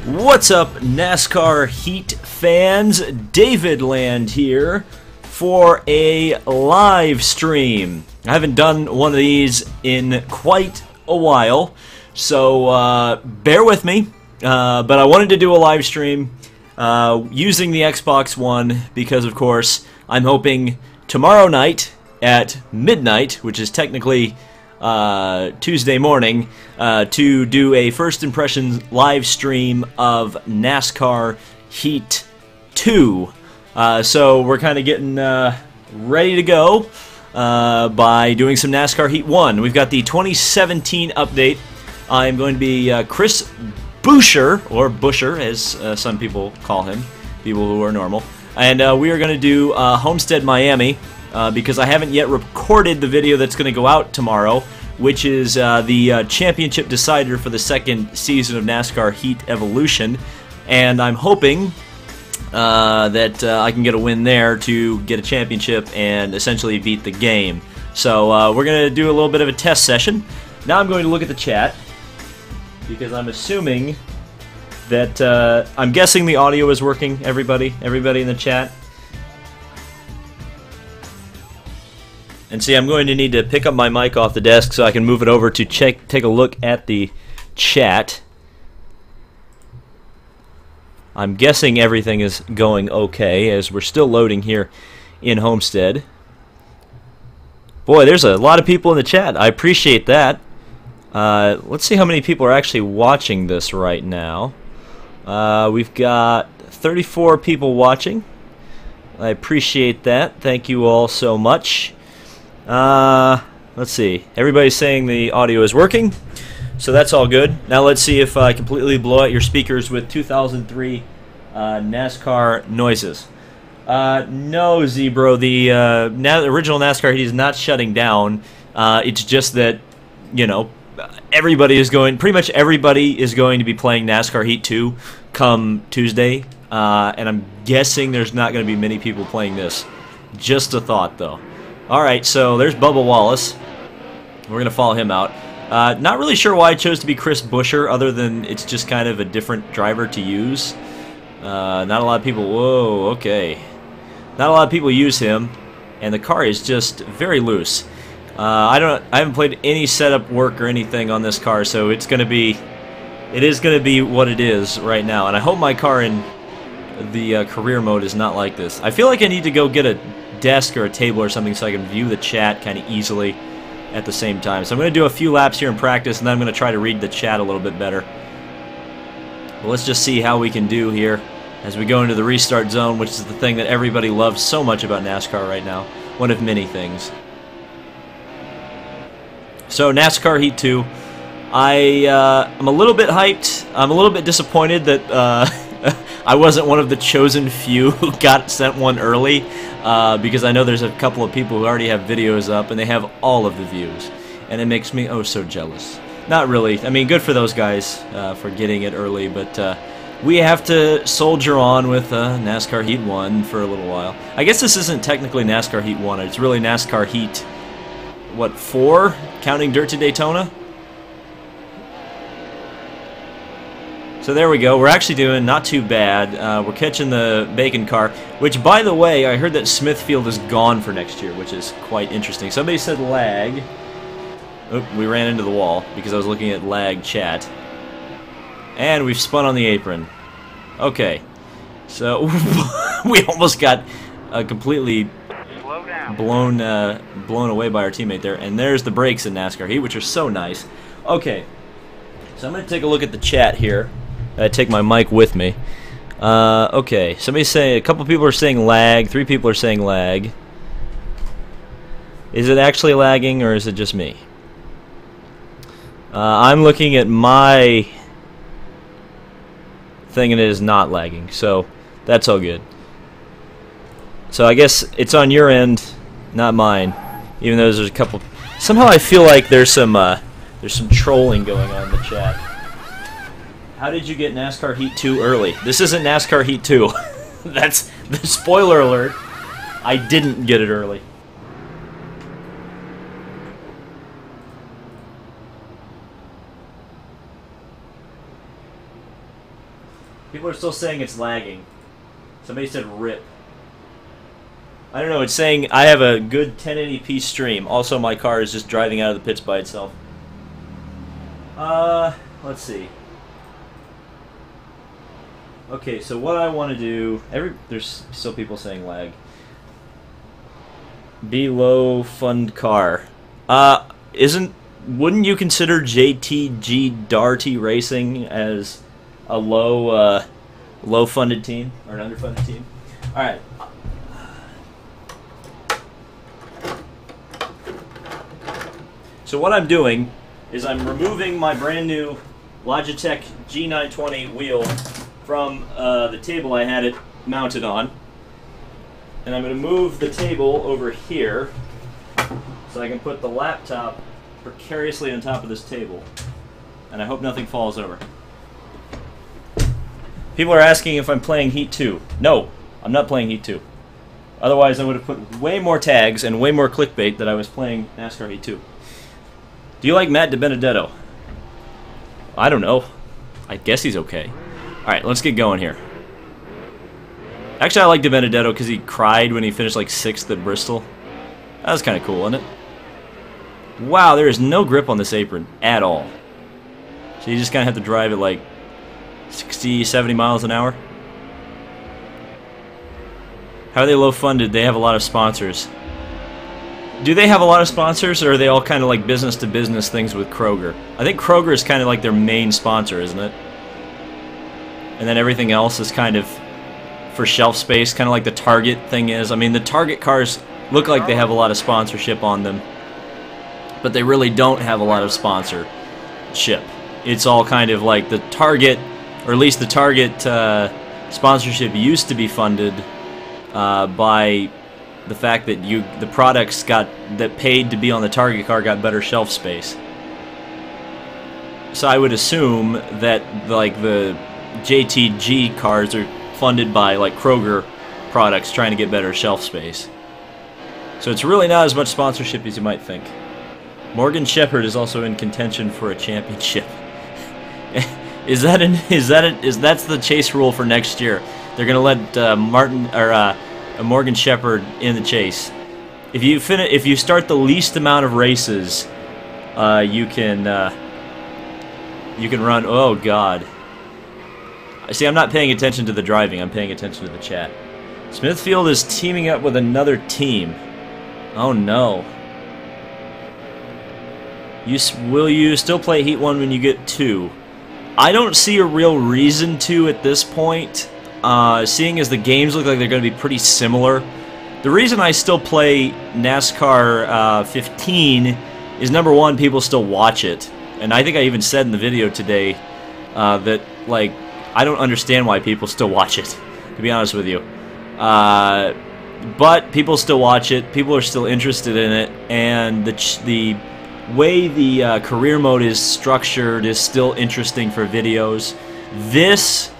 What's up, NASCAR Heat fans? David Land here for a live stream. I haven't done one of these in quite a while, so bear with me. But I wanted to do a live stream using the Xbox One because, of course, I'm hoping tomorrow night at midnight, which is technically Tuesday morning, to do a first impressions live stream of NASCAR Heat 2. So we're kind of getting ready to go by doing some NASCAR Heat 1. We've got the 2017 update. I'm going to be Chris Buescher, or Busher as some people call him, people who are normal. And we are going to do Homestead, Miami. Because I haven't yet recorded the video that's going to go out tomorrow, which is the championship decider for the second season of NASCAR Heat Evolution, and I'm hoping that I can get a win there to get a championship and essentially beat the game. So we're going to do a little bit of a test session. Now I'm going to look at the chat, because I'm assuming that, I'm guessing the audio is working, everybody in the chat. And see, I'm going to need to pick up my mic off the desk so I can move it over to take a look at the chat. I'm guessing everything is going okay as we're still loading here in Homestead. Boy, there's a lot of people in the chat. I appreciate that. Let's see how many people are actually watching this right now. We've got 34 people watching. I appreciate that. Thank you all so much. Let's see. Everybody's saying the audio is working, so that's all good. Now let's see if I completely blow out your speakers with 2003 NASCAR noises. No, Zebro, the original NASCAR Heat is not shutting down. It's just that, you know, pretty much everybody is going to be playing NASCAR Heat 2 come Tuesday, and I'm guessing there's not going to be many people playing this. Just a thought, though. Alright, so there's Bubba Wallace. We're going to follow him out. Not really sure why I chose to be Chris Buescher, other than it's just kind of a different driver to use. Not a lot of people... Whoa, okay. Not a lot of people use him, and the car is just very loose. I haven't played any setup work or anything on this car, so it's going to be... It is going to be what it is right now, and I hope my car in the career mode is not like this. I feel like I need to go get a desk or a table or something so I can view the chat kind of easily at the same time. So I'm going to do a few laps here in practice, and then I'm going to try to read the chat a little bit better. Well, let's just see how we can do here as we go into the restart zone, which is the thing that everybody loves so much about NASCAR right now. One of many things. So NASCAR Heat 2. I'm a little bit hyped. I'm a little bit disappointed that I wasn't one of the chosen few who got sent one early, because I know there's a couple of people who already have videos up and they have all of the views, and it makes me oh so jealous. Not really. I mean, good for those guys for getting it early, but we have to soldier on with NASCAR Heat 1 for a little while. I guess this isn't technically NASCAR Heat 1. It's really NASCAR Heat, what, 4? Counting Dirt to Daytona? So there we go. We're actually doing not too bad. We're catching the Bacon car, which, by the way, I heard that Smithfield is gone for next year, which is quite interesting. Somebody said lag. Oh, we ran into the wall because I was looking at lag chat. And we've spun on the apron. Okay. So we almost got completely blown away by our teammate there. And there's the brakes in NASCAR Heat, which are so nice. Okay. So I'm going to take a look at the chat here. I take my mic with me. Okay, somebody's saying, a couple people are saying lag, 3 people are saying lag. Is it actually lagging, or is it just me? I'm looking at my thing, and it is not lagging, so that's all good. So I guess it's on your end, not mine, even though there's a couple... Somehow I feel like there's some trolling going on in the chat. How did you get NASCAR Heat 2 early? This isn't NASCAR Heat 2. That's the spoiler alert. I didn't get it early. People are still saying it's lagging. Somebody said rip. I don't know, it's saying I have a good 1080p stream. Also, my car is just driving out of the pits by itself. Let's see. Okay, so what I want to do... There's still people saying lag. Be low fund car. Wouldn't you consider JTG Darty Racing as a low funded team or an underfunded team? All right. So what I'm doing is I'm removing my brand new Logitech G920 wheel from the table I had it mounted on. And I'm going to move the table over here so I can put the laptop precariously on top of this table. And I hope nothing falls over. People are asking if I'm playing Heat 2. No, I'm not playing Heat 2. Otherwise I would have put way more tags and way more clickbait that I was playing NASCAR Heat 2. Do you like Matt Dibenedetto? I don't know. I guess he's okay. Alright, let's get going here. Actually, I like Dibenedetto because he cried when he finished like 6th at Bristol. That was kind of cool, wasn't it? Wow, there is no grip on this apron at all. So you just kind of have to drive it like 60, 70 miles an hour. How are they low funded? They have a lot of sponsors. Do they have a lot of sponsors, or are they all kind of like business to business things with Kroger? I think Kroger is kind of like their main sponsor, isn't it? And then everything else is kind of for shelf space, kind of like the Target thing is. I mean, the Target cars look like they have a lot of sponsorship on them, but they really don't have a lot of sponsorship. It's all kind of like the Target, or at least the Target sponsorship used to be funded by the fact that the products that paid to be on the Target car got better shelf space. So I would assume that like the JTG cars are funded by like Kroger products trying to get better shelf space. So it's really not as much sponsorship as you might think. Morgan Shepherd is also in contention for a championship. That's the chase rule for next year. They're gonna let Morgan Shepherd in the chase. If you start the least amount of races, you can run. Oh God. See, I'm not paying attention to the driving. I'm paying attention to the chat. Smithfield is teaming up with another team. Oh no. Will you still play Heat 1 when you get 2? I don't see a real reason to at this point. Seeing as the games look like they're going to be pretty similar. The reason I still play NASCAR 15 is, number one, people still watch it. And I think I even said in the video today that, like, I don't understand why people still watch it, to be honest with you. But people still watch it, people are still interested in it, and the way the career mode is structured is still interesting for videos. This,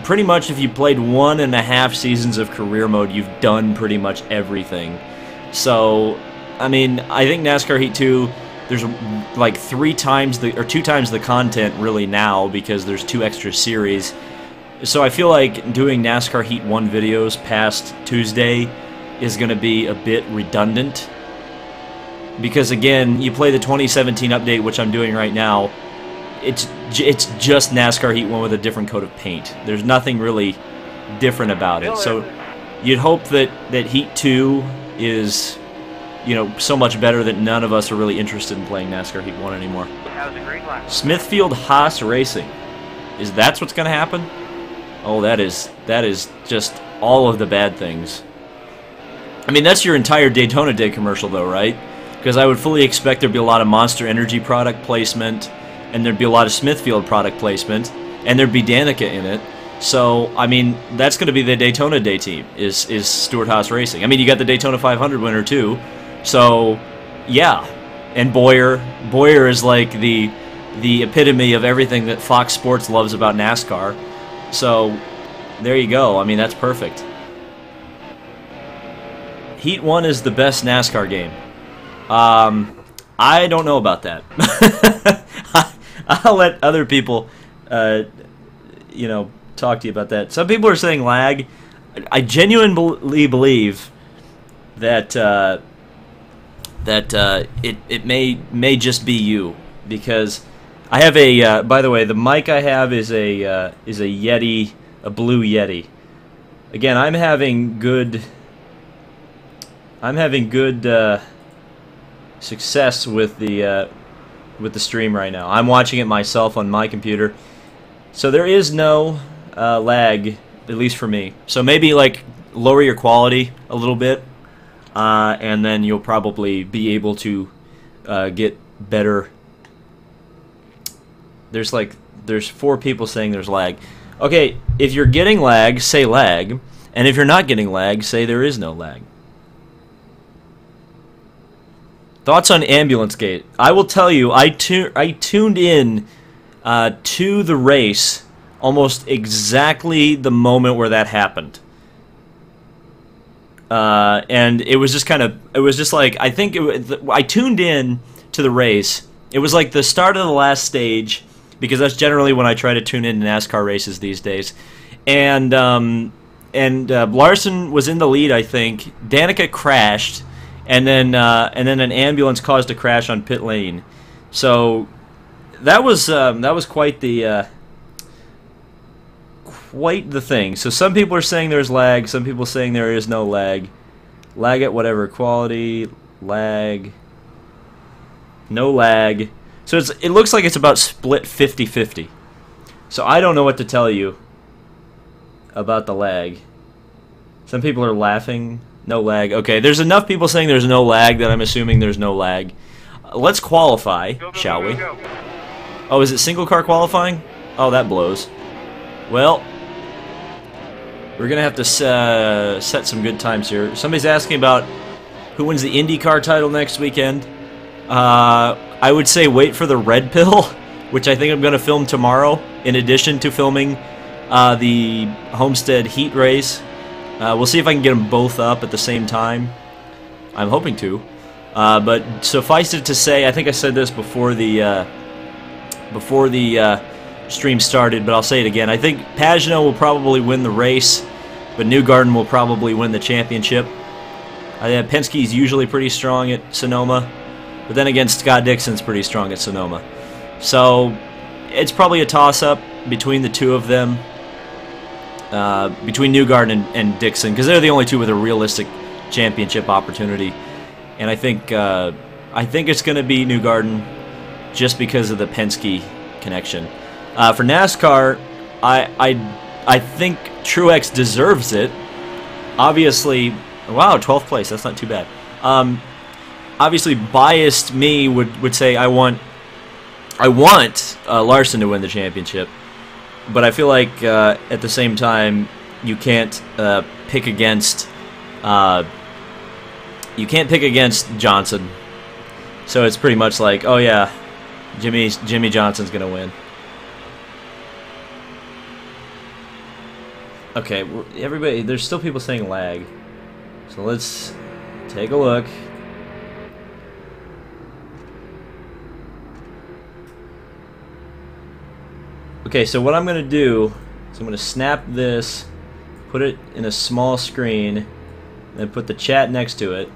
pretty much if you played 1.5 seasons of career mode, you've done pretty much everything. So, I mean, I think NASCAR Heat 2... there's like 2 times the content really now because there's 2 extra series. So I feel like doing NASCAR Heat 1 videos past Tuesday is going to be a bit redundant. Because again, you play the 2017 update, which I'm doing right now, it's just NASCAR Heat 1 with a different coat of paint. There's nothing really different about it. So you'd hope that Heat 2 is, you know, so much better that none of us are really interested in playing NASCAR Heat 1 anymore. Smithfield Haas Racing. That's what's going to happen? Oh, that is just all of the bad things. I mean, that's your entire Daytona Day commercial, though, right? Because I would fully expect there'd be a lot of Monster Energy product placement, and there'd be a lot of Smithfield product placement, and there'd be Danica in it. So, I mean, that's going to be the Daytona Day team, is Stewart Haas Racing. I mean, you got the Daytona 500 winner, too. So, yeah. And Boyer is like the epitome of everything that Fox Sports loves about NASCAR. So, there you go. I mean, that's perfect. Heat 1 is the best NASCAR game. I don't know about that. I'll let other people talk to you about that. Some people are saying lag. I genuinely believe that it may just be you, because I have a by the way, the mic I have is a Yeti, a Blue Yeti. Again, I'm having good success with the stream right now. I'm watching it myself on my computer, so there is no lag, at least for me. So maybe like lower your quality a little bit, and then you'll probably be able to get better. There's 4 people saying there's lag. Okay, if you're getting lag, say lag, and if you're not getting lag, say there is no lag. Thoughts on Ambulance Gate? I will tell you, I tuned in to the race almost exactly the moment where that happened. And it was just like, I think I tuned in to the race. It was like the start of the last stage, because that's generally when I try to tune in to NASCAR races these days. And Larson was in the lead, I think. Danica crashed, and then an ambulance caused a crash on pit lane. So that was quite the thing. So some people are saying there's lag, some people saying there is no lag. Lag at whatever quality, lag, no lag. So it looks like it's about split 50-50. So I don't know what to tell you about the lag. Some people are laughing. No lag. Okay, there's enough people saying there's no lag that I'm assuming there's no lag. Let's qualify, shall we? Oh, is it single car qualifying? Oh, that blows. Well, we're going to have to set some good times here. Somebody's asking about who wins the IndyCar title next weekend. I would say wait for the red pill, which I think I'm going to film tomorrow, in addition to filming the Homestead Heat Race. We'll see if I can get them both up at the same time. I'm hoping to. But suffice it to say, I think I said this before the stream started, but I'll say it again. I think Pagenaud will probably win the race, but Newgarden will probably win the championship. I think Penske's usually pretty strong at Sonoma, but then again, Scott Dixon's pretty strong at Sonoma. So it's probably a toss-up between the two of them, between Newgarden and Dixon, because they're the only two with a realistic championship opportunity. And I think it's going to be Newgarden, just because of the Penske connection. For NASCAR, I think Truex deserves it. Obviously, wow, 12th place. That's not too bad. Obviously, biased me would say I want Larson to win the championship, but I feel like at the same time you can't pick against Johnson. So it's pretty much like, oh yeah, Jimmy Johnson's gonna win. Okay, everybody, there's still people saying lag, so let's take a look. Okay, so what I'm going to do is I'm going to snap this, put it in a small screen, and then put the chat next to it,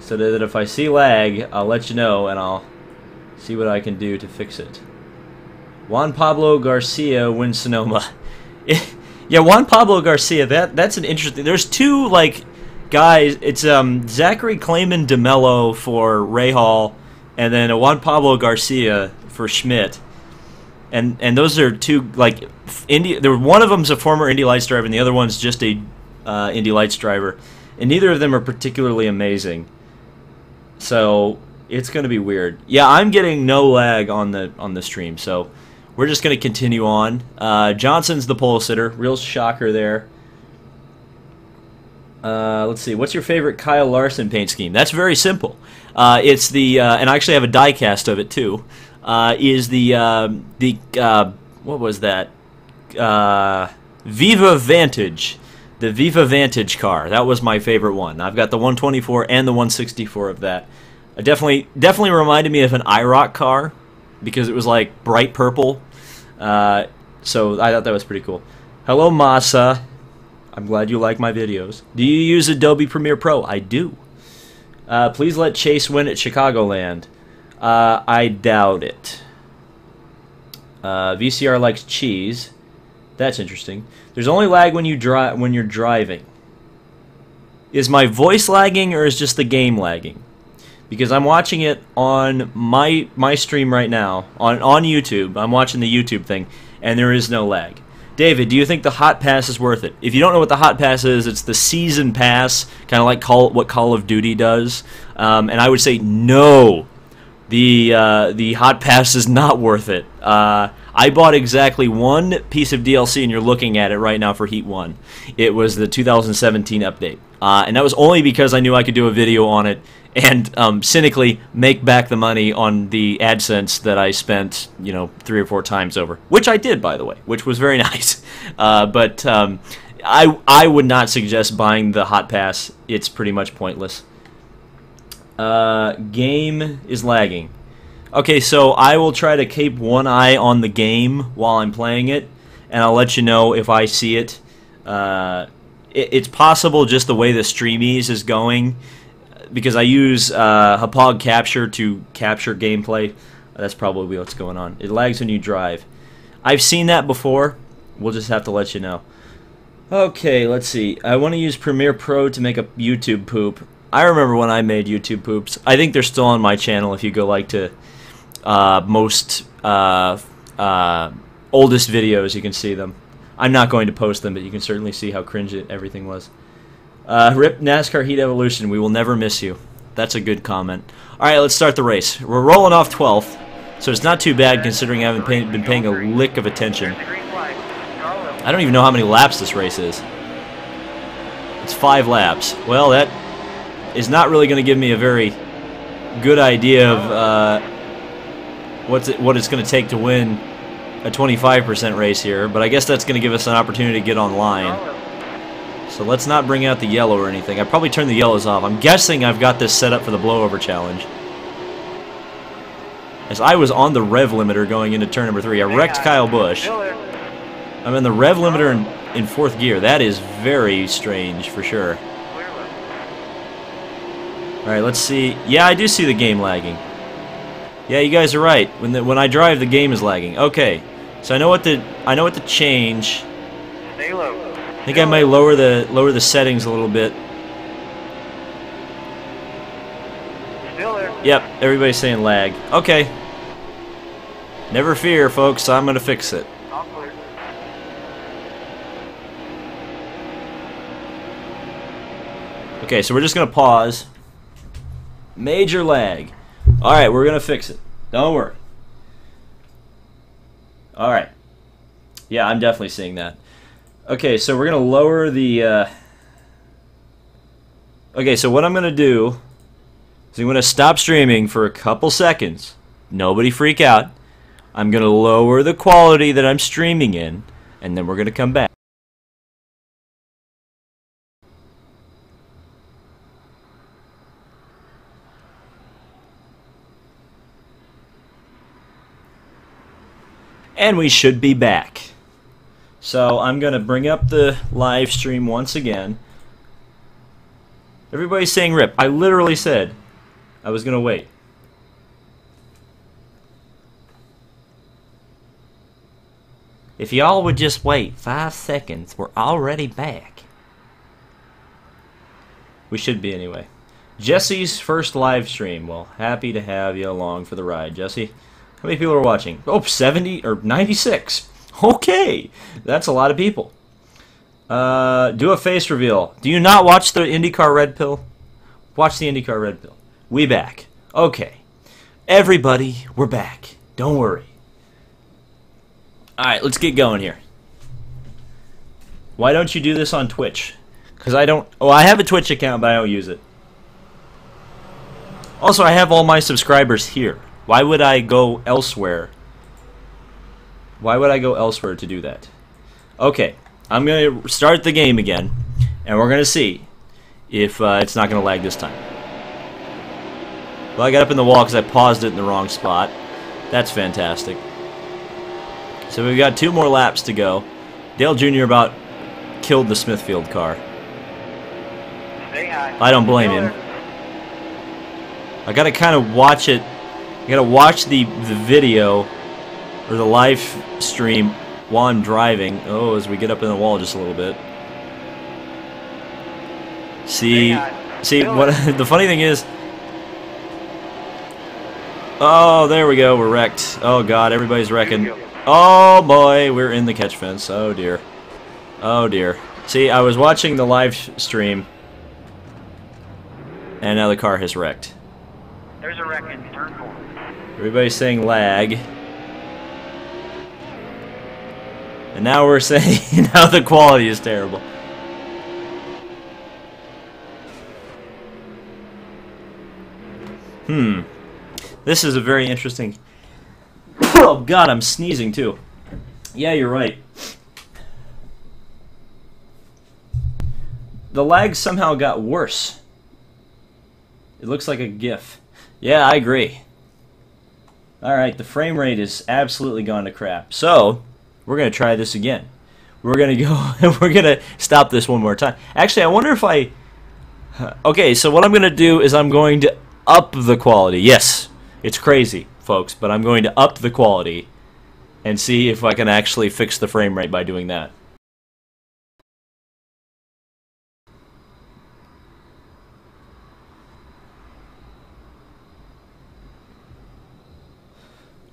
so that if I see lag, I'll let you know, and I'll see what I can do to fix it. Juan Pablo Garcia wins Sonoma. Yeah, Juan Pablo Garcia, that's an interesting... There's two, like, guys. It's Zachary Clayman DeMello for Rahal, and then Juan Pablo Garcia for Schmidt. And those are two, like, one of them's a former Indy Lights driver, and the other one's just a Indy Lights driver. And neither of them are particularly amazing. So it's going to be weird. Yeah, I'm getting no lag on the stream, so we're just going to continue on. Johnson's the pole sitter. Real shocker there. Let's see. What's your favorite Kyle Larson paint scheme? That's very simple. It's the and I actually have a die cast of it too. Is the what was that? Viva Vantage. The Viva Vantage car. That was my favorite one. I've got the 124 and the 164 of that. It definitely reminded me of an IROC car, because it was like bright purple. So I thought that was pretty cool. Hello, Masa. I'm glad you like my videos. Do you use Adobe Premiere Pro? I do. Please let Chase win at Chicagoland. I doubt it. VCR likes cheese. That's interesting. There's only lag when you're driving. Is my voice lagging or is just the game lagging? Because I'm watching it on my stream right now on YouTube. I'm watching the YouTube thing, and there is no lag. David, do you think the Hot Pass is worth it? If you don't know what the Hot Pass is, it's the season pass, kind of like what Call of Duty does. And I would say no. The Hot Pass is not worth it. I bought exactly one piece of DLC, and you're looking at it right now for Heat 1. It was the 2017 update. And that was only because I knew I could do a video on it and cynically make back the money on the AdSense that I spent, 3 or 4 times over. Which I did, by the way, which was very nice. But I would not suggest buying the Hot Pass. It's pretty much pointless. Game is lagging. Okay, so I will try to keep one eye on the game while I'm playing it, and I'll let you know if I see it. It's possible just the way the streamies is going, because I use Hapog Capture to capture gameplay. That's probably what's going on. It lags when you drive. I've seen that before. We'll just have to let you know. Okay, let's see. I want to use Premiere Pro to make a YouTube poop. I remember when I made YouTube poops. I think they're still on my channel if you go like to most oldest videos, you can see them. I'm not going to post them, but you can certainly see how cringe everything was. Rip NASCAR Heat Evolution, we will never miss you. That's a good comment. Alright, let's start the race. We're rolling off 12th, so it's not too bad considering I haven't been paying a lick of attention. I don't even know how many laps this race is. It's 5 laps. Well, that is not really going to give me a very good idea of what it's going to take to win a 25% race here, but I guess that's going to give us an opportunity to get online. So let's not bring out the yellow or anything. I probably turned the yellows off. I'm guessing I've got this set up for the blowover challenge. As I was on the rev limiter going into turn number 3, I wrecked Kyle Busch. I'm in the rev limiter in 4th gear. That is very strange for sure. Alright, let's see. Yeah, I do see the game lagging. Yeah, you guys are right. When I drive, the game is lagging. Okay, so I know what to change. Stay low. I think I might lower the settings a little bit. Still there. Yep, everybody's saying lag. Okay. Never fear, folks. I'm gonna fix it. All clear. Okay, so we're just gonna pause. Major lag. Alright, we're gonna fix it. Don't worry. Alright. Yeah, I'm definitely seeing that. Okay, so we're gonna lower the Okay, so what I'm gonna do is I'm gonna stop streaming for a couple seconds. Nobody freak out. I'm gonna lower the quality that I'm streaming in, and then we're gonna come back. And we should be back. So I'm going to bring up the live stream once again. Everybody's saying rip. I literally said I was going to wait. If y'all would just wait 5 seconds, we're already back. We should be anyway. Jesse's first live stream. Well, happy to have you along for the ride, Jesse. How many people are watching? Oh, 70 or 96. Okay, that's a lot of people. Do a face reveal. Do you not watch the Indycar Red Pill? Watch the Indycar Red Pill. We back. Okay. Everybody, we're back. Don't worry. Alright, let's get going here. Why don't you do this on Twitch? Because I don't... Oh, I have a Twitch account, but I don't use it. Also, I have all my subscribers here. Why would I go elsewhere? Why would I go elsewhere to do that? Okay, I'm going to start the game again, and we're going to see if it's not going to lag this time. Well, I got up in the wall because I paused it in the wrong spot. That's fantastic. So we've got 2 more laps to go. Dale Jr. about killed the Smithfield car. Stay high. I don't blame him. I gotta kind of watch it. I gotta watch the video or the live stream while I'm driving. Oh, as we get up in the wall just a little bit. See what the funny thing is. Oh, there we go. We're wrecked. Oh God, everybody's wrecking. Oh boy, we're in the catch fence. Oh dear. Oh dear. See, I was watching the live stream, and now the car has wrecked. There's a wreck in turn 4. Everybody's saying lag. And now we're saying now the quality is terrible. This is a very interesting... Oh God, I'm sneezing too. Yeah, you're right. The lag somehow got worse. It looks like a GIF. Yeah, I agree. Alright, the frame rate is absolutely gone to crap. So, we're going to try this again. We're going to go and we're going to stop this one more time. Actually, I wonder if I... Okay, so what I'm going to do is I'm going to up the quality. Yes, it's crazy, folks, but I'm going to up the quality and see if I can actually fix the frame rate by doing that.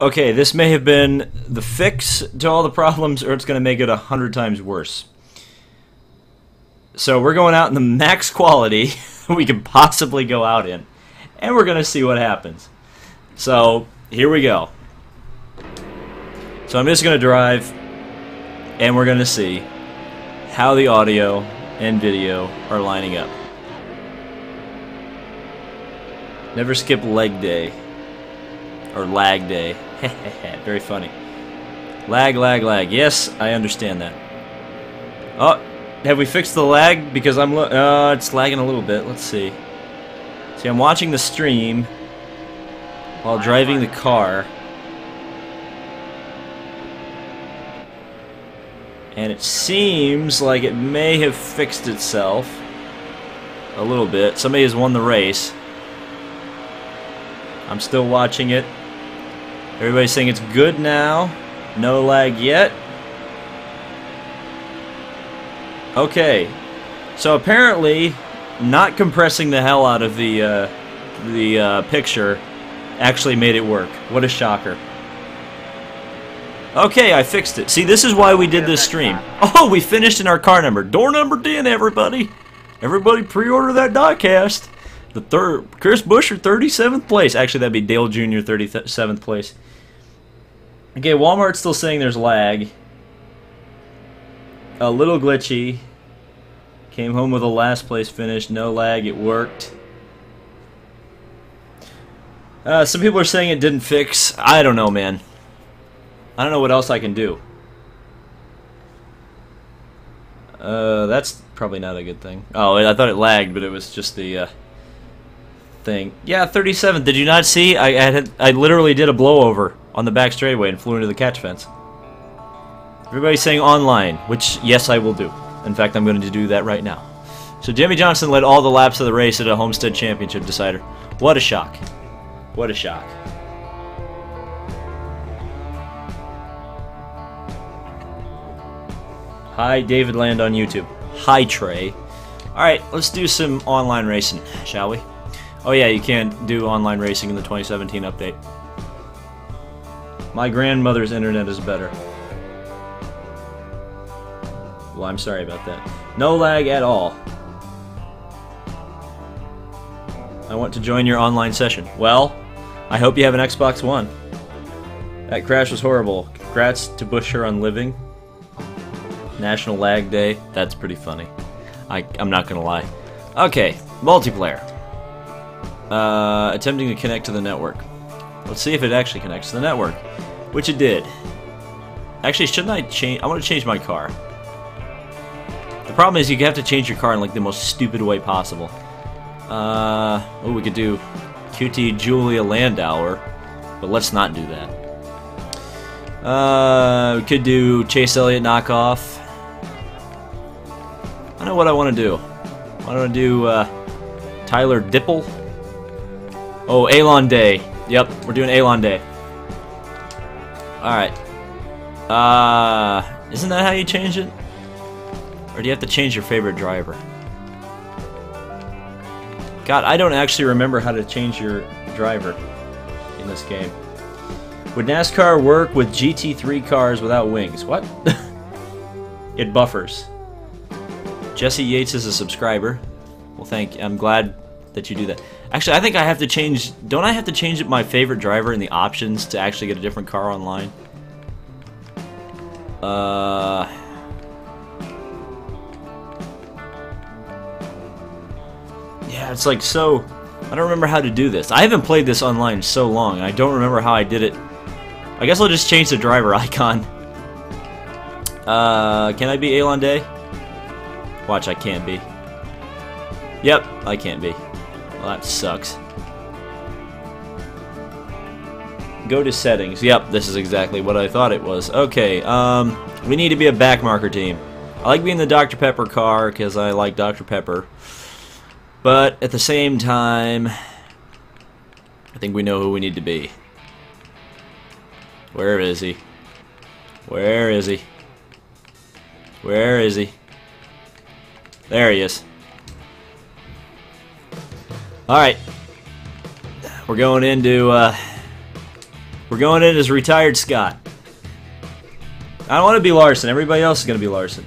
Okay, this may have been the fix to all the problems, or it's going to make it 100 times worse. So we're going out in the max quality we can possibly go out in, and we're going to see what happens. So here we go. So I'm just going to drive, and we're going to see how the audio and video are lining up. Never skip leg day. Or lag day. Very funny. Lag, lag, lag. Yes, I understand that. Oh, have we fixed the lag? Because I'm it's lagging a little bit. Let's see. See, I'm watching the stream while driving the car. And it seems like it may have fixed itself a little bit. Somebody has won the race. I'm still watching it. Everybody's saying it's good now. No lag yet. Okay. So apparently, not compressing the hell out of the picture actually made it work. What a shocker. Okay, I fixed it. See, this is why we did this stream. Oh, we finished in our car number. Door number 10, everybody. Everybody pre-order that diecast. The third, Chris Buescher, 37th place. Actually, that'd be Dale Jr., 37th place. Okay, Walmart's still saying there's lag. A little glitchy. Came home with a last place finish. No lag, it worked. Some people are saying it didn't fix. I don't know, man. I don't know what else I can do. That's probably not a good thing. Oh, I thought it lagged, but it was just the thing. Yeah, 37th. Did you not see? I literally did a blowover on the back straightaway and flew into the catch fence. Everybody's saying online, which, yes, I will do. In fact, I'm going to do that right now. So Jimmy Johnson led all the laps of the race at a Homestead Championship decider. What a shock. What a shock. Hi, David Land on YouTube. Hi, Trey. Alright, let's do some online racing, shall we? Oh yeah, you can't do online racing in the 2017 update. My grandmother's internet is better. Well, I'm sorry about that. No lag at all. I want to join your online session. Well, I hope you have an Xbox One. That crash was horrible. Congrats to Buescher on living. National Lag Day. That's pretty funny. I'm not gonna lie. Okay, multiplayer. Attempting to connect to the network. Let's see if it actually connects to the network. Which it did. Actually, shouldn't I change? I want to change my car. The problem is you have to change your car in like the most stupid way possible. Oh, we could do QT Julia Landauer, but let's not do that. We could do Chase Elliott knockoff. I don't know what I want to do. I want to do Tyler Dipple. Oh, Elon Day. Yep, we're doing Elon Day. Alright. Isn't that how you change it? Or do you have to change your favorite driver? God, I don't actually remember how to change your driver in this game. Would NASCAR work with GT3 cars without wings? What? It buffers. Jesse Yates is a subscriber. Well, I'm glad that you do that. Actually, I think I have to change... Don't I have to change my favorite driver in the options to actually get a different car online? Yeah, it's like so... I don't remember how to do this. I haven't played this online so long, and I don't remember how I did it. I guess I'll just change the driver icon. Can I be Elon Day? Watch, I can't be. Yep, I can't be. Well, that sucks. Go to settings. Yep, this is exactly what I thought it was. Okay, we need to be a backmarker team. I like being the Dr. Pepper car because I like Dr. Pepper. But at the same time, I think we know who we need to be. Where is he? Where is he? Where is he? There he is. Alright. We're going into as retired Scott. I don't want to be Larson. Everybody else is going to be Larson.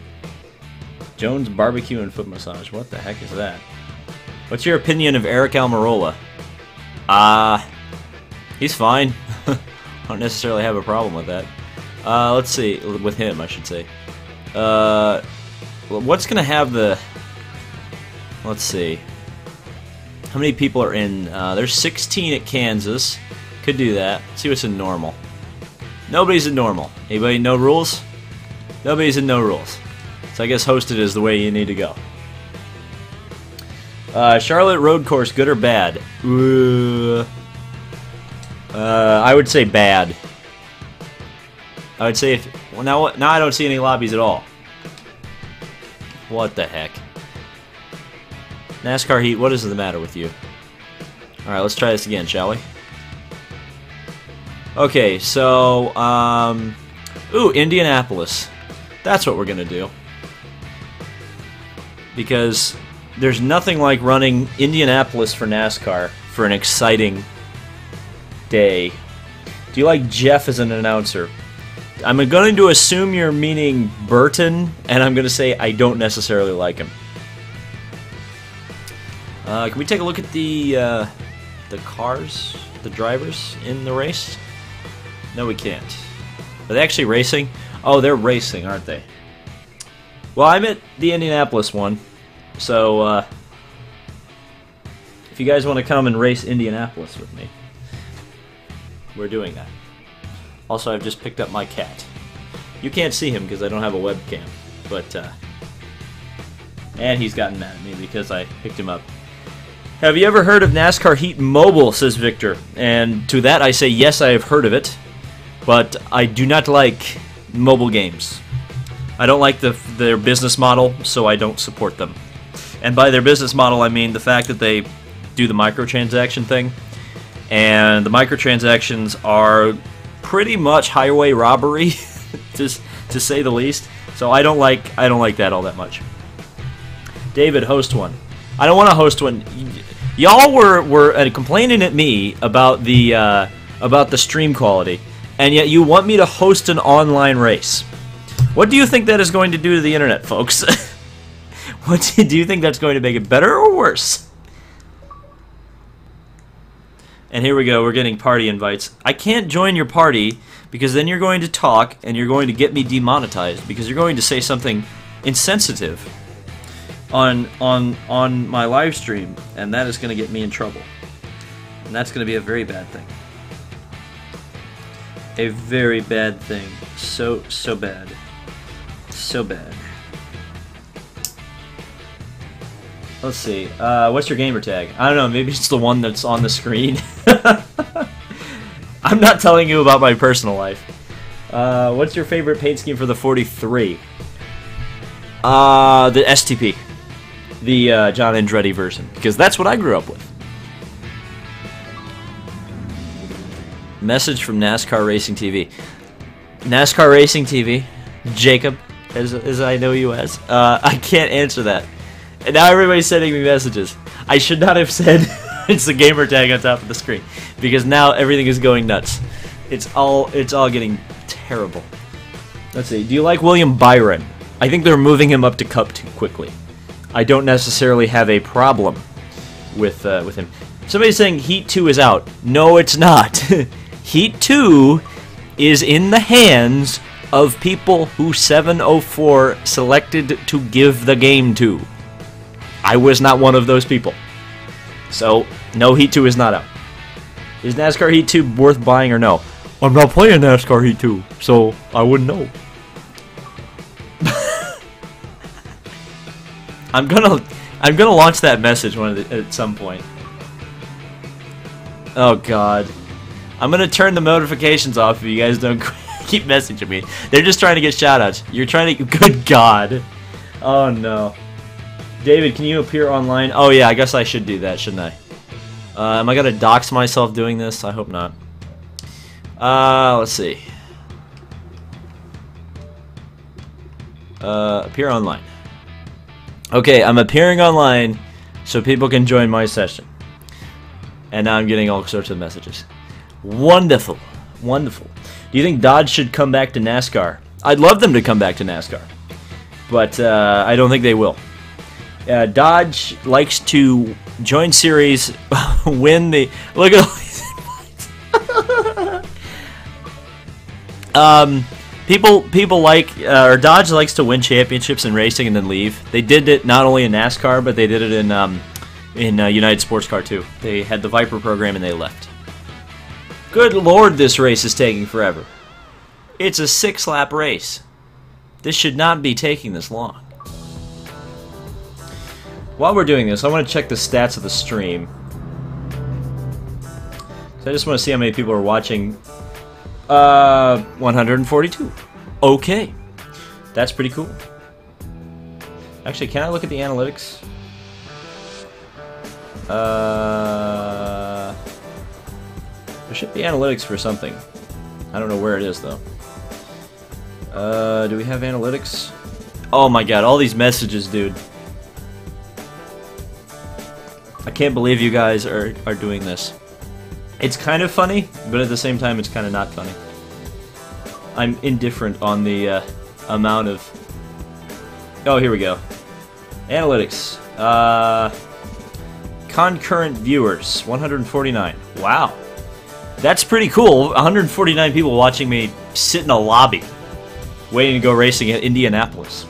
Jones Barbecue and Foot Massage. What the heck is that? What's your opinion of Eric Almirola? He's fine. I don't necessarily have a problem with that. Let's see. With him, I should say. What's going to have the... Let's see. How many people are in? There's 16 at Kansas. Could do that. Let's see what's in normal. Nobody's in normal. Anybody no rules? Nobody's in no rules. So I guess hosted is the way you need to go. Charlotte Road Course, good or bad? I would say bad. I would say if... Well, now I don't see any lobbies at all. What the heck? NASCAR Heat, what is the matter with you? Alright, let's try this again, shall we? Okay, so, ooh, Indianapolis. That's what we're gonna do. Because there's nothing like running Indianapolis for NASCAR for an exciting day. Do you like Jeff as an announcer? I'm going to assume you're meaning Burton, and I'm going to say I don't necessarily like him. Can we take a look at the cars, the drivers in the race? No, we can't. Are they actually racing? Oh, they're racing, aren't they? Well, I'm at the Indianapolis one, so if you guys want to come and race Indianapolis with me, we're doing that. Also, I've just picked up my cat. You can't see him because I don't have a webcam, but and he's gotten mad at me because I picked him up. Have you ever heard of NASCAR Heat Mobile, says Victor. And to that I say yes, I have heard of it, but I do not like mobile games. I don't like their business model, so I don't support them. And by their business model, I mean the fact that they do the microtransaction thing. And the microtransactions are pretty much highway robbery, to say the least. So I don't like that all that much. David, host one. I don't want to host one. Y'all were complaining at me about the stream quality, and yet you want me to host an online race. What do you think that is going to do to the internet, folks? Do you think that's going to make it better or worse? And here we go, we're getting party invites. I can't join your party because then you're going to talk and you're going to get me demonetized because you're going to say something insensitive on my live stream, and that is going to get me in trouble. And that's going to be a very bad thing. A very bad thing. So bad. So bad. Let's see. What's your gamer tag? I don't know. Maybe it's the one that's on the screen. I'm not telling you about my personal life. What's your favorite paint scheme for the 43? The STP. The John Andretti version. Because that's what I grew up with. Message from NASCAR Racing TV. NASCAR Racing TV, Jacob, as I know you as. I can't answer that. And now everybody's sending me messages. I should not have said it's the gamer tag on top of the screen, because now everything is going nuts. It's all getting terrible. Let's see. Do you like William Byron? I think they're moving him up to Cup too quickly. I don't necessarily have a problem with him. Somebody's saying Heat 2 is out. No, it's not. Heat 2 is in the hands of people who 704 selected to give the game to. I was not one of those people. So, no, Heat 2 is not out. Is NASCAR Heat 2 worth buying or no? I'm not playing NASCAR Heat 2, so I wouldn't know. I'm gonna launch that message at some point. Oh god. I'm gonna turn the notifications off if you guys don't keep messaging me. They're just trying to get shoutouts. You're trying to... Good god. Oh no. David, can you appear online? Oh yeah, I guess I should do that, shouldn't I? Am I gonna dox myself doing this? I hope not. Let's see. Appear online. Okay, I'm appearing online so people can join my session. And now I'm getting all sorts of messages. Wonderful. Wonderful. Do you think Dodge should come back to NASCAR? I'd love them to come back to NASCAR. But I don't think they will. Dodge likes to join series, win the... Look at all these invites. People like... or Dodge likes to win championships in racing and then leave. They did it not only in NASCAR, but they did it in United Sports Car too. They had the Viper program and they left. Good lord, this race is taking forever. It's a 6-lap race. This should not be taking this long. While we're doing this, I want to check the stats of the stream. So I just want to see how many people are watching. 142. Okay. That's pretty cool. Actually, can I look at the analytics? There should be analytics for something. I don't know where it is, though. Do we have analytics? Oh my god, all these messages, dude. I can't believe you guys are doing this. It's kind of funny, but at the same time, it's kind of not funny. I'm indifferent on the amount of... Oh, here we go. Analytics. Concurrent viewers, 149. Wow. That's pretty cool. 149 people watching me sit in a lobby, waiting to go racing at Indianapolis.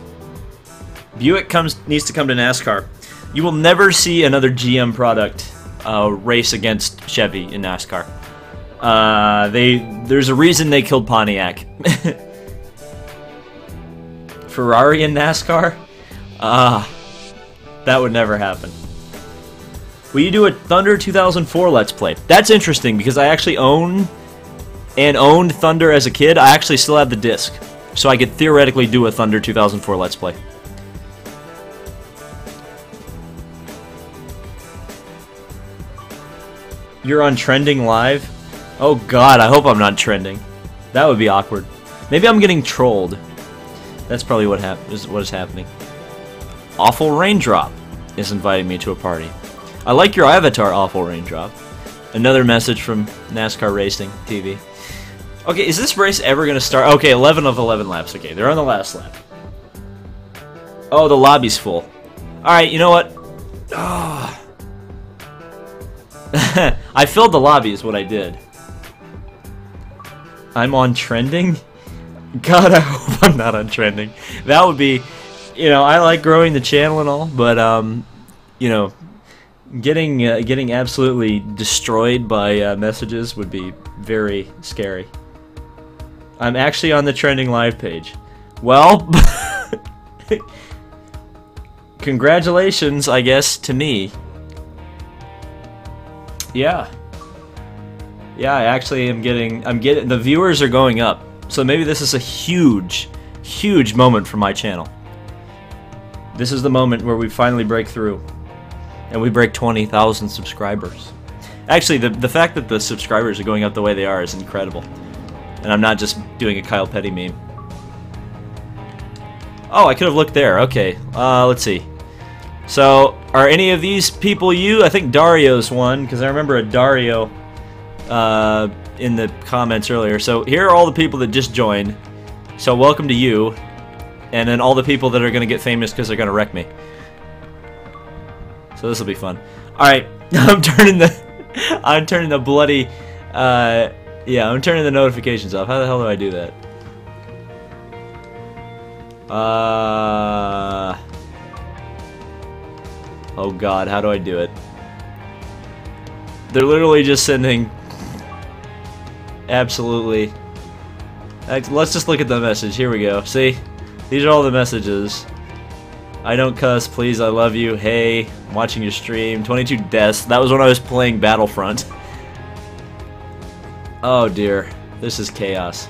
Buick needs to come to NASCAR. You will never see another GM product race against Chevy in NASCAR. There's a reason they killed Pontiac. Ferrari in NASCAR? That would never happen. Will you do a Thunder 2004 Let's Play? That's interesting because I actually owned Thunder as a kid. I actually still have the disc, so I could theoretically do a Thunder 2004 Let's Play. You're on Trending Live? Oh god, I hope I'm not trending. That would be awkward. Maybe I'm getting trolled. That's probably what is happening. Awful Raindrop is inviting me to a party. I like your avatar, Awful Raindrop. Another message from NASCAR Racing TV. Okay, is this race ever going to start? Okay, 11 of 11 laps. Okay, they're on the last lap. Oh, the lobby's full. Alright, you know what? Oh. I filled the lobby is what I did. I'm on Trending? God, I hope I'm not on Trending. That would be... You know, I like growing the channel and all, but, you know... Getting absolutely destroyed by messages would be very scary. I'm actually on the Trending Live page. Well, congratulations, I guess, to me. Yeah. Yeah, I actually am getting... the viewers are going up. So maybe this is a huge, huge moment for my channel. This is the moment where we finally break through. And we break 20,000 subscribers. Actually, the fact that the subscribers are going up the way they are is incredible. And I'm not just doing a Kyle Petty meme. Oh, I could have looked there. Okay, let's see. So, are any of these people you? I think Dario's one, because I remember a Dario in the comments earlier. So, here are all the people that just joined. So, welcome to you. And then all the people that are going to get famous because they're going to wreck me. So, this will be fun. Alright, I'm turning the bloody, yeah, I'm turning the notifications off. How the hell do I do that? Oh god, how do I do it? They're literally just sending... Absolutely. Let's just look at the message. Here we go. See? These are all the messages. I don't cuss, please, I love you. Hey, I'm watching your stream. 22 deaths. That was when I was playing Battlefront. Oh dear. This is chaos.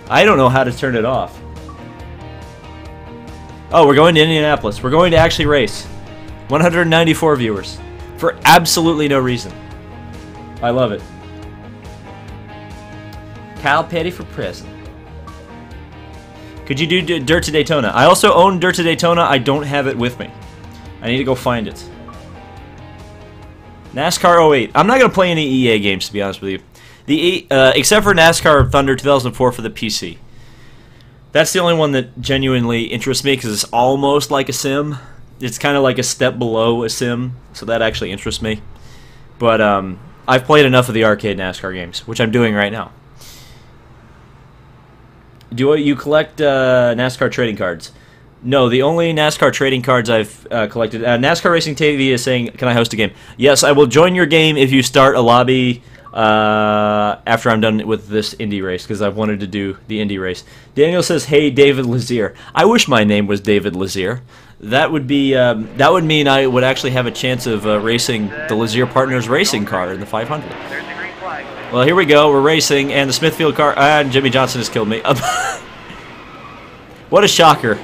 I don't know how to turn it off. Oh, we're going to Indianapolis. We're going to actually race. 194 viewers. For absolutely no reason. I love it. Kyle Petty for president. Could you do Dirt to Daytona? I also own Dirt to Daytona. I don't have it with me. I need to go find it. NASCAR 08. I'm not going to play any EA games, to be honest with you. Except for NASCAR Thunder 2004 for the PC. That's the only one that genuinely interests me because it's almost like a sim. It's kind of like a step below a sim, so that actually interests me. But I've played enough of the arcade NASCAR games, which I'm doing right now. Do you collect NASCAR trading cards? No, the only NASCAR trading cards I've collected... NASCAR Racing TV is saying, can I host a game? Yes, I will join your game if you start a lobby after I'm done with this Indy race, because I've wanted to do the Indy race. Daniel says, hey, David Lazier. I wish my name was David Lazier. That would be that would mean I would actually have a chance of racing the Lazier Partners racing car in the 500. Well, here we go. We're racing, and the Smithfield car... and Jimmy Johnson has killed me. What a shocker.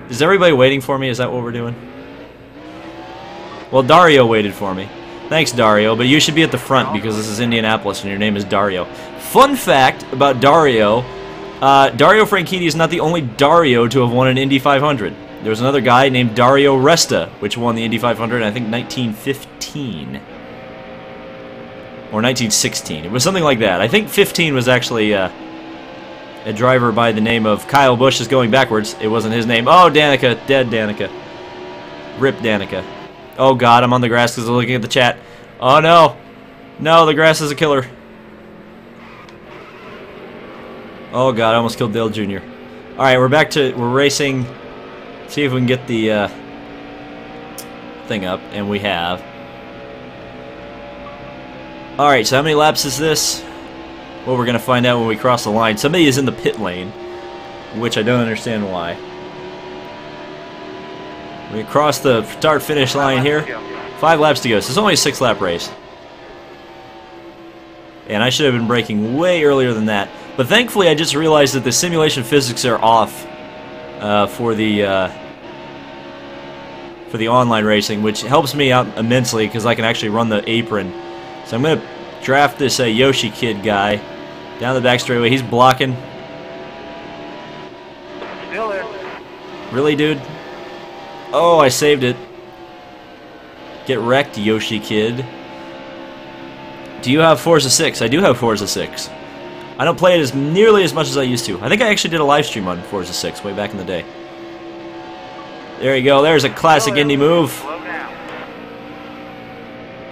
Is everybody waiting for me? Is that what we're doing? Well, Dario waited for me. Thanks, Dario, but you should be at the front because this is Indianapolis and your name is Dario. Fun fact about Dario, Dario Franchitti is not the only Dario to have won an Indy 500. There was another guy named Dario Resta, which won the Indy 500 in, I think, 1915. Or 1916. It was something like that. I think 15 was actually a driver by the name of Kyle Busch is going backwards. It wasn't his name. Oh, Danica. Dead Danica. Rip Danica. Oh god, I'm on the grass because I'm looking at the chat. Oh no. No, the grass is a killer. Oh god, I almost killed Dale Jr. Alright, we're racing. See if we can get the thing up, and we have. Alright, so how many laps is this? Well, we're going to find out when we cross the line. Somebody is in the pit lane, which I don't understand why. We cross the start-finish line here. 5 laps to go. So it's only a 6-lap race. And I should have been braking way earlier than that. But thankfully, I just realized that the simulation physics are off for the online racing, which helps me out immensely because I can actually run the apron. So I'm going to draft this Yoshi Kid guy down the back straightaway. He's blocking. Still there. Really, dude? Oh, I saved it. Get wrecked, Yoshi Kid. Do you have Forza 6? I do have Forza 6. I don't play it as nearly as much as I used to. I think I actually did a live stream on Forza 6 way back in the day. There you go. There's a classic Indy move.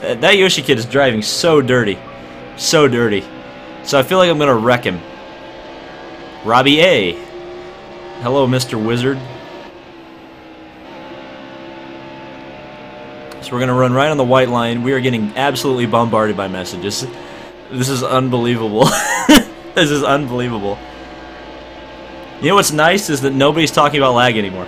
That Yoshi Kid is driving so dirty. So dirty. So I feel like I'm going to wreck him. Robbie A. Hello, Mr. Wizard. So we're going to run right on the white line. We are getting absolutely bombarded by messages. This is unbelievable. This is unbelievable. You know what's nice is that nobody's talking about lag anymore.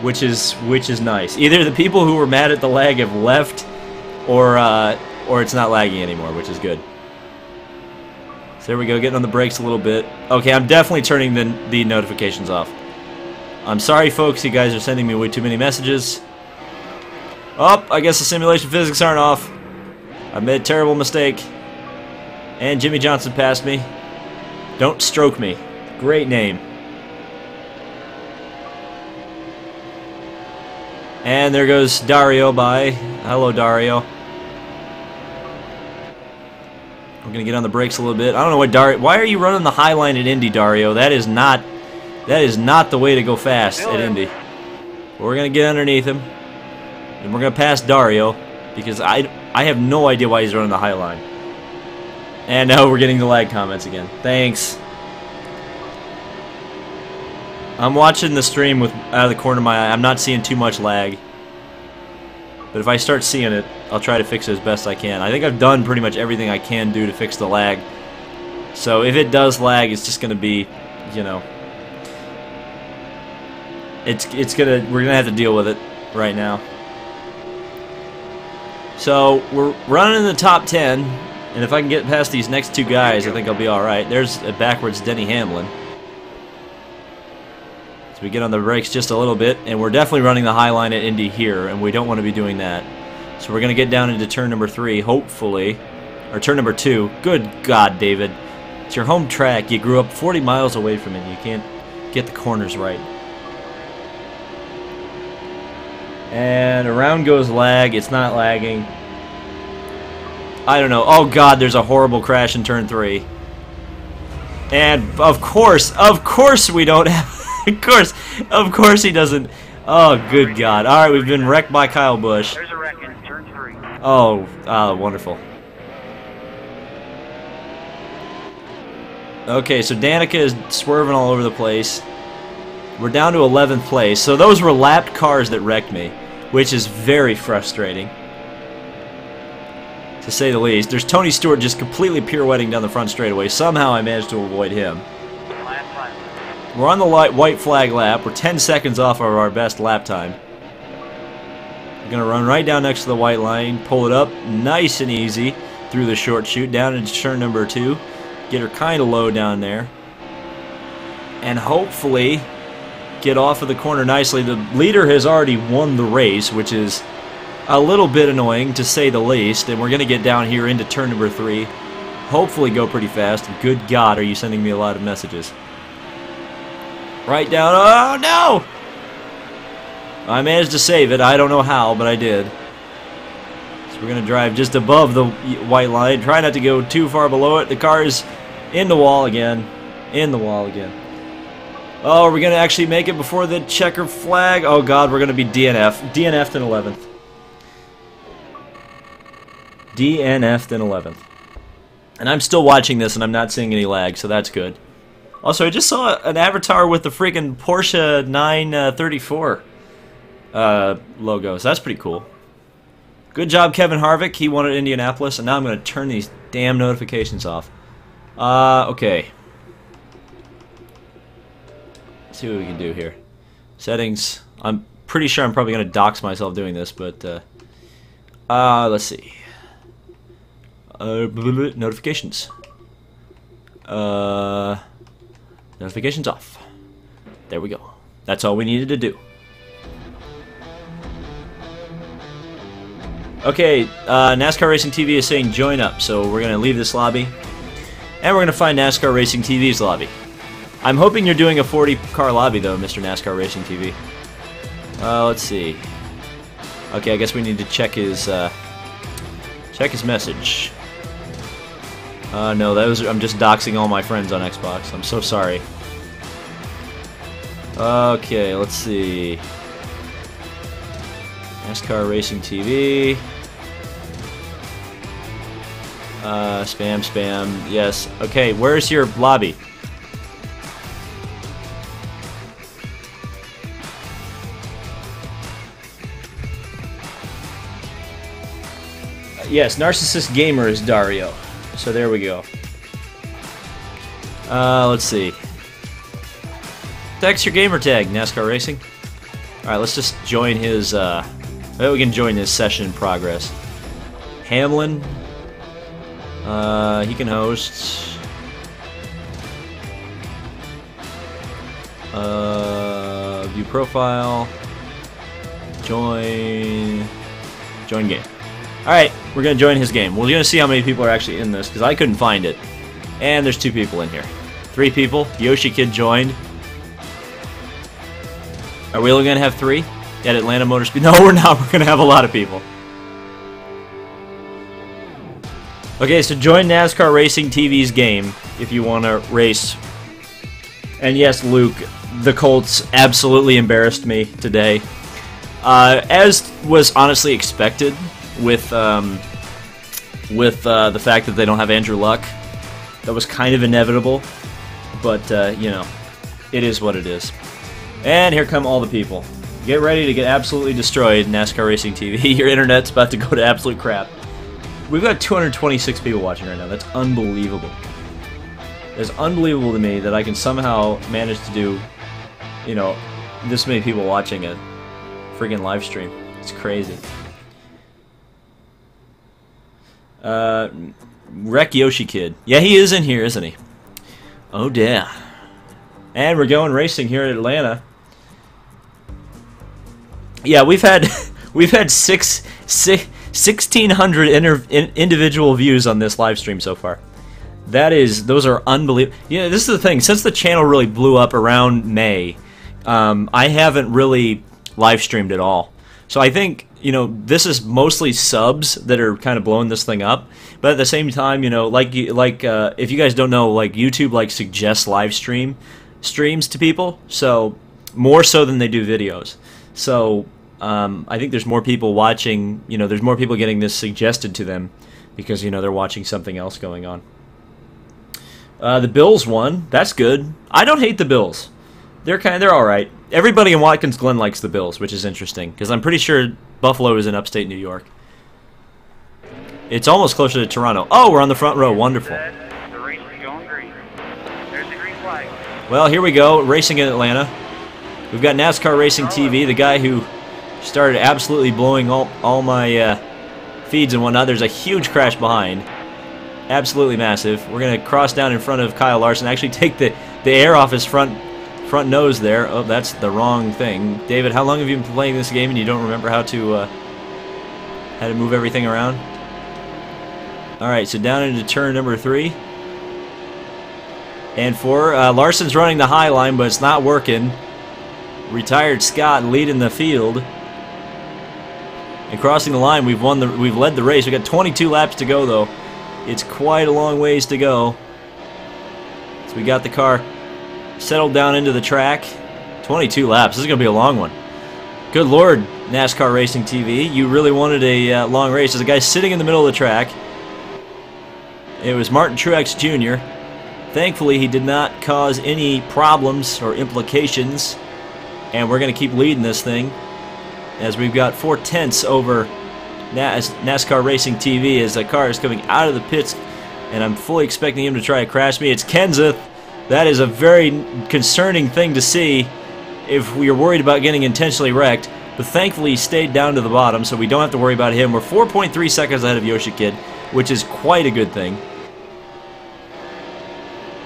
Which is nice. Either the people who were mad at the lag have left, or it's not lagging anymore, which is good. there we go, getting on the brakes a little bit. Okay, I'm definitely turning the notifications off. I'm sorry, folks, you guys are sending me way too many messages. Oh, I guess the simulation physics aren't off. I made a terrible mistake. And Jimmy Johnson passed me. Don't stroke me. Great name. And there goes Dario by. Hello, Dario. We're gonna get on the brakes a little bit. I don't know what Dario. Why are you running the high line at Indy, Dario? That is not the way to go fast at Indy. But we're gonna get underneath him, and we're gonna pass Dario because I have no idea why he's running the high line. And now we're getting the lag comments again. Thanks. I'm watching the stream with out of the corner of my eye. I'm not seeing too much lag. But if I start seeing it, I'll try to fix it as best I can. I think I've done pretty much everything I can do to fix the lag. So if it does lag, it's just going to be, you know, we're going to have to deal with it right now. So we're running in the top 10, and if I can get past these next two guys, I think I'll be all right. There's a backwards Denny Hamlin. So we get on the brakes just a little bit, and we're definitely running the high line at Indy here, and we don't want to be doing that. So we're going to get down into turn number 3, hopefully. Or turn number 2. Good God, David. It's your home track. You grew up 40 miles away from it. You can't get the corners right. And around goes lag. It's not lagging. I don't know. Oh God, there's a horrible crash in turn 3. And of course we don't have... Of course he doesn't. Oh, good God. Alright, we've been wrecked by Kyle Busch. There's a wreck in turn 3. Oh, wonderful. Okay, so Danica is swerving all over the place. We're down to 11th place. So those were lapped cars that wrecked me, which is very frustrating, to say the least. There's Tony Stewart just completely pirouetting down the front straightaway. Somehow I managed to avoid him. We're on the white flag lap. We're 10 seconds off of our best lap time. We're going to run right down next to the white line, pull it up nice and easy through the short chute, down into turn number 2. Get her kind of low down there. And hopefully get off of the corner nicely. The leader has already won the race, which is a little bit annoying to say the least. And we're going to get down here into turn number 3. Hopefully go pretty fast. Good God, are you sending me a lot of messages. Right down. Oh, no! I managed to save it. I don't know how, but I did. So we're going to drive just above the white line. Try not to go too far below it. The car is in the wall again. In the wall again. Oh, are we going to actually make it before the checker flag? Oh, God, we're going to be DNF. DNF'd in 11th. DNF'd in 11th. And I'm still watching this, and I'm not seeing any lag, so that's good. Also, I just saw an avatar with the freaking Porsche 934 logo, so that's pretty cool. Good job, Kevin Harvick. He won at Indianapolis, and now I'm going to turn these damn notifications off. Okay. Let's see what we can do here. Settings. I'm pretty sure I'm probably going to dox myself doing this, but let's see. Notifications. Notifications off. There we go. That's all we needed to do. Okay, NASCAR Racing TV is saying join up, so we're going to leave this lobby. And we're going to find NASCAR Racing TV's lobby. I'm hoping you're doing a 40-car lobby, though, Mr. NASCAR Racing TV. Let's see. Okay, I guess we need to check his message. No, I'm just doxing all my friends on Xbox. I'm so sorry. Okay, let's see. NASCAR Racing TV. Spam. Yes. Okay, where's your lobby? Yes, Narcissist Gamer is Dario. So there we go. Let's see. Text your gamer tag, NASCAR Racing. Alright, let's just join his, maybe we can join his session in progress. Hamlin. He can host. View profile. Join game. Alright, we're going to join his game. We're going to see how many people are actually in this, because I couldn't find it. And there's 2 people in here. 3 people. Yoshi Kid joined. Are we only going to have 3 at Atlanta Motor Speed? No, we're not. We're going to have a lot of people. Okay, so join NASCAR Racing TV's game if you want to race. And yes, Luke, the Colts absolutely embarrassed me today. As was honestly expected with the fact that they don't have Andrew Luck. That was kind of inevitable, but you know, it is what it is. And here come all the people. Get ready to get absolutely destroyed, NASCAR Racing TV. Your internet's about to go to absolute crap. We've got 226 people watching right now. That's unbelievable. It's unbelievable to me that I can somehow manage to do, you know, this many people watching a friggin' live stream. It's crazy. Wreck Yoshi Kid. Yeah, he is in here, isn't he? Oh, yeah. And we're going racing here in Atlanta. Yeah, we've had 1,600 individual views on this live stream so far. Those are unbelievable. Yeah, this is the thing. Since the channel really blew up around May, I haven't really live streamed at all. So I think, you know, this is mostly subs that are kind of blowing this thing up. But at the same time, you know, if you guys don't know, like YouTube suggests live streams to people, so more so than they do videos. So I think there's more people watching. You know, there's more people getting this suggested to them because, you know, they're watching something else going on. The Bills won. That's good. I don't hate the Bills. They're all right. Everybody in Watkins Glen likes the Bills, which is interesting because I'm pretty sure Buffalo is in upstate New York. It's almost closer to Toronto. Oh, we're on the front row. Wonderful. The race is going green. There's the green flag. Well, here we go. Racing in Atlanta. We've got NASCAR Racing TV, the guy who started absolutely blowing all my feeds and whatnot. There's a huge crash behind. Absolutely massive. We're going to cross down in front of Kyle Larson. Actually take the air off his front nose there. Oh, that's the wrong thing. David, how long have you been playing this game and you don't remember how to move everything around? Alright, so down into turn number 3. And 4. Larson's running the high line, but it's not working. Retired Scott leading the field. And crossing the line, we've led the race. We've got 22 laps to go, though. It's quite a long ways to go. So we got the car settled down into the track. 22 laps. This is going to be a long one. Good Lord, NASCAR Racing TV. You really wanted a long race. There's a guy sitting in the middle of the track. It was Martin Truex Jr. Thankfully, he did not cause any problems or implications. And we're going to keep leading this thing as we've got 4/10 over NASCAR Racing TV as the car is coming out of the pits. And I'm fully expecting him to try to crash me. It's Kenseth. That is a very concerning thing to see if we are worried about getting intentionally wrecked. But thankfully, he stayed down to the bottom, so we don't have to worry about him. We're 4.3 seconds ahead of Yoshi Kid, which is quite a good thing.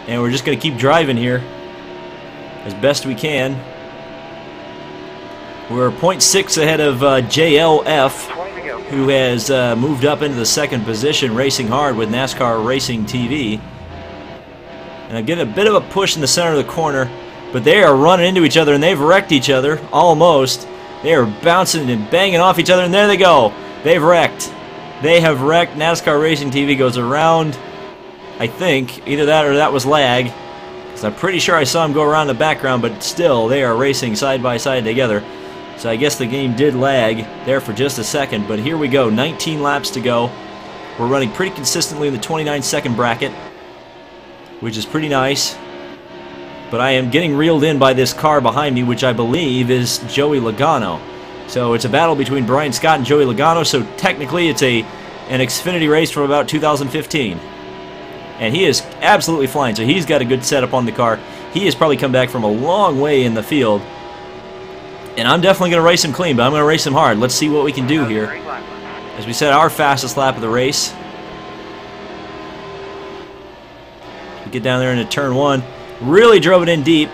And we're just going to keep driving here as best we can. We're 0.6 ahead of JLF, who has moved up into the second position, racing hard with NASCAR Racing TV. And I'm getting a bit of a push in the center of the corner, but they are running into each other, and they've wrecked each other, almost. They are bouncing and banging off each other, and there they go. They've wrecked. They have wrecked. NASCAR Racing TV goes around, I think, either that or that was lag, because I'm pretty sure I saw him go around the background, but still, they are racing side by side together. So I guess the game did lag there for just a second, but here we go. 19 laps to go. We're running pretty consistently in the 29-second bracket, which is pretty nice. But I am getting reeled in by this car behind me, which I believe is Joey Logano. So it's a battle between Brian Scott and Joey Logano, so technically it's an Xfinity race from about 2015. And he is absolutely flying, so he's got a good setup on the car. He has probably come back from a long way in the field. And I'm definitely going to race him clean, but I'm going to race him hard. Let's see what we can do here. As we said, our fastest lap of the race. We get down there into turn 1. Really drove it in deep.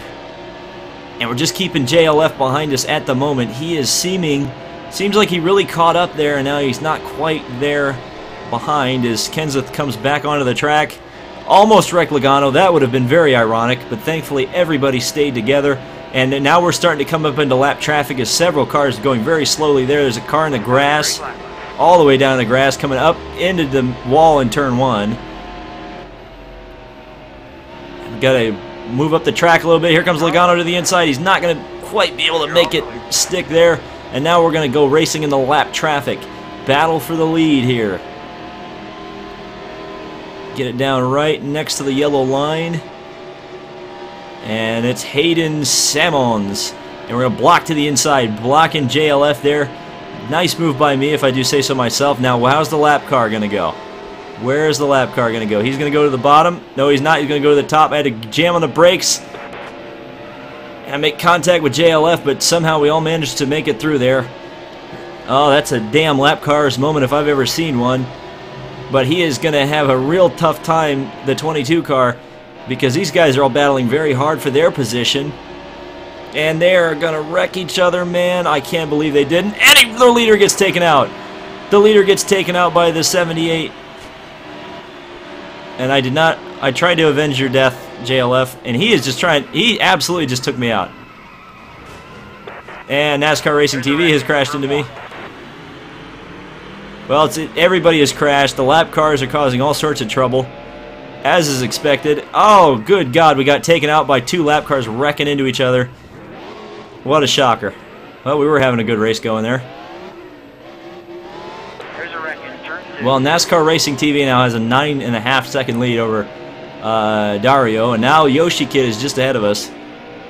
And we're just keeping JLF behind us at the moment. He is seems like he really caught up there, and now he's not quite there behind as Kenseth comes back onto the track. Almost wrecked Logano. That would have been very ironic, but thankfully everybody stayed together. And now we're starting to come up into lap traffic as several cars are going very slowly there. There's a car in the grass, all the way down the grass, coming up into the wall in turn 1. We've got to move up the track a little bit. Here comes Logano to the inside. He's not going to quite be able to make it stick there. And now we're going to go racing in the lap traffic. Battle for the lead here. Get it down right next to the yellow line. And it's Hayden Sammons. And we're going to block to the inside, blocking JLF there. Nice move by me, if I do say so myself. Now, how's the lap car going to go? Where is the lap car going to go? He's going to go to the bottom. No, he's not. He's going to go to the top. I had to jam on the brakes and make contact with JLF, but somehow we all managed to make it through there. Oh, that's a damn lap car's moment if I've ever seen one. But he is going to have a real tough time, the 22 car, because these guys are all battling very hard for their position. And they are going to wreck each other, man. I can't believe they didn't. And the leader gets taken out. The leader gets taken out by the 78. And I did not. I tried to avenge your death, JLF, and he is just trying. He absolutely just took me out. And NASCAR Racing TV has crashed into me. Well, everybody has crashed. The lap cars are causing all sorts of trouble, as is expected. Oh, good God, we got taken out by 2 lap cars wrecking into each other. What a shocker. Well, we were having a good race going there. Well, NASCAR Racing TV now has a 9.5-second lead over Dario, and now Yoshi Kid is just ahead of us.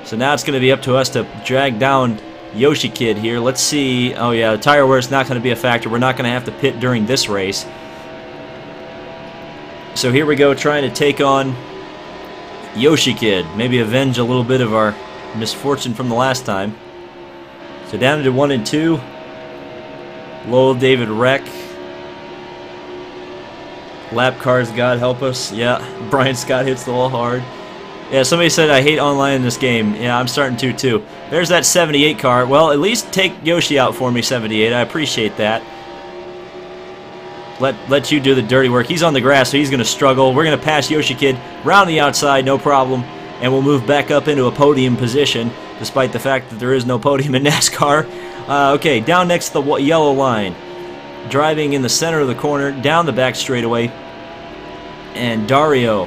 So now it's going to be up to us to drag down Yoshi Kid here. Let's see. Oh yeah, tire wear is not going to be a factor. We're not going to have to pit during this race. So here we go, trying to take on Yoshi Kid. Maybe avenge a little bit of our misfortune from the last time. So down into 1 and 2. Lowell David wreck. Lap cars, God help us. Yeah, Brian Scott hits the wall hard. Yeah, somebody said I hate online in this game. Yeah, I'm starting to too. There's that 78 car. Well, at least take Yoshi out for me, 78. I appreciate that. Let you do the dirty work. He's on the grass, so he's going to struggle. We're going to pass Yoshi Kid round the outside, no problem. And we'll move back up into a podium position, despite the fact that there is no podium in NASCAR. Okay, down next to the yellow line. Driving in the center of the corner, down the back straightaway. And Dario,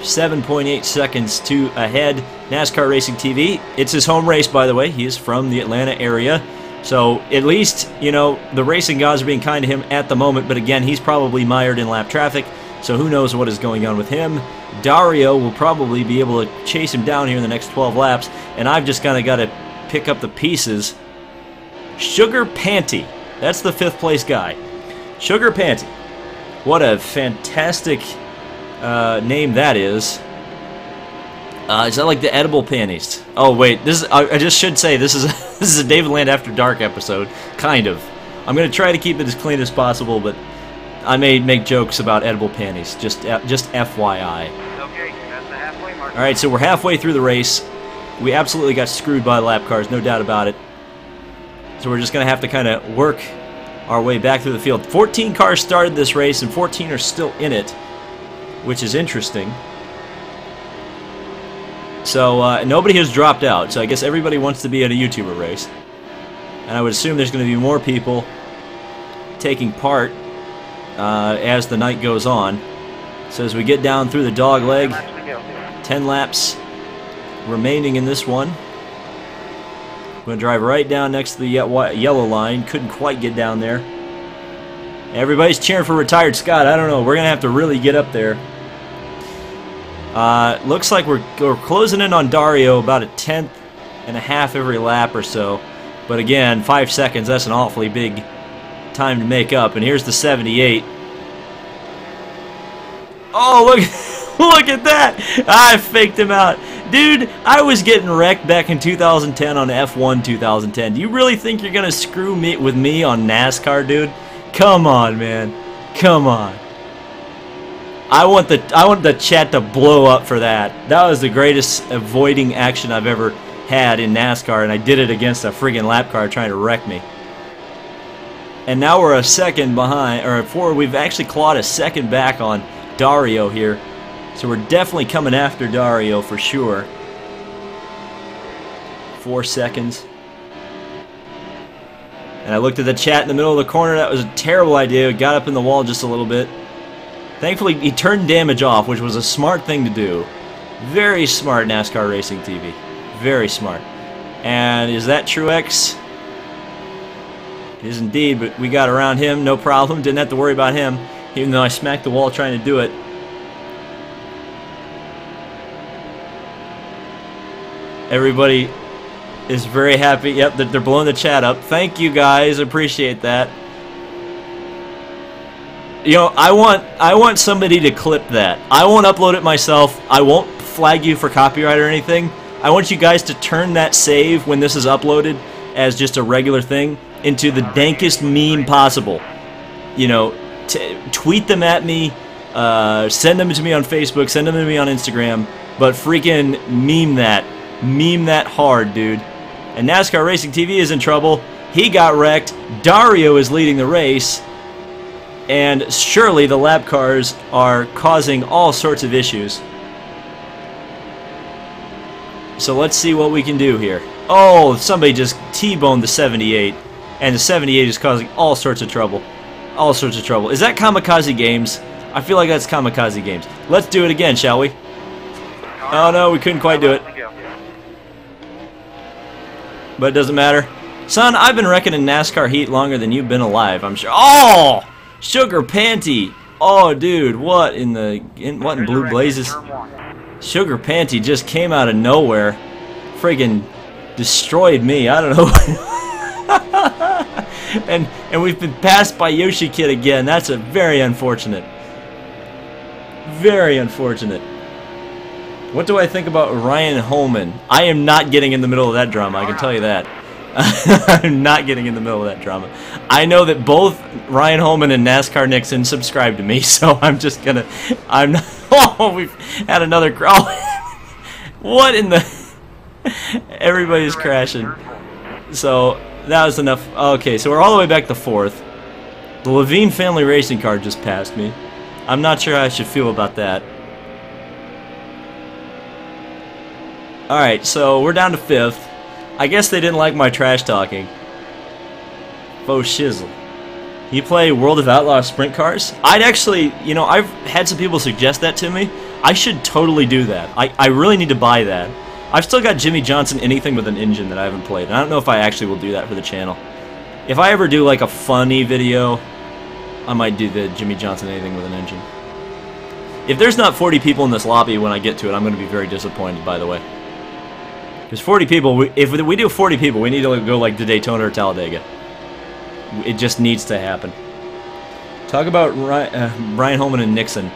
7.8 seconds to ahead. NASCAR Racing TV. It's his home race, by the way. He is from the Atlanta area. So at least, you know, the racing gods are being kind to him at the moment. But again, he's probably mired in lap traffic. So who knows what is going on with him. Dario will probably be able to chase him down here in the next 12 laps. And I've just kind of got to pick up the pieces. Sugar Panty. That's the 5th place guy. Sugar Panty. What a fantastic name that is. Is that like the edible panties? Oh wait, this is, I just should say this is this is a David Land After Dark episode, kind of. I'm gonna try to keep it as clean as possible, but I may make jokes about edible panties. Just FYI. Okay, that's the halfway mark. All right, so we're halfway through the race. We absolutely got screwed by lap cars, no doubt about it. So we're just gonna have to kind of work our way back through the field. 14 cars started this race, and 14 are still in it, which is interesting. So nobody has dropped out, so I guess everybody wants to be at a YouTuber race. And I would assume there's going to be more people taking part as the night goes on. So as we get down through the dog leg, 10 laps remaining in this one. I'm going to drive right down next to the yellow line. Couldn't quite get down there. Everybody's cheering for Retired Scott. I don't know. We're going to have to really get up there. Looks like we're closing in on Dario about a 1/10 and a half every lap or so. But again, 5 seconds, that's an awfully big time to make up. And here's the 78. Oh, look at that! I faked him out. Dude, I was getting wrecked back in 2010 on F1 2010. Do you really think you're going to screw me with me on NASCAR, dude? Come on, man. Come on. I want the chat to blow up for that. That was the greatest avoiding action I've ever had in NASCAR, and I did it against a friggin' lap car trying to wreck me. And now we're a second behind, or four. We've actually clawed a second back on Dario here, so we're definitely coming after Dario for sure. 4 seconds. And I looked at the chat in the middle of the corner. That was a terrible idea. Got up in the wall just a little bit. Thankfully, he turned damage off, which was a smart thing to do. Very smart, NASCAR Racing TV. Very smart. And is that Truex? It is indeed, but we got around him, no problem. Didn't have to worry about him, even though I smacked the wall trying to do it. Everybody is very happy. Yep, they're blowing the chat up. Thank you guys, appreciate that. You know, I want somebody to clip that. I won't upload it myself. I won't flag you for copyright or anything. I want you guys to turn that save when this is uploaded as just a regular thing into the dankest meme possible. You know, tweet them at me, send them to me on Facebook, send them to me on Instagram, but freaking meme that. Meme that hard, dude. And NASCAR Racing TV is in trouble. He got wrecked. Dario is leading the race. And surely the lap cars are causing all sorts of issues. So let's see what we can do here. Oh, somebody just T-boned the 78. And the 78 is causing all sorts of trouble. All sorts of trouble. Is that Kamikaze Games? I feel like that's Kamikaze Games. Let's do it again, shall we? Oh no, we couldn't quite do it. But it doesn't matter. Son, I've been wrecking in NASCAR Heat longer than you've been alive, I'm sure. Oh! Sugar Panty! Oh, dude, what in blue blazes? Sugar Panty just came out of nowhere. Friggin' destroyed me. I don't know. and we've been passed by Yoshi Kid again. That's a very unfortunate. Very unfortunate. What do I think about Ryan Holman? I am not getting in the middle of that drama, I can tell you that. I'm not getting in the middle of that drama. I know that both Ryan Holman and NASCAR Nixon subscribe to me, so I'm just gonna... I'm not... Oh, we've had another crawl. What in the... Everybody's crashing. So, that was enough. Okay, so we're all the way back to 4th. The Levine family racing car just passed me. I'm not sure how I should feel about that. Alright, so we're down to 5th. I guess they didn't like my trash talking. Faux shizzle. You play World of Outlaws sprint cars? I'd actually, you know, I've had some people suggest that to me. I should totally do that. I really need to buy that. I've still got Jimmy Johnson Anything with an Engine that I haven't played. And I don't know if I actually will do that for the channel. If I ever do like a funny video, I might do the Jimmy Johnson Anything with an Engine. If there's not 40 people in this lobby when I get to it, I'm going to be very disappointed, by the way. Because 40 people, if we do 40 people, we need to go like to Daytona or Talladega. It just needs to happen. Talk about Brian Holman and Nixon.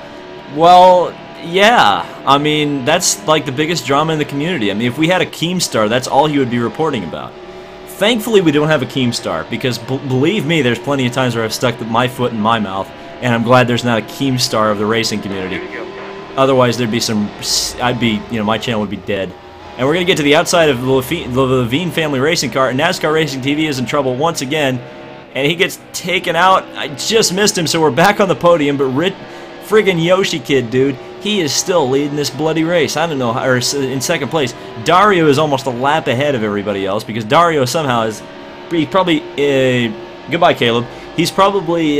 Well, yeah. I mean, that's like the biggest drama in the community. I mean, if we had a Keemstar, that's all he would be reporting about. Thankfully, we don't have a Keemstar, because believe me, there's plenty of times where I've stuck my foot in my mouth, and I'm glad there's not a Keemstar of the racing community. Otherwise, there'd be some... you know, my channel would be dead. And we're going to get to the outside of the Levine family racing car, and NASCAR Racing TV is in trouble once again, and he gets taken out. I just missed him, so we're back on the podium, but friggin' Yoshi Kid, dude, he is still leading this bloody race. I don't know, or in second place. Dario is almost a lap ahead of everybody else, because Dario somehow is, he probably, goodbye Caleb, he's probably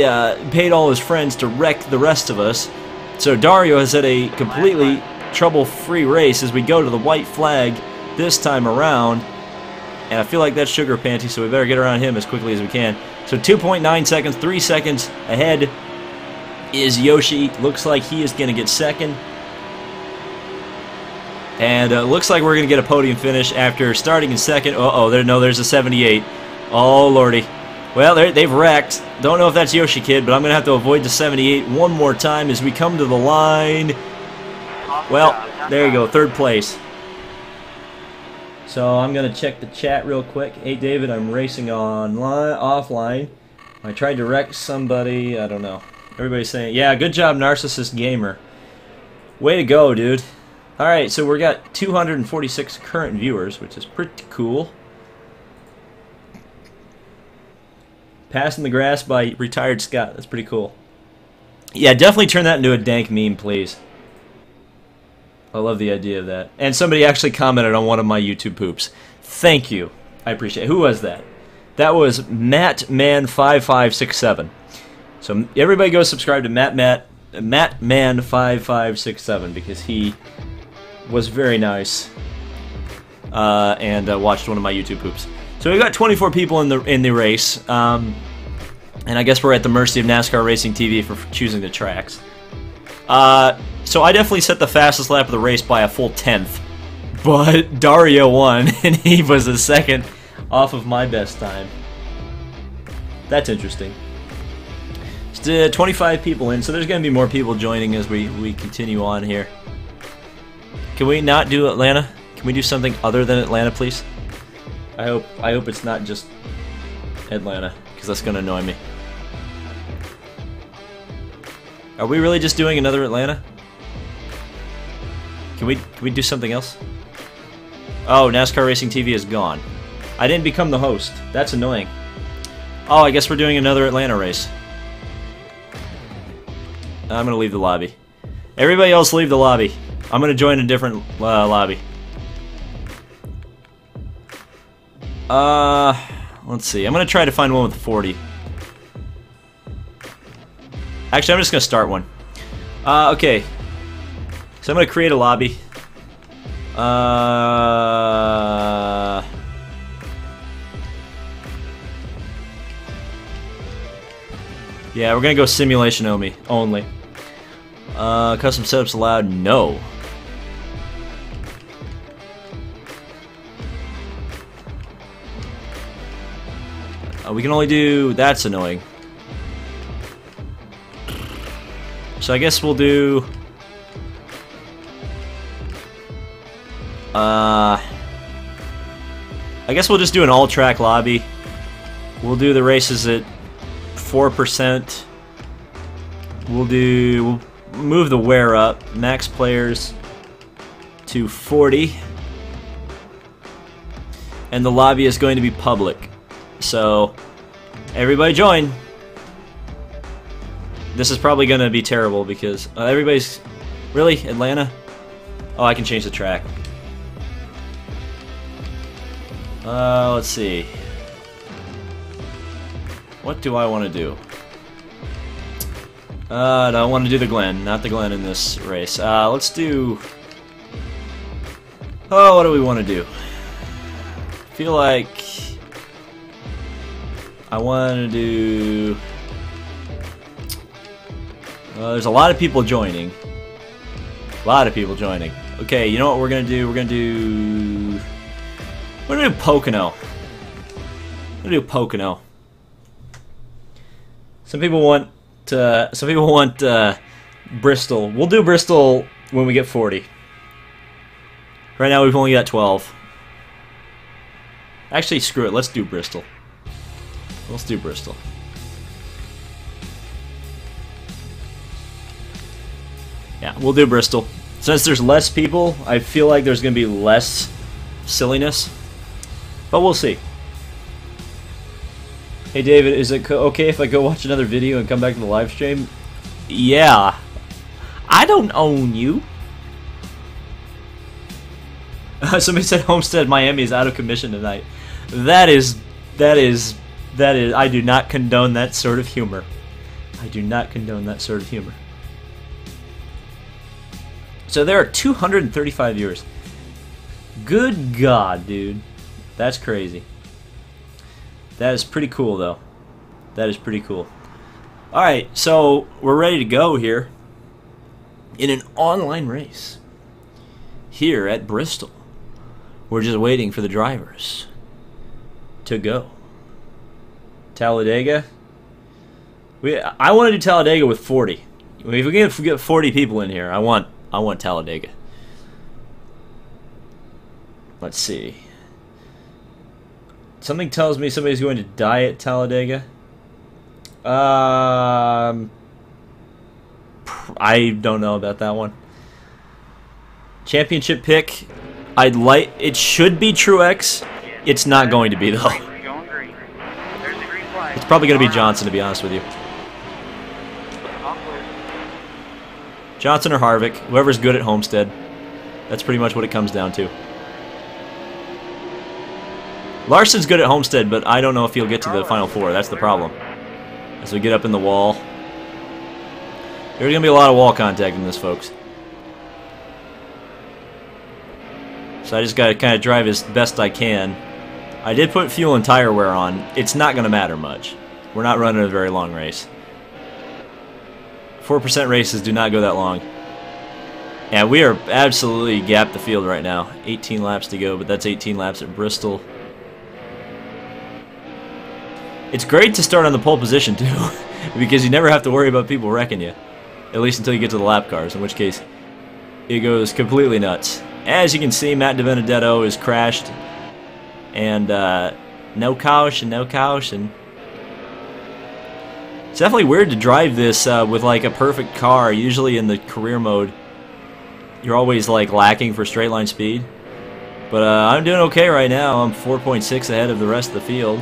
paid all his friends to wreck the rest of us, so Dario has had a completely trouble-free race as we go to the white flag this time around, and I feel like that's Sugar Panty, so we better get around him as quickly as we can. So 2.9 seconds, 3 seconds ahead is Yoshi. Looks like he is going to get second, and looks like we're going to get a podium finish after starting in second. There's a 78. Oh lordy. Well, they've wrecked. Don't know if that's Yoshi Kid, but I'm going to have to avoid the 78 one more time as we come to the line. Well, there you go, 3rd place. So I'm going to check the chat real quick. Hey David, I'm racing offline. I tried to wreck somebody, I don't know. Everybody's saying, yeah, good job Narcissist Gamer. Way to go, dude. Alright, so we got 246 current viewers, which is pretty cool. Passing the grass by Retired Scott. That's pretty cool. Yeah, definitely turn that into a dank meme, please. I love the idea of that. And somebody actually commented on one of my YouTube poops. Thank you. I appreciate it. Who was that? That was MattMan5567. So everybody go subscribe to MattMan5567 because he was very nice and watched one of my YouTube poops. So we've got 24 people in the race, and I guess we're at the mercy of NASCAR Racing TV for choosing the tracks. So I definitely set the fastest lap of the race by a full 10th, but Dario won, and he was the second off of my best time. That's interesting. It's 25 people in, so there's going to be more people joining as we continue on here. Can we not do Atlanta? Can we do something other than Atlanta, please? I hope it's not just Atlanta, because that's going to annoy me. Are we really just doing another Atlanta? Can we do something else? Oh, NASCAR Racing TV is gone. I didn't become the host. That's annoying. Oh, I guess we're doing another Atlanta race. I'm gonna leave the lobby. Everybody else leave the lobby. I'm gonna join a different lobby. Let's see. I'm gonna try to find one with 40. Actually, I'm just gonna start one. Okay. So I'm gonna create a lobby. Yeah, we're gonna go simulation only. Custom setups allowed? No. We can only do... That's annoying. So I guess we'll do... I guess we'll just do an all-track lobby. We'll do the races at 4%. We'll move the wear up. Max players to 40. And the lobby is going to be public. So, everybody join. This is probably going to be terrible because everybody's... Really? Atlanta? Oh, I can change the track. Let's see. What do I want to do? No, I want to do the Glen, not the Glen in this race. Let's do... Oh, what do we want to do? I feel like... I want to do... there's a lot of people joining. A lot of people joining. Okay, you know what we're going to do? We're going to do Pocono. I'm going to do Pocono. Some people want Bristol. We'll do Bristol when we get 40. Right now we've only got 12. Actually, screw it. Let's do Bristol. Let's do Bristol. Yeah, we'll do Bristol. Since there's less people, I feel like there's going to be less silliness. But we'll see. Hey David, is it okay if I go watch another video and come back to the live stream? Yeah. I don't own you. Somebody said Homestead Miami is out of commission tonight. That is, I do not condone that sort of humor. I do not condone that sort of humor. So there are 235 viewers. Good God, dude. That's crazy. That is pretty cool, though. That is pretty cool. Alright, so we're ready to go here in an online race here at Bristol. We're just waiting for the drivers to go. Talladega. I want to do Talladega with 40. If we can get 40 people in here, I want Talladega. Let's see. Something tells me somebody's going to die at Talladega. I don't know about that one. Championship pick. I'd like. It should be Truex. It's not going to be though. Going green. There's the green flag. It's probably going to be Johnson, to be honest with you. All clear. Johnson or Harvick, whoever's good at Homestead. That's pretty much what it comes down to. Larson's good at Homestead, but I don't know if he'll get to the Final Four. That's the problem. As we get up in the wall. There's going to be a lot of wall contact in this, folks. So I just got to kind of drive as best I can. I did put fuel and tire wear on. It's not going to matter much. We're not running a very long race. 4% races do not go that long. And we are absolutely gapped the field right now. 18 laps to go, but that's 18 laps at Bristol. It's great to start on the pole position, too, because you never have to worry about people wrecking you. At least until you get to the lap cars, in which case it goes completely nuts. As you can see, Matt Dibenedetto is crashed. And no caution, no caution. It's definitely weird to drive this with like a perfect car. Usually in the career mode, you're always like lacking for straight line speed. But I'm doing okay right now. I'm 4.6 ahead of the rest of the field.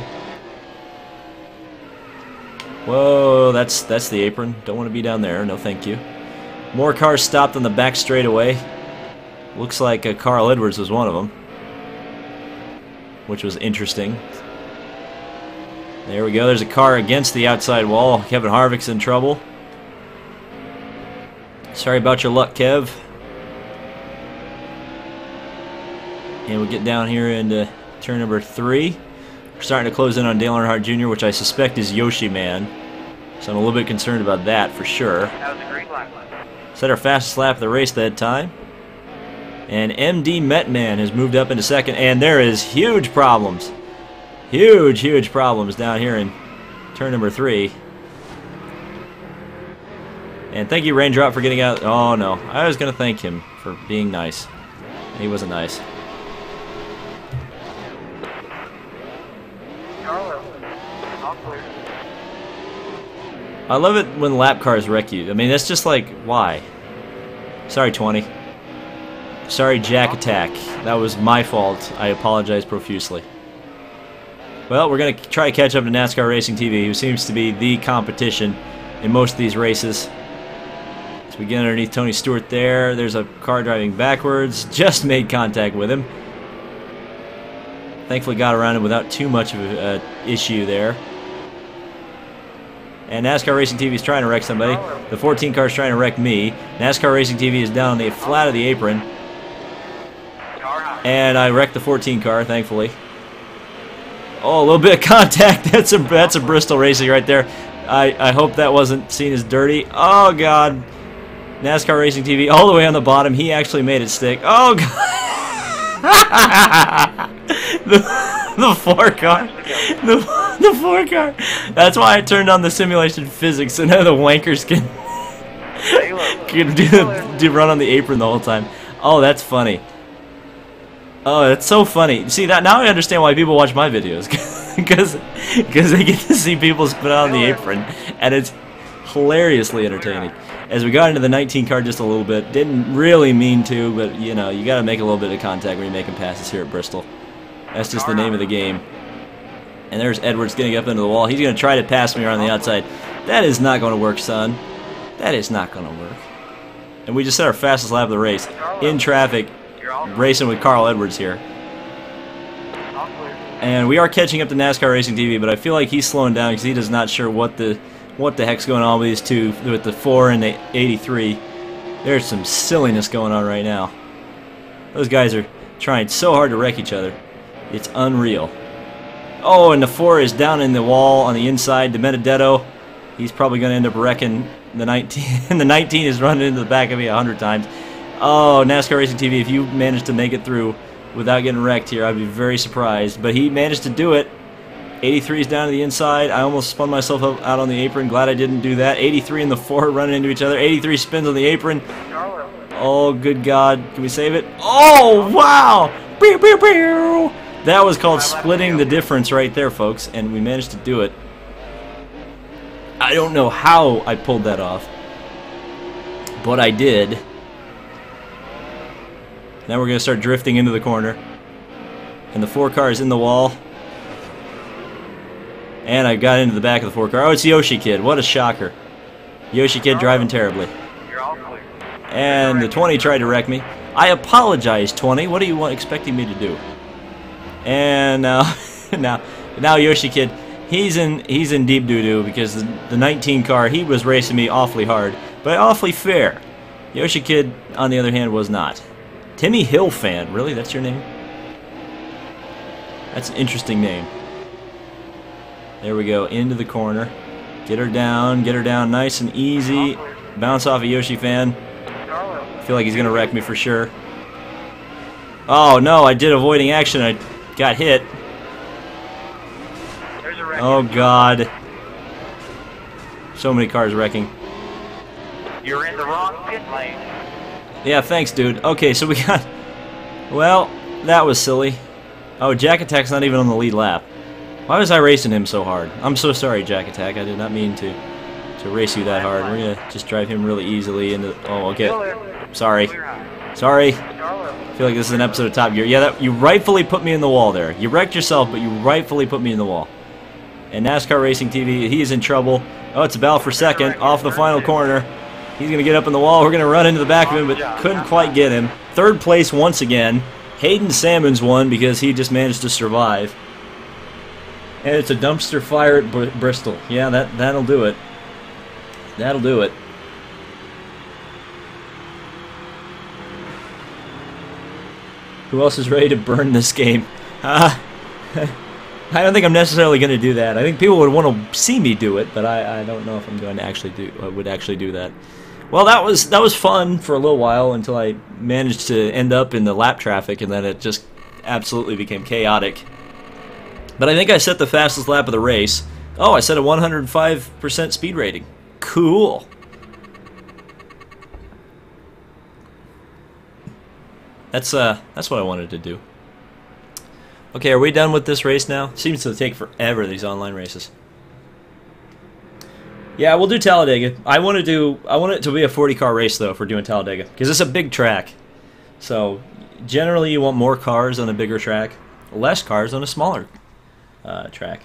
Whoa, that's the apron. Don't want to be down there. No, thank you. More cars stopped on the back straightaway. Looks like Carl Edwards was one of them, which was interesting. There we go. There's a car against the outside wall. Kevin Harvick's in trouble. Sorry about your luck, Kev. And we get down here into turn number 3. We're starting to close in on Dale Earnhardt Jr., which I suspect is Yoshi Man. So I'm a little bit concerned about that for sure. That was a green flag. Set our fastest lap of the race that time. And MD Metman has moved up into second, and there is huge problems. Huge problems down here in turn number 3. And thank you, Raindrop, for getting out. Oh, no. I was going to thank him for being nice. He wasn't nice. I love it when lap cars wreck you. I mean, that's just like, why? Sorry, 20. Sorry, Jack Attack. That was my fault. I apologize profusely. Well, we're going to try to catch up to NASCAR Racing TV, who seems to be the competition in most of these races. So we get underneath Tony Stewart there. There's a car driving backwards. Just made contact with him. Thankfully got around him without too much of an issue there. And NASCAR Racing TV is trying to wreck somebody. The 14 car is trying to wreck me. NASCAR Racing TV is down on the flat of the apron. And I wrecked the 14 car, thankfully. Oh, a little bit of contact. That's a Bristol Racing right there. I hope that wasn't seen as dirty. Oh, God. NASCAR Racing TV all the way on the bottom. He actually made it stick. Oh, God. the 4 car. The 4 car. That's why I turned on the simulation physics, so now the wankers can do run on the apron the whole time. Oh, that's funny. Oh, that's so funny. See that now I understand why people watch my videos, because they get to see people spin out on the apron, and it's hilariously entertaining. As we got into the 19 car just a little bit, didn't really mean to, but you know, you got to make a little bit of contact when you're making passes here at Bristol. That's just the name of the game. And there's Edwards getting up into the wall. He's going to try to pass me around the outside. That is not going to work, son. That is not going to work. And we just set our fastest lap of the race in traffic, racing with Carl Edwards here. And we are catching up to NASCAR Racing TV, but I feel like he's slowing down because he is not sure what the heck's going on with these two, with the 4 and the 83. There's some silliness going on right now. Those guys are trying so hard to wreck each other. It's unreal. Oh, and the 4 is down in the wall on the inside. Dibenedetto, he's probably going to end up wrecking the 19. And the 19 is running into the back of me 100 times. Oh, NASCAR Racing TV, if you manage to make it through without getting wrecked here, I'd be very surprised. But he managed to do it. 83 is down to the inside. I almost spun myself out on the apron. Glad I didn't do that. 83 and the 4 running into each other. 83 spins on the apron. Oh, good God. Can we save it? Oh, wow! Pew, pew, pew. That was called splitting the difference right there, folks, and we managed to do it. I don't know how I pulled that off, but I did. Now we're going to start drifting into the corner. And the 4 car is in the wall. And I got into the back of the 4 car. Oh, it's Yoshi Kid. What a shocker. Yoshi Kid driving terribly. You're all clear. And the 20 tried to wreck me. I apologize, 20. What are you expecting me to do? And now Yoshi Kid, he's in deep doo-doo because the 19 car, he was racing me awfully hard, but awfully fair. Yoshi Kid, on the other hand, was not. Timmy Hill Fan, really? That's your name? That's an interesting name. There we go, into the corner. Get her down nice and easy. Bounce off a Yoshi Fan. I feel like he's going to wreck me for sure. Oh no, I did avoiding action. I got hit. Oh god. So many cars wrecking. You're in the wrong pit lane. Yeah, thanks, dude. Okay, so we got... Well, that was silly. Oh, Jack Attack's not even on the lead lap. Why was I racing him so hard? I'm so sorry, Jack Attack. I did not mean to race you that hard. We're gonna just drive him really easily into... Oh, okay. Sorry. Sorry. I feel like this is an episode of Top Gear. Yeah, you rightfully put me in the wall there. You wrecked yourself, but you rightfully put me in the wall. And NASCAR Racing TV, he is in trouble. Oh, it's a battle for second. Off the final corner. He's going to get up in the wall. We're going to run into the back of him, but couldn't quite get him. Third place once again. Hayden Salmons won because he just managed to survive. And it's a dumpster fire at Bristol. Yeah, that'll do it. That'll do it. Who else is ready to burn this game? I don't think I'm necessarily going to do that. I think people would want to see me do it, but I don't know if I'm going to actually do that. Well, that was fun for a little while until I managed to end up in the lap traffic, and then it just absolutely became chaotic. But I think I set the fastest lap of the race. Oh, I set a 105% speed rating. Cool. That's what I wanted to do. Okay, are we done with this race now? Seems to take forever, these online races. Yeah, we'll do Talladega. I want it to be a 40-car race though if we're doing Talladega, because it's a big track. So generally you want more cars on a bigger track, less cars on a smaller track.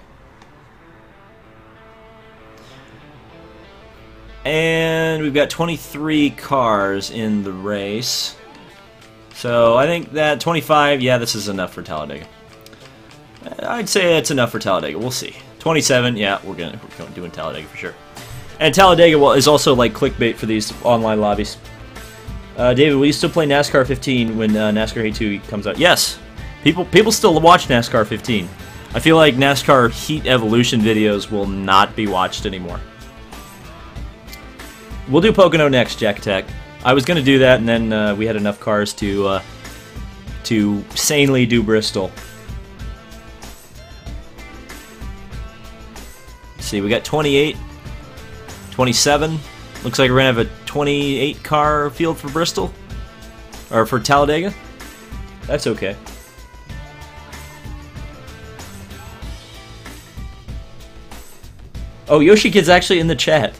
And we've got 23 cars in the race. So I think that 25, yeah, this is enough for Talladega. I'd say it's enough for Talladega. We'll see. 27, yeah, we're doing Talladega for sure. And Talladega is also like clickbait for these online lobbies. David, will you still play NASCAR 15 when NASCAR Heat 2 comes out? Yes. People still watch NASCAR 15. I feel like NASCAR Heat Evolution videos will not be watched anymore. We'll do Pocono next, Jack Attack. I was going to do that, and then we had enough cars to sanely do Bristol. Let's see, we got 28, 27. Looks like we're going to have a 28-car field for Bristol. Or for Talladega. That's okay. Oh, Yoshi Kid's actually in the chat.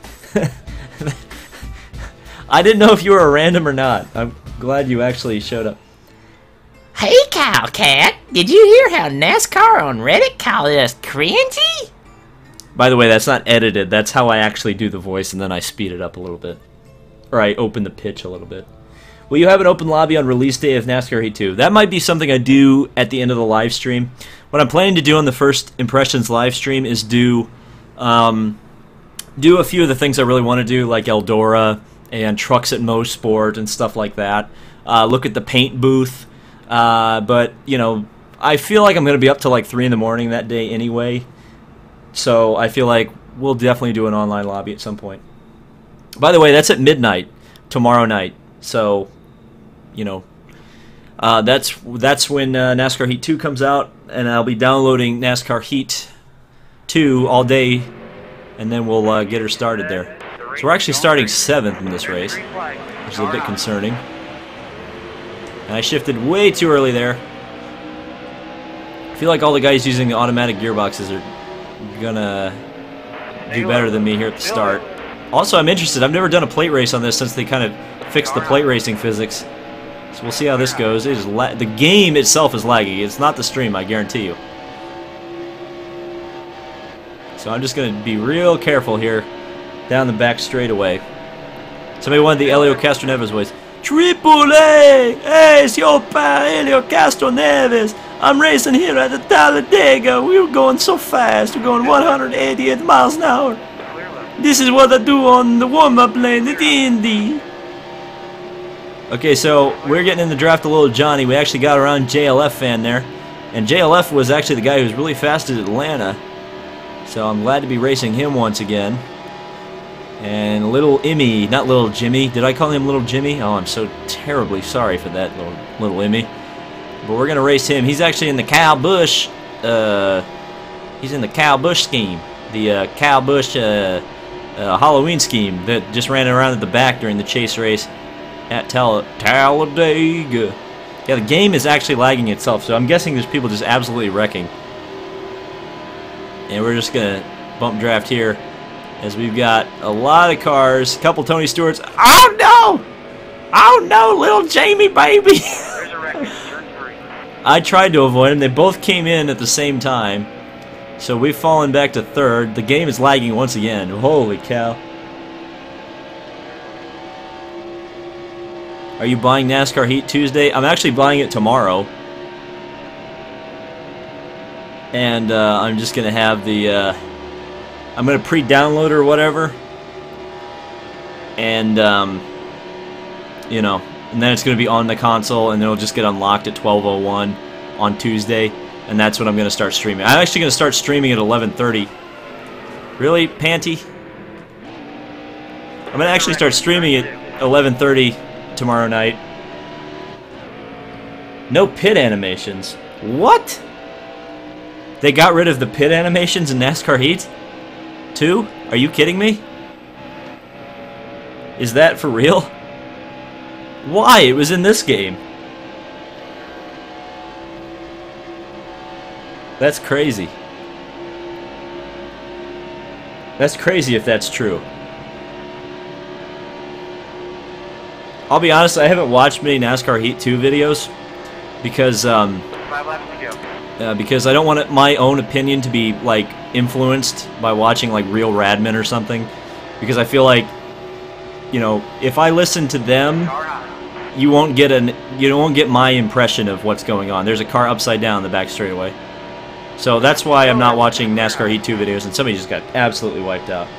I didn't know if you were a random or not. I'm glad you actually showed up. Hey, Cowcat, did you hear how NASCAR on Reddit called us cringy? By the way, that's not edited. That's how I actually do the voice, and then I speed it up a little bit. Or I open the pitch a little bit. Will you have an open lobby on release day of NASCAR Heat 2? That might be something I do at the end of the live stream. What I'm planning to do on the First Impressions live stream is do a few of the things I really want to do, like Eldora and Trucks at Mosport and stuff like that. Look at the paint booth. But, you know, I feel like I'm going to be up till like 3 in the morning that day anyway. So I feel like we'll definitely do an online lobby at some point. By the way, that's at midnight tomorrow night. So, you know, that's when NASCAR Heat 2 comes out, and I'll be downloading NASCAR Heat 2 all day, and then we'll get her started there. So we're actually starting 7th in this race, which is a bit concerning. And I shifted way too early there. I feel like all the guys using the automatic gearboxes are gonna do better than me here at the start. Also, I'm interested. I've never done a plate race on this since they kind of fixed the plate racing physics. So we'll see how this goes. It is the game itself is lagging. It's not the stream, I guarantee you. So I'm just going to be real careful here down the back straightaway. Somebody wanted the Helio Castroneves voice. Triple A! Hey, it's your pal Helio Castroneves. I'm racing here at the Talladega. We were going so fast. We're going 188 miles an hour. This is what I do on the warm-up lane at the Indy. Okay, so we're getting in the draft a little Johnny. We actually got around JLF fan there. And JLF was actually the guy who was really fast at Atlanta. So I'm glad to be racing him once again. And little Immy, not little Jimmy. Did I call him little Jimmy? Oh, I'm so terribly sorry for that, little Immy. But we're going to race him. He's actually in the Kyle Busch. He's in the Kyle Busch scheme. The Kyle Busch Halloween scheme that just ran around at the back during the chase race at Talladega. Yeah, the game is actually lagging itself, so I'm guessing there's people just absolutely wrecking. And we're just going to bump draft here as we've got a lot of cars, a couple Tony Stewarts. Oh no! Oh no, little Jamie baby! There's a wreck in turn 3. I tried to avoid them. They both came in at the same time. So we've fallen back to third. The game is lagging once again. Holy cow. Are you buying NASCAR Heat Tuesday? I'm actually buying it tomorrow. And I'm just going to have the... I'm going to pre-download or whatever. And, you know, and then it's going to be on the console, and then it'll just get unlocked at 12:01 on Tuesday. And that's when I'm going to start streaming. I'm actually going to start streaming at 11:30. Really, Panty? I'm going to actually start streaming at 11:30 tomorrow night. No pit animations. What? They got rid of the pit animations in NASCAR Heat? Too? Are you kidding me? Is that for real? Why? It was in this game. That's crazy. That's crazy if that's true. I'll be honest, I haven't watched many NASCAR Heat 2 videos because 5 laps to go. because I don't want my own opinion to be like influenced by watching like Real Radman or something, because I feel like, you know, if I listen to them, you won't get my impression of what's going on. There's a car upside down in the back straightaway. So that's why I'm not watching NASCAR Heat 2 videos, and somebody just got absolutely wiped out.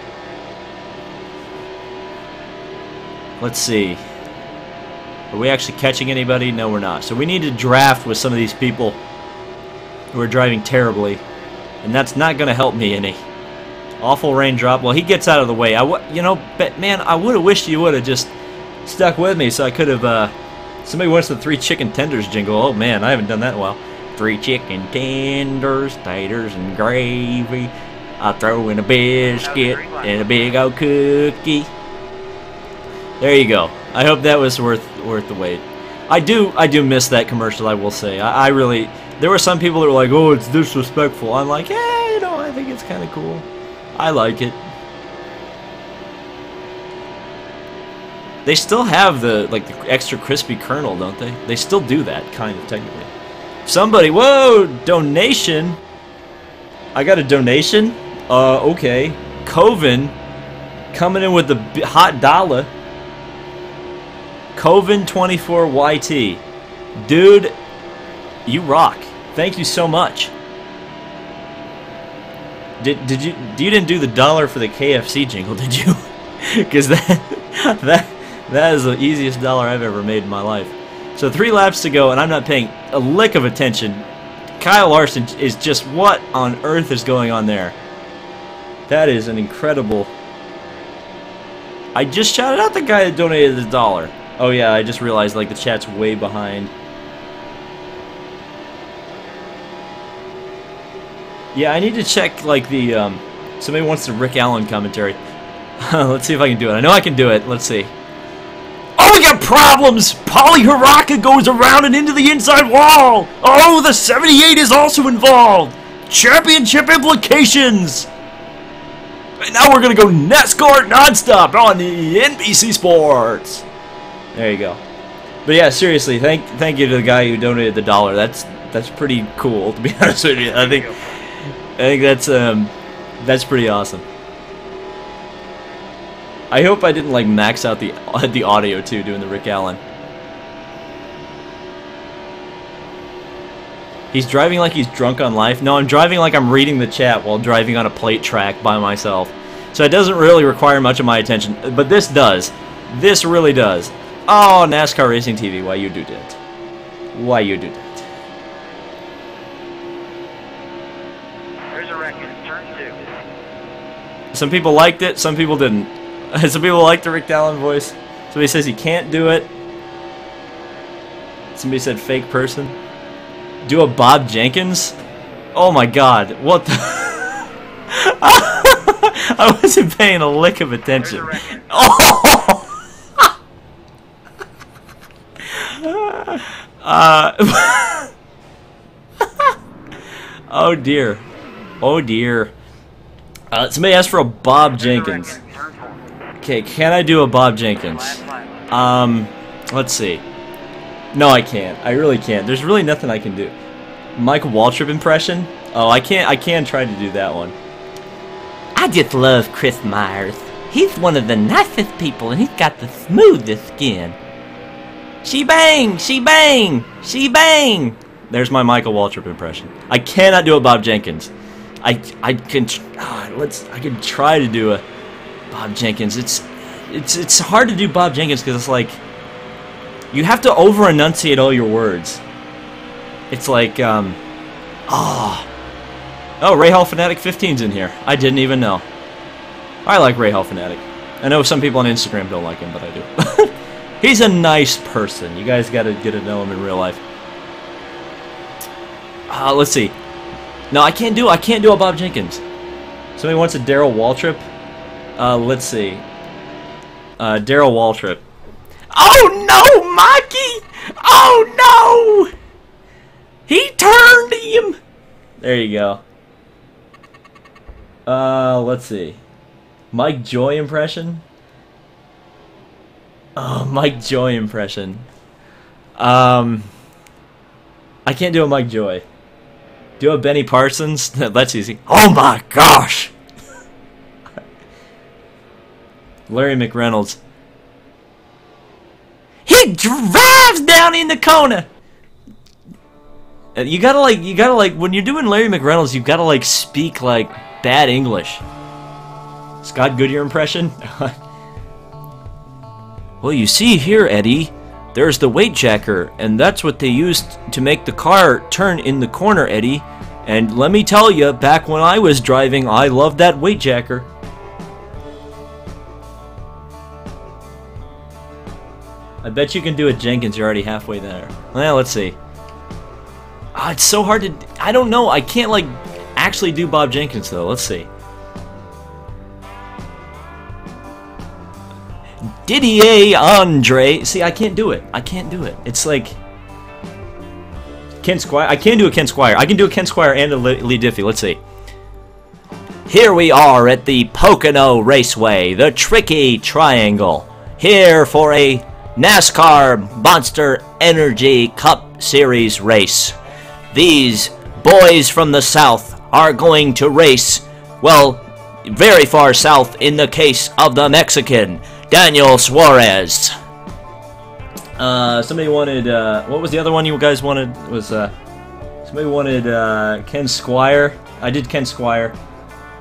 Let's see. Are we actually catching anybody? No, we're not. So we need to draft with some of these people who are driving terribly, and that's not going to help me any. Awful raindrop. Well, he gets out of the way. You know, but man, I would have wished you would have just stuck with me so I could have, somebody wants the 3 chicken tenders jingle. Oh man, I haven't done that in a while. 3 chicken tenders, taters, and gravy. I throw in a biscuit and a big old cookie. There you go. I hope that was worth the wait. I do miss that commercial, I will say. I really... There were some people that were like, oh, it's disrespectful. I'm like, yeah, you know, I think it's kind of cool. I like it. They still have the extra crispy kernel, don't they? They still do that, kind of, technically. Somebody, whoa, donation. I got a donation. Okay. Coven coming in with the hot dollar. Coven24YT. Dude, you rock. Thank you so much. You didn't do the dollar for the KFC jingle, did you? Because that is the easiest dollar I've ever made in my life. So 3 laps to go, and I'm not paying a lick of attention. Kyle Larson is just, what on earth is going on there? That is an incredible... I just shouted out the guy that donated the $1. Oh yeah, I just realized like the chat's way behind. Yeah, I need to check like the, somebody wants the Rick Allen commentary. Let's see if I can do it. I know I can do it. Let's see. Oh, we got problems! Polly Haraka goes around and into the inside wall! Oh, the 78 is also involved! Championship implications! And now we're gonna go NASCAR nonstop on the NBC Sports! There you go. But yeah, seriously, thank you to the guy who donated the $1. That's pretty cool, to be honest with you. I think that's pretty awesome. I hope I didn't like max out the audio too doing the Rick Allen. He's driving like he's drunk on life. No, I'm driving like I'm reading the chat while driving on a plate track by myself. So it doesn't really require much of my attention, but this does. This really does. Oh, NASCAR Racing TV, why you do that? Why you do that? There's a wreck in turn 2. Some people liked it, some people didn't. Some people liked the Rick Allen voice. Somebody says he can't do it. Somebody said fake person. Do a Bob Jenkins? Oh my god, what the... I wasn't paying a lick of attention. Oh! Oh dear. Oh dear. Somebody asked for a Bob Jenkins. Okay, can I do a Bob Jenkins? Let's see. No, I can't. I really can't. There's really nothing I can do. Mike Waltrip impression? Oh, I can try to do that one. I just love Chris Myers. He's one of the nicest people, and he's got the smoothest skin. She bang! She bang! She bang! There's my Michael Waltrip impression. I cannot do a Bob Jenkins. I can try to do a Bob Jenkins. It's hard to do Bob Jenkins because it's like you have to over enunciate all your words. It's like oh, Ray Hall Fanatic 15's in here. I didn't even know. I like Ray Hall Fanatic. I know some people on Instagram don't like him, but I do. He's a nice person. You guys got to get to know him in real life. Let's see. No, I can't do a Bob Jenkins. Somebody wants a Darrell Waltrip. Let's see. Darrell Waltrip. Oh no, Mikey! Oh no! He turned him! There you go. Let's see. Mike Joy impression? Oh, Mike Joy impression. I can't do a Mike Joy. Do a Benny Parsons? That's easy. Oh my gosh! Larry McReynolds. He drives down in the corner! You gotta like, when you're doing Larry McReynolds, you gotta like speak like bad English. Scott Goodyear impression? Well, you see here, Eddie, there's the weight jacker, and that's what they used to make the car turn in the corner, Eddie. And let me tell you, back when I was driving, I loved that weight jacker. I bet you can do it, Jenkins. You're already halfway there. Well, let's see. It's so hard to... I don't know. I can't, like, actually do Bob Jenkins, though. Let's see. Didier Andre. See, I can't do it. I can't do it. It's like... Ken Squire. I can do a Ken Squire. I can do a Ken Squire and a Lee Diffie. Let's see. Here we are at the Pocono Raceway, the Tricky Triangle. Here for a NASCAR Monster Energy Cup Series race. These boys from the south are going to race, well, very far south in the case of the Mexican, Daniel Suarez. Somebody wanted, what was the other one you guys wanted? It was, somebody wanted, Ken Squire. I did Ken Squire.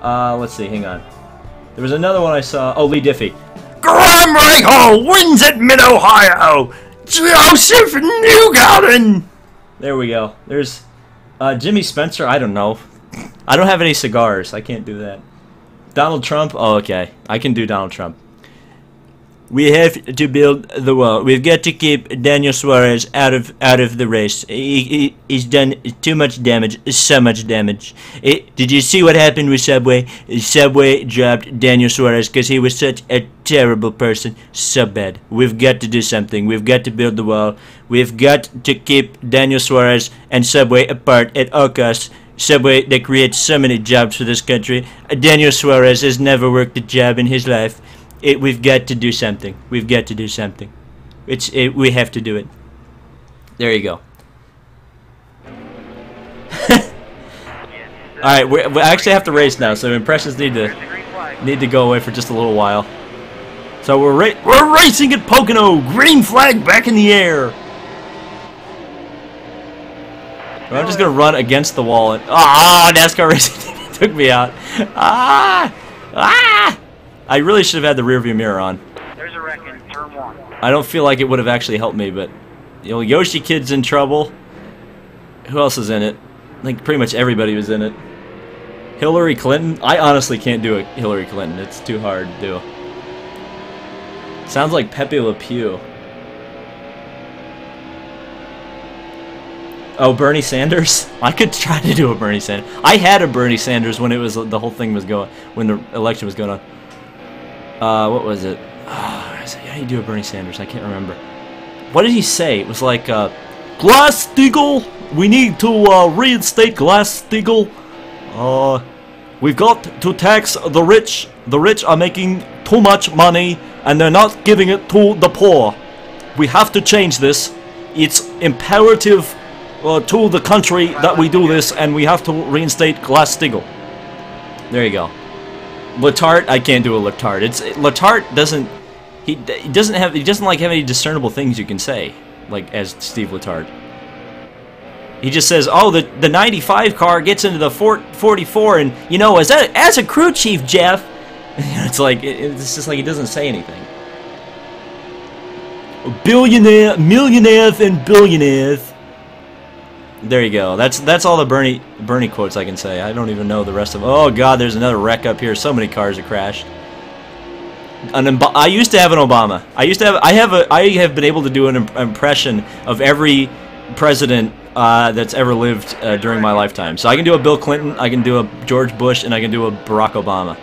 Let's see, hang on. There was another one I saw. Oh, Lee Diffie. Graham Rahal wins at Mid-Ohio! Joseph Newgarden! There we go. There's Jimmy Spencer. I don't know. I don't have any cigars. I can't do that. Donald Trump. Oh, okay. I can do Donald Trump. We have to build the wall. We've got to keep Daniel Suarez out of the race. He's done too much damage. So much damage. Did you see what happened with Subway? Subway dropped Daniel Suarez because he was such a terrible person. So bad. We've got to do something. We've got to build the wall. We've got to keep Daniel Suarez and Subway apart at all costs. Subway, that creates so many jobs for this country. Daniel Suarez has never worked a job in his life. We've got to do something. We've got to do something. We have to do it. There you go. All right, we actually have to race now, so impressions need to go away for just a little while. So we're racing at Pocono. Green flag back in the air. I'm just gonna run against the wall and NASCAR racing took me out. I really should have had the rearview mirror on. There's a wreck in turn 1. I don't feel like it would have actually helped me, but you know, Yoshi Kid's in trouble. Who else is in it? I think pretty much everybody was in it. Hillary Clinton? I honestly can't do a Hillary Clinton. It's too hard to do. Sounds like Pepe Le Pew. Oh, Bernie Sanders? I could try to do a Bernie Sanders. I had a Bernie Sanders when it was the whole thing was going, when the election was going on. What was it? How do you do a Bernie Sanders? I can't remember. What did he say? It was like, Glass-Steagall. We need to reinstate Glass-Steagall. We've got to tax the rich. The rich are making too much money, and they're not giving it to the poor. We have to change this. It's imperative to the country that we do this, and we have to reinstate Glass-Steagall. There you go. Letarte, I can't do a Letarte. Letarte doesn't. He doesn't like have any discernible things you can say, like as Steve Letarte. He just says, "Oh, the 95 car gets into the 44, and you know, as a crew chief, Jeff." It's like it's just like he doesn't say anything. Millionaires, and billionaires. There you go. That's all the Bernie quotes I can say. I don't even know the rest of them. Oh God, there's another wreck up here. So many cars have crashed. I used to have an Obama. I have been able to do an impression of every president that's ever lived during my lifetime. So I can do a Bill Clinton, I can do a George Bush, and I can do a Barack Obama.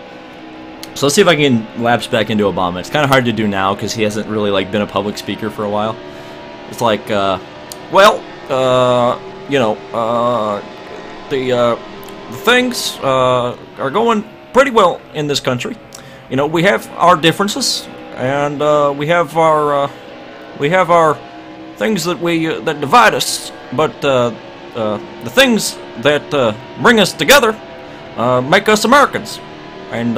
So let's see if I can lapse back into Obama. It's kind of hard to do now because he hasn't really like been a public speaker for a while. It's like, you know, the things are going pretty well in this country. You know, we have our differences, and we have our things that that divide us. But the things that bring us together make us Americans, and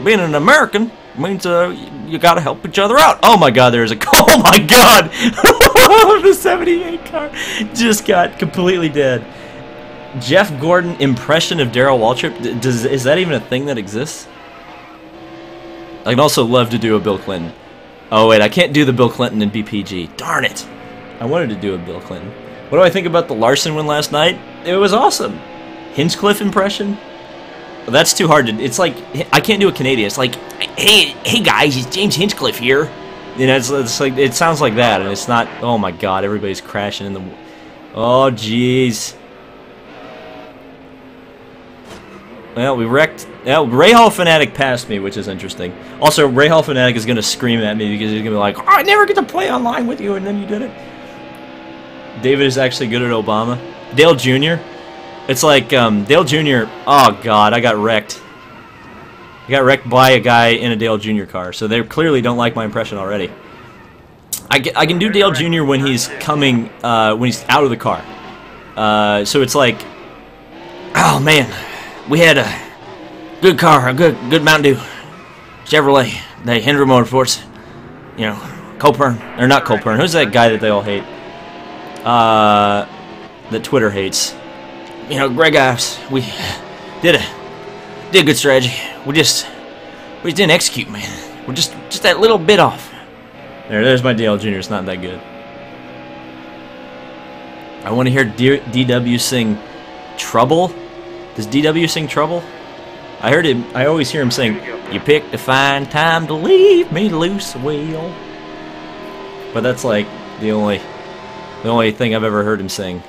being an American means you got to help each other out. Oh my God, there's a oh my God, the '78 car just got completely dead. Jeff Gordon impression of Darrell Waltrip. Is that even a thing that exists? I'd also love to do a Bill Clinton. Oh wait, I can't do the Bill Clinton in BPG. Darn it! I wanted to do a Bill Clinton. What do I think about the Larson win last night? It was awesome. Hinchcliffe impression? That's too hard to. It's like I can't do a Canadian. It's like, hey guys, it's James Hinchcliffe here. You know, it's like it sounds like that, and it's not. Oh my God, everybody's crashing in the. Oh jeez. Well, we wrecked. Well, Ray Hall Fanatic passed me, which is interesting. Also, Ray Hall Fanatic is going to scream at me because he's going to be like, "Oh, I never get to play online with you," and then you did it. David is actually good at Obama. Dale Jr. It's like Dale Jr. Oh God, I got wrecked. I got wrecked by a guy in a Dale Jr. car, so they clearly don't like my impression already. I can do Dale Jr. when he's coming, when he's out of the car. So it's like, oh man, we had a good car, a good Mountain Dew, Chevrolet, the Hendra Motorsports, you know, Copeland, or not Copeland. Who's that guy that they all hate? That Twitter hates. You know, Greg Ives. We did a good strategy. We just didn't execute, man. We're just that little bit off. There's my DL Jr. It's not that good. I want to hear DW sing Trouble. Does DW sing Trouble? I heard him. I always hear him sing, "You picked a fine time to leave me loose, well." But that's like the only thing I've ever heard him sing.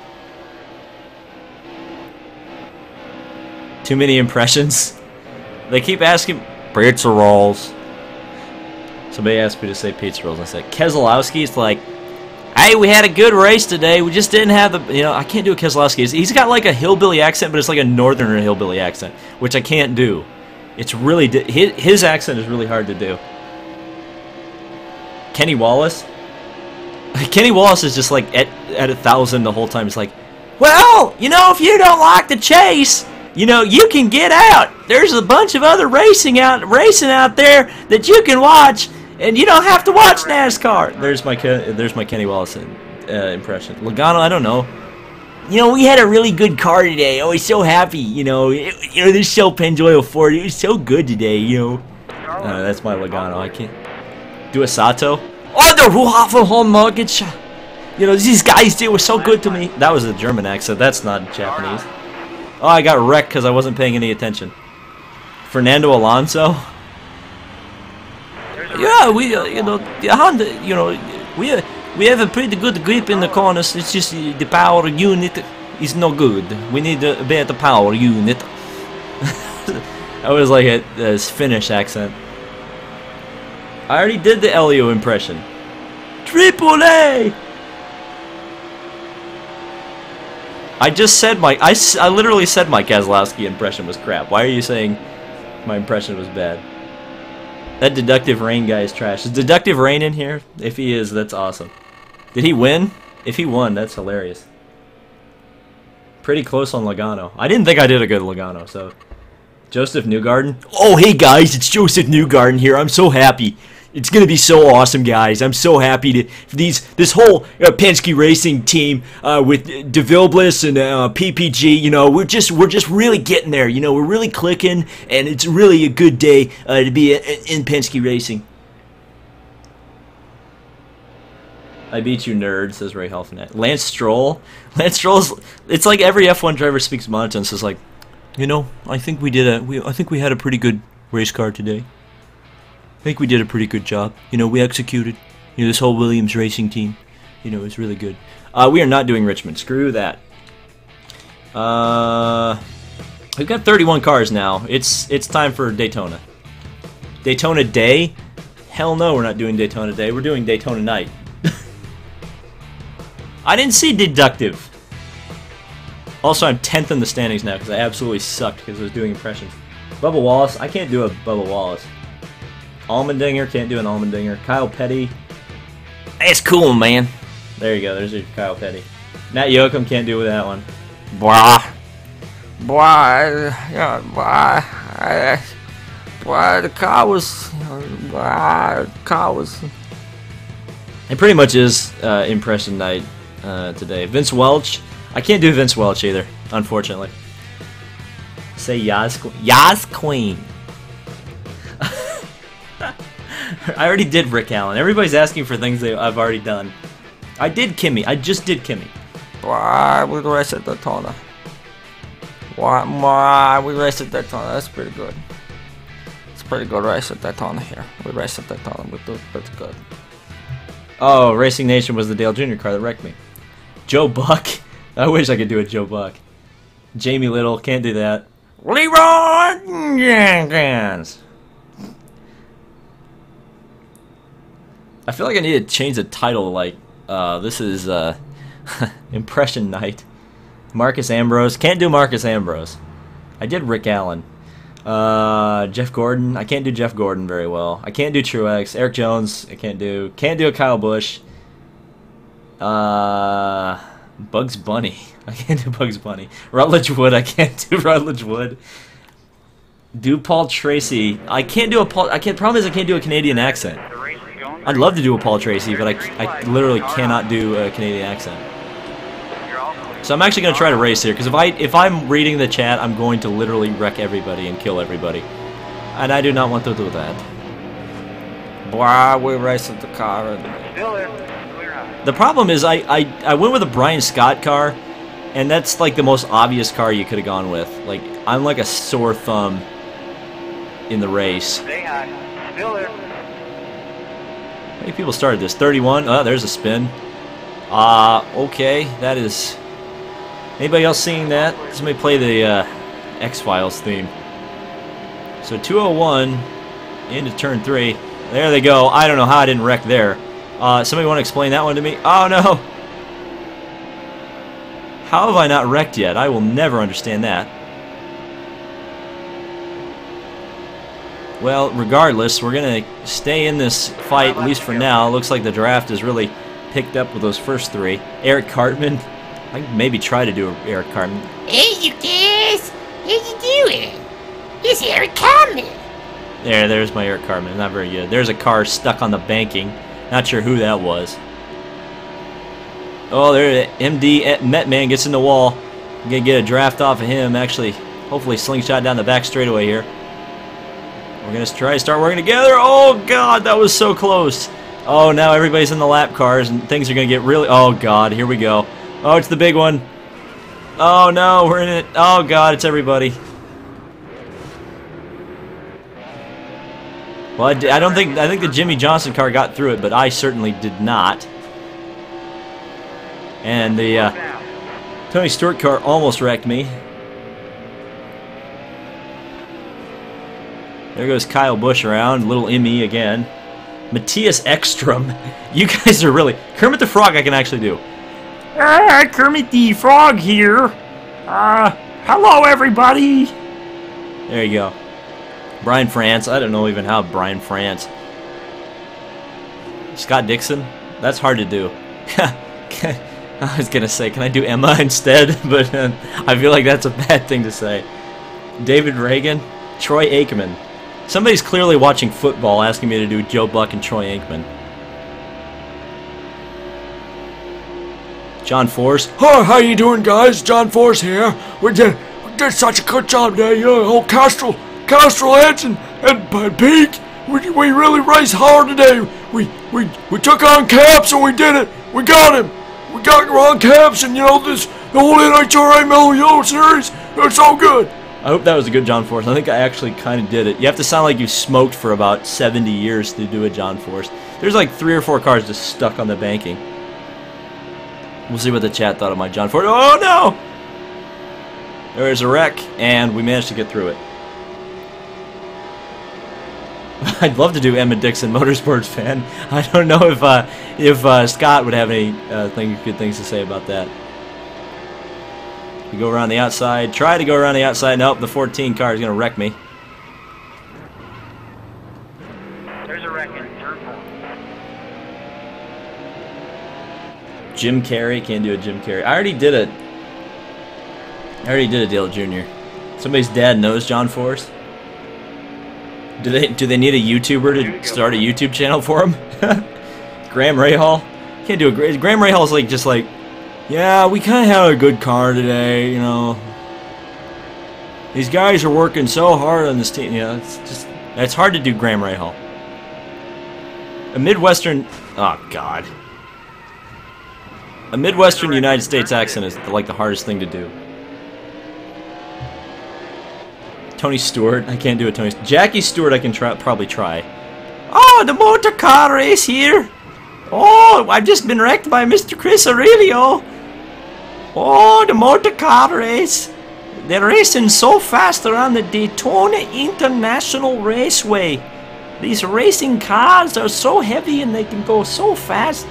Too many impressions. They keep asking pizza rolls. Somebody asked me to say pizza rolls. I said Keselowski. It's like, hey, we had a good race today. We just didn't have the, you know, I can't do a Keselowski. He's got like a hillbilly accent, but it's like a northern hillbilly accent, which I can't do. It's really his accent is really hard to do. Kenny Wallace. Kenny Wallace is just like at 1,000 the whole time. It's like, well, you know, if you don't like the chase, you know, you can get out. There's a bunch of other racing out there that you can watch, and you don't have to watch NASCAR. There's my Kenny Wallace impression. Logano, I don't know. You know, we had a really good car today. I was so happy. You know, this Shell Pennzoil Ford, it was so good today. You know, that's my Logano. I can't do a Sato. Oh, the Ruhafen Mortgage. You know, these guys, they were so good to me. That was a German accent. That's not Japanese. Oh, I got wrecked because I wasn't paying any attention. Fernando Alonso. Yeah, we, you know, the Honda, you know, we have a pretty good grip in the corners. It's just the power unit is no good. We need a better power unit. That was like a Finnish accent. I already did the Elio impression. Triple A! I just said I literally said my Keselowski impression was crap. Why are you saying my impression was bad? That Deductive Rain guy is trash. Is Deductive Rain in here? If he is, that's awesome. Did he win? If he won, that's hilarious. Pretty close on Logano. I didn't think I did a good Logano, so... Joseph Newgarden? Oh, hey guys, it's Joseph Newgarden here. I'm so happy. It's gonna be so awesome, guys. I'm so happy to this whole Penske Racing team with DeVilbiss and PPG. You know, we're just really getting there. You know, we're really clicking, and it's really a good day to be in Penske Racing. I beat you, nerd, says Ray Helfnet. Lance Stroll. Lance Stroll's. It's like every F1 driver speaks monotone. Says like, you know, I think we had a pretty good race car today. I think we did a pretty good job. You know, we executed. You know, this whole Williams racing team. You know, it's really good. We are not doing Richmond. Screw that. We've got 31 cars now. It's time for Daytona. Daytona Day? Hell no, we're not doing Daytona Day. We're doing Daytona Night. I didn't see Deductive. Also, I'm 10th in the standings now because I absolutely sucked because I was doing impressions. Bubba Wallace. I can't do a Bubba Wallace. Almendinger, can't do an Almendinger. Kyle Petty. That's cool, man. There you go, there's your Kyle Petty. Nat Yoakum, can't do that one. Blah. The car was... It pretty much is impression night today. Vince Welch. I can't do Vince Welch either, unfortunately. Say Yas Queen. I already did Rick Allen. Everybody's asking for things that I've already done. I did Kimmy. I just did Kimmy. Why we raced at Daytona? Why we raced at Daytona? That's pretty good. It's a pretty good race at Daytona here. We raced at Daytona. We do pretty good. Oh, Racing Nation was the Dale Jr. car that wrecked me. Joe Buck. I wish I could do a Joe Buck. Jamie Little. Can't do that. Leroy Jenkins. I feel like I need to change the title, like, this is, Impression Night. Marcus Ambrose. Can't do Marcus Ambrose. I did Rick Allen. Jeff Gordon. I can't do Jeff Gordon very well. I can't do Truex. Eric Jones. I can't do. Can't do a Kyle Busch. Bugs Bunny. I can't do Bugs Bunny. Rutledge Wood. I can't do Rutledge Wood. Do Paul Tracy. I can't do a Paul. Problem is I can't do a Canadian accent. I'd love to do a Paul Tracy, but I literally cannot do a Canadian accent. So I'm actually going to try to race here, because if I'm reading the chat, I'm going to literally wreck everybody and kill everybody. And I do not want to do that. Wow, we racing the car. The problem is I went with a Brian Scott car, and that's like the most obvious car you could have gone with. Like, I'm like a sore thumb in the race. How many people started this? 31? Oh, there's a spin. Okay, that is... Anybody else seeing that? Somebody play the X-Files theme. So 201 into turn 3. There they go. I don't know how I didn't wreck there. Somebody want to explain that one to me? Oh, no! How have I not wrecked yet? I will never understand that. Well, regardless, we're going to stay in this fight, at least for now. Looks like the draft is really picked up with those first 3. Eric Cartman. I can maybe try to do Eric Cartman. Hey, you guys! How you doing? It's Eric Cartman. There's my Eric Cartman. Not very good. There's a car stuck on the banking. Not sure who that was. Oh, there, MD Met Man gets in the wall. I'm gonna get a draft off of him. Actually, hopefully slingshot down the back straightaway here. We're gonna try to start working together. Oh God, that was so close. Oh, now everybody's in the lap cars and things are gonna get really. Oh God, here we go. Oh, it's the big one. Oh no, we're in it. Oh God, it's everybody. Well, I think the Jimmy Johnson car got through it, but I certainly did not. And the Tony Stewart car almost wrecked me. There goes Kyle Busch around, little Emmy again. Matthias Ekstrom. You guys are really... Kermit the Frog I can actually do. Kermit the Frog here. Hello everybody. There you go. Brian France. I don't know even how Brian France. Scott Dixon. That's hard to do. I was gonna say, can I do Emma instead? But I feel like that's a bad thing to say. David Reagan. Troy Aikman. Somebody's clearly watching football asking me to do Joe Buck and Troy Aikman. John Force. Oh, how you doing, guys? John Force here. We did such a good job today. Oh, Castrol Edge and Pete. We really raced hard today. We took on Caps and we did it. We got him. We got Ron Caps and the whole NHRA Mellow Series. It's all good. I hope that was a good John Force. I think I actually kind of did it. You have to sound like you smoked for about 70 years to do a John Force. There's like 3 or 4 cars just stuck on the banking. We'll see what the chat thought of my John Force. Oh no! There's a wreck, and we managed to get through it. I'd love to do Emma Dixon, Motorsports fan. I don't know if Scott would have any good things to say about that. We go around the outside. Try to go around the outside. Nope, the 14 car is going to wreck me. There's a wreck in turn 4. Jim Carrey. Can't do a Jim Carrey. I already did a Dale Jr. Somebody's dad knows John Force. Do they need a YouTuber to start a YouTube channel for him? Graham Rahal. Can't do a great. Graham Rahal's like just like, yeah, we kind of had a good car today, you know. These guys are working so hard on this team. Yeah, it's hard to do Graham Rahal. A Midwestern. Oh God. A Midwestern United States accent is like the hardest thing to do. Tony Stewart, I can't do a Tony. Jackie Stewart, I can probably try. Oh, the motor car race here. Oh, I've just been wrecked by Mr. Chris Aurelio. Oh, the motor car race. They're racing so fast around the Daytona International Raceway. These racing cars are so heavy and they can go so fast.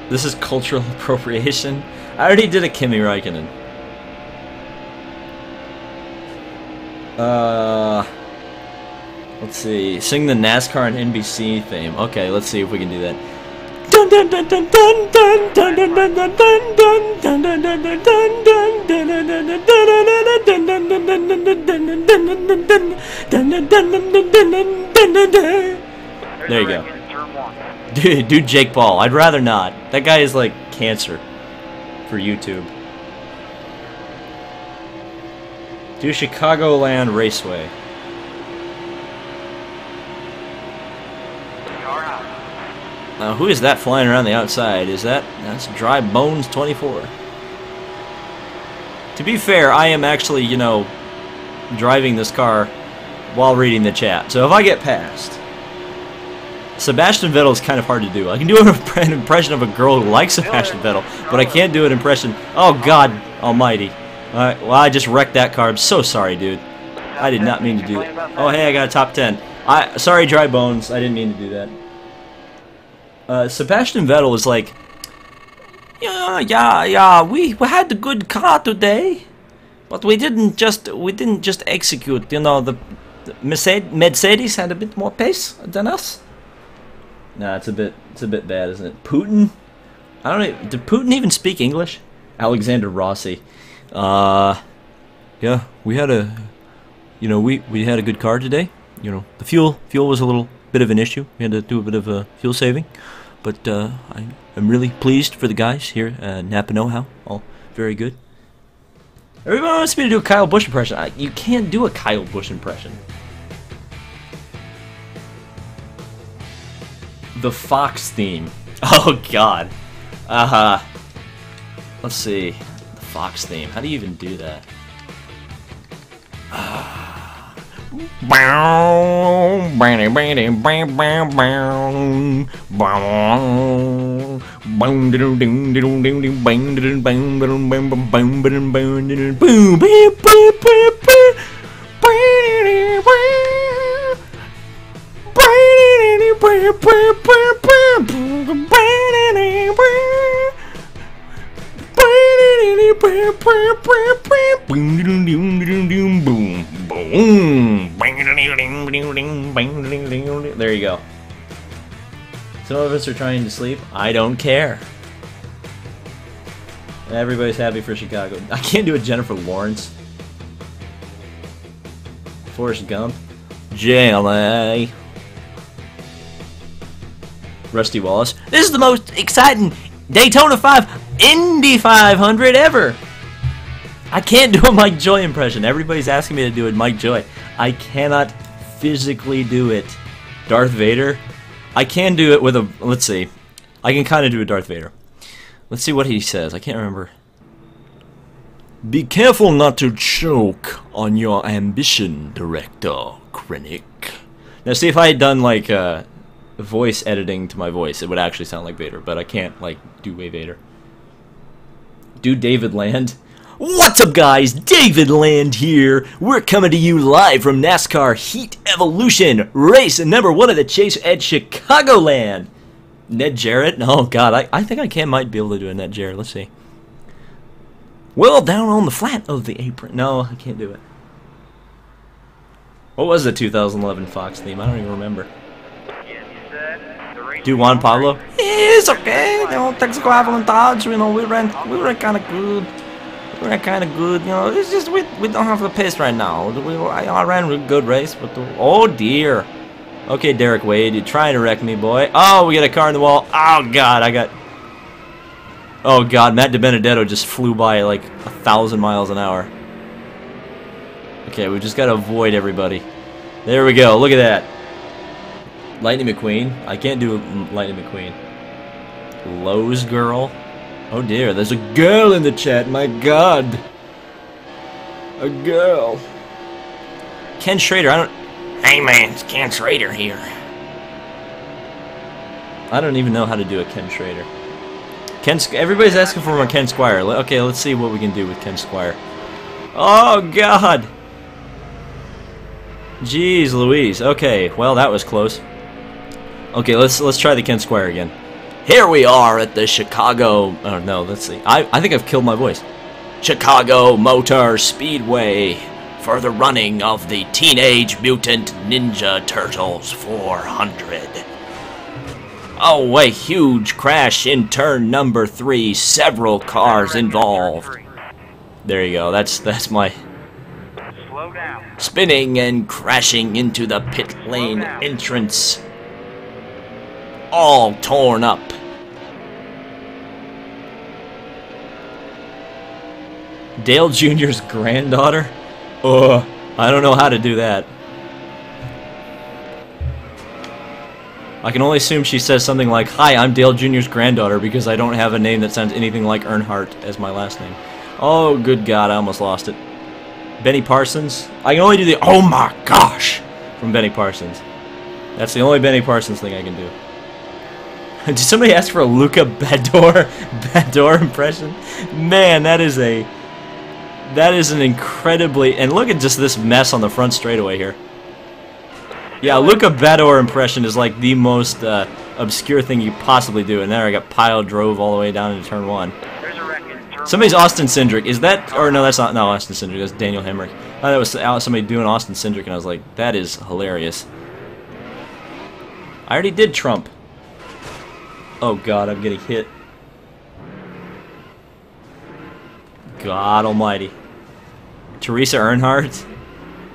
This is cultural appropriation. I already did a Kimi Räikkönen. Let's see. Sing the NASCAR and NBC theme. Okay, let's see if we can do that. Dun dun dun dun dun dun dun dun dun dun dun dun dun dun dun dun. There you go. Dude, Jake Paul. I'd rather not. That guy is like cancer for YouTube. Do Chicagoland Raceway. Who is that flying around the outside? That's Dry Bones 24. To be fair, I am actually, you know, driving this car while reading the chat. So if I get passed, Sebastian Vettel is kind of hard to do. I can do an impression of a girl who likes Sebastian Vettel, but I can't do an impression. Oh God Almighty! Alright, well I just wrecked that car. I'm so sorry, dude. I did not mean to do that. Oh hey, I got a top 10. Sorry, Dry Bones. I didn't mean to do that. Sebastian Vettel is like, yeah. We had a good car today, but we didn't just execute. You know, Mercedes had a bit more pace than us. Nah, it's a bit bad, isn't it? Putin? I don't know. Did Putin even speak English? Alexander Rossi. Yeah, we had a, we had a good car today. The fuel was a little bit of an issue. We had to do a bit of fuel saving, but I'm really pleased for the guys here at Napa Know-How. All very good. Everyone wants me to do a Kyle Busch impression. You can't do a Kyle Busch impression. The Fox theme. Oh God. Let's see. The Fox theme. How do you even do that? There you go. Some of us are trying to sleep. I don't care. Everybody's happy for Chicago. I can't do a Jennifer Lawrence. Forrest Gump. JLA. Rusty Wallace. This is the most exciting Daytona 5 Indy 500 ever. I can't do a Mike Joy impression. Everybody's asking me to do a Mike Joy. I cannot physically do it. Darth Vader. I can do it with a. Let's see. I can kind of do a Darth Vader. Let's see what he says. I can't remember. Be careful not to choke on your ambition, Director Krennic. Now, see, if I had done like voice editing to my voice, it would actually sound like Vader, but I can't like do a Vader. Do David Land. What's up, guys? David Land here. We're coming to you live from NASCAR Heat Evolution, race number 1 of the chase at Chicagoland. Ned Jarrett? Oh God, I think I might be able to do a Ned Jarrett. Let's see. Well, down on the flat of the apron. No, I can't do it. What was the 2011 Fox theme? I don't even remember. Do Juan Pablo? It's okay. Thanks for having in touch. We ran kind of good. We ran kind of good. It's just we don't have the pace right now. I ran a good race, but oh dear. Okay, Derek Wade, you're trying to wreck me, boy. Oh, we got a car in the wall. Oh God, oh God, Matt Dibenedetto just flew by like 1,000 miles an hour. Okay, we just gotta avoid everybody. There we go. Look at that. Lightning McQueen. I can't do Lightning McQueen. Lowe's girl. Oh dear, there's a girl in the chat. My God. A girl. Ken Schrader. Hey man, it's Ken Schrader here. I don't even know how to do a Ken Schrader. Everybody's asking for a Ken Squire. Okay, let's see what we can do with Ken Squire. Oh God. Jeez Louise. Okay, well that was close. Okay, let's try the Ken Squire again. Here we are at the Chicago. Oh no, let's see. I think I've killed my voice. Chicago Motor Speedway for the running of the Teenage Mutant Ninja Turtles 400. Oh, a huge crash in turn number 3. Several cars involved. There you go. That's my. Slow down. Spinning and crashing into the pit lane entrance. All torn up. Dale Jr.'s granddaughter? I don't know how to do that. I can only assume she says something like, "Hi, I'm Dale Jr.'s granddaughter," because I don't have a name that sounds anything like Earnhardt as my last name. Oh, good God, I almost lost it. Benny Parsons? I can only do the "oh my gosh" from Benny Parsons. That's the only Benny Parsons thing I can do. Did somebody ask for a Luca Bador impression? Man, that is an incredibly, and look at just this mess on the front straightaway here. Yeah, Luca Bador impression is like the most obscure thing you possibly do. And there I got drove all the way down into turn 1. There's a wreck in turn Somebody's Austin Cindric. Is that... Or no, that's not Austin Cindric. That's Daniel Hemrick. I thought it was somebody doing Austin Cindric, and I was like, that is hilarious. I already did Trump. Oh god, I'm getting hit. God almighty. Teresa Earnhardt?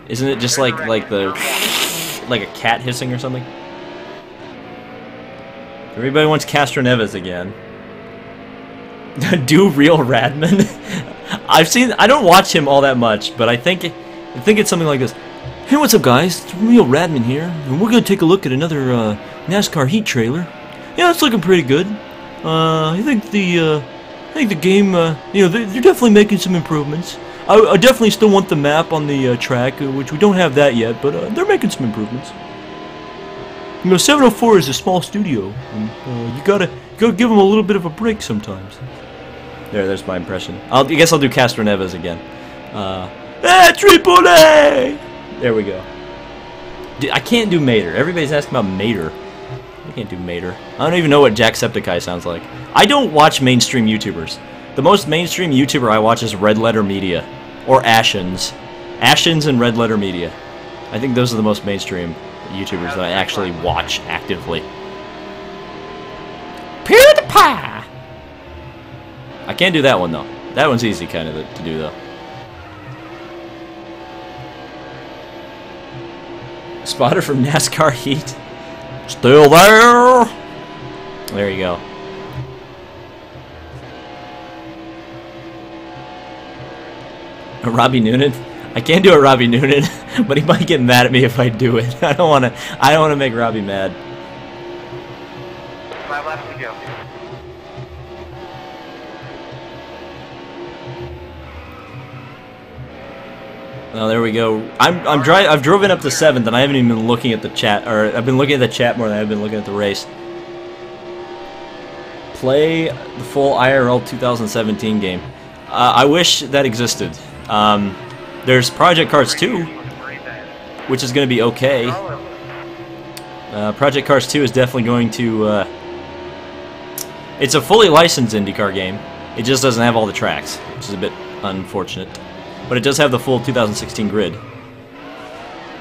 Isn't it just like the... like a cat hissing or something? Everybody wants Castro Neves again. Do real Radman? I don't watch him all that much, but I think it's something like this. Hey, what's up, guys? It's real Radman here, and we're gonna take a look at another NASCAR Heat trailer. Yeah, it's looking pretty good. I think the game, you know, they're definitely making some improvements. I definitely still want the map on the track, which we don't have that yet, but they're making some improvements. You know, 704 is a small studio, and you gotta give them a little bit of a break sometimes. There's my impression. I guess I'll do Castro Neves again. Triple A! There we go. Dude, I can't do Mater. Everybody's asking about Mater. I can't do Mater. I don't even know what Jacksepticeye sounds like. I don't watch mainstream YouTubers. The most mainstream YouTuber I watch is Red Letter Media. Or Ashens. Ashens and Red Letter Media. I think those are the most mainstream YouTubers that I actually watch actively. PewDiePie! I can't do that one, though. That one's easy, kind of, to do, though. Spotter from NASCAR Heat. Still there! There you go. Robbie Noonan? I can't do a Robbie Noonan, but he might get mad at me if I do it. I don't wanna make Robbie mad. 5 laps to go. Oh, there we go. I've driven up to 7th, and I haven't even been looking at the chat, or I've been looking at the chat more than I've been looking at the race. Play the full IRL 2017 game. I wish that existed. There's Project Cars 2, which is going to be okay. Project Cars 2 is definitely going to... it's a fully licensed IndyCar game. It just doesn't have all the tracks, which is a bit unfortunate. But it does have the full 2016 grid.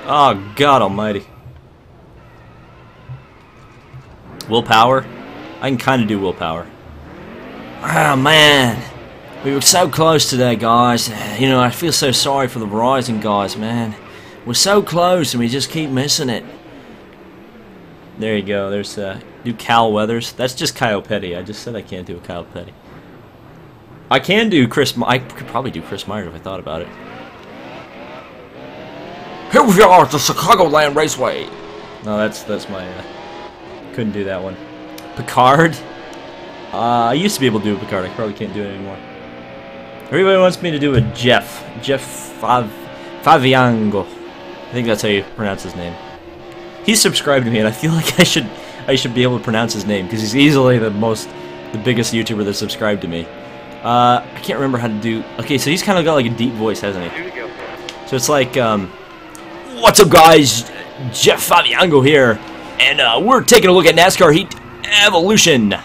Oh, God almighty. Willpower? I can kind of do willpower. Oh, man. We were so close today, guys. You know, I feel so sorry for the Verizon guys, man. We're so close and we just keep missing it. There you go. There's do Cal Weathers. That's just Kyle Petty. I just said I can't do a Kyle Petty. I can do Chris. I could probably do Chris Myers if I thought about it. Here we are at the Chicagoland Raceway. No, that's my. Couldn't do that one. Picard. I used to be able to do a Picard. I probably can't do it anymore. Everybody wants me to do a Jeff Faviango. I think that's how you pronounce his name. He's subscribed to me, and I feel like I should be able to pronounce his name because he's easily the biggest YouTuber that's subscribed to me. I can't remember how to do... Okay, so he's kind of got like a deep voice, hasn't he? So it's like, what's up, guys? Jeff Faviango here, and we're taking a look at NASCAR Heat Evolution.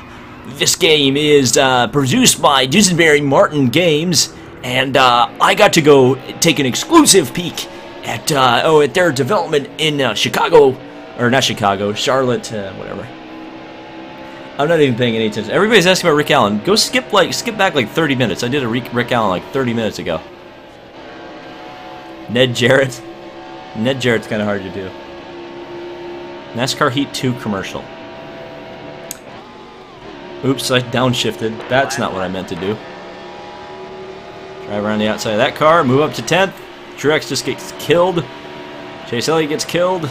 This game is produced by Dusenberry Martin Games, and I got to go take an exclusive peek at their development in Chicago, or not Chicago, Charlotte, whatever. I'm not even paying any attention. Everybody's asking about Rick Allen. Go skip back like 30 minutes. I did a Rick Allen like 30 minutes ago. Ned Jarrett. Ned Jarrett's kind of hard to do. NASCAR Heat 2 commercial. Oops, I downshifted. That's not what I meant to do. Drive around the outside of that car, move up to 10th. Truex just gets killed. Chase Elliott gets killed.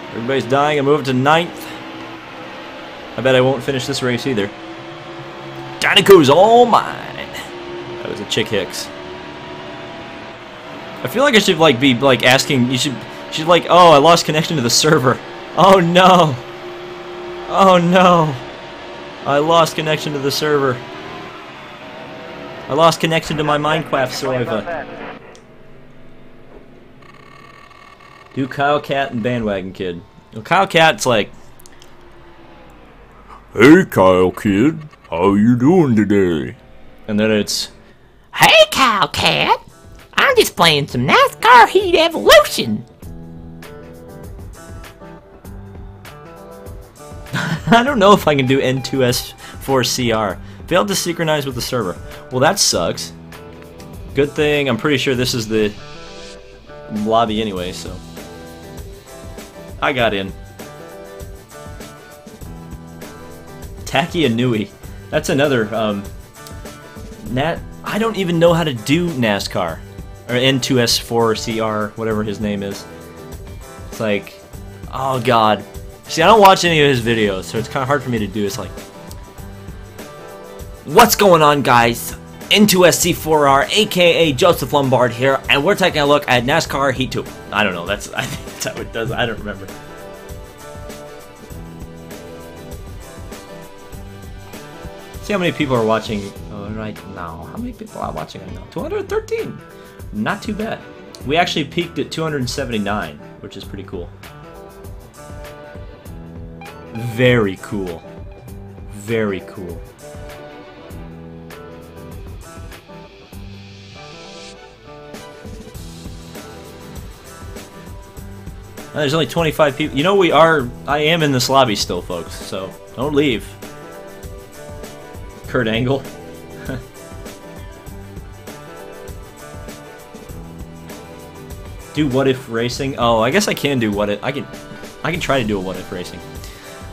Everybody's dying. I move up to 9th. I bet I won't finish this race either. Danico's all mine. That was a Chick Hicks. I feel like I should be asking. You should like, oh, I lost connection to the server. Oh no. Oh no. I lost connection to the server. I lost connection to my Minecraft server. Do Kyle Cat and Bandwagon Kid. Well, Kyle Cat's like, hey Kyle Kid, how you doing today? And then it's... Hey, Cowcat! I'm just playing some NASCAR Heat Evolution. I don't know if I can do N2S4CR. Failed to synchronize with the server. Well, that sucks. Good thing, I'm pretty sure this is the lobby anyway, so... I got in. Taki Anui. That's another, I don't even know how to do NASCAR. Or N2S4CR, whatever his name is. It's like, oh god. See, I don't watch any of his videos, so it's kind of hard for me to do. It's like, What's going on, guys? N2SC4R, aka Joseph Lombard here, and we're taking a look at NASCAR Heat 2. I don't know, I think that's how it does. I don't remember. See how many people are watching right now. How many people are watching right now? 213. Not too bad. We actually peaked at 279, which is pretty cool. Very cool. Very cool. There's only 25 people. You know, I am in this lobby still, folks, so don't leave. Kurt Angle. Do what if racing? Oh, I guess I can do what if. I can try to do a what if racing.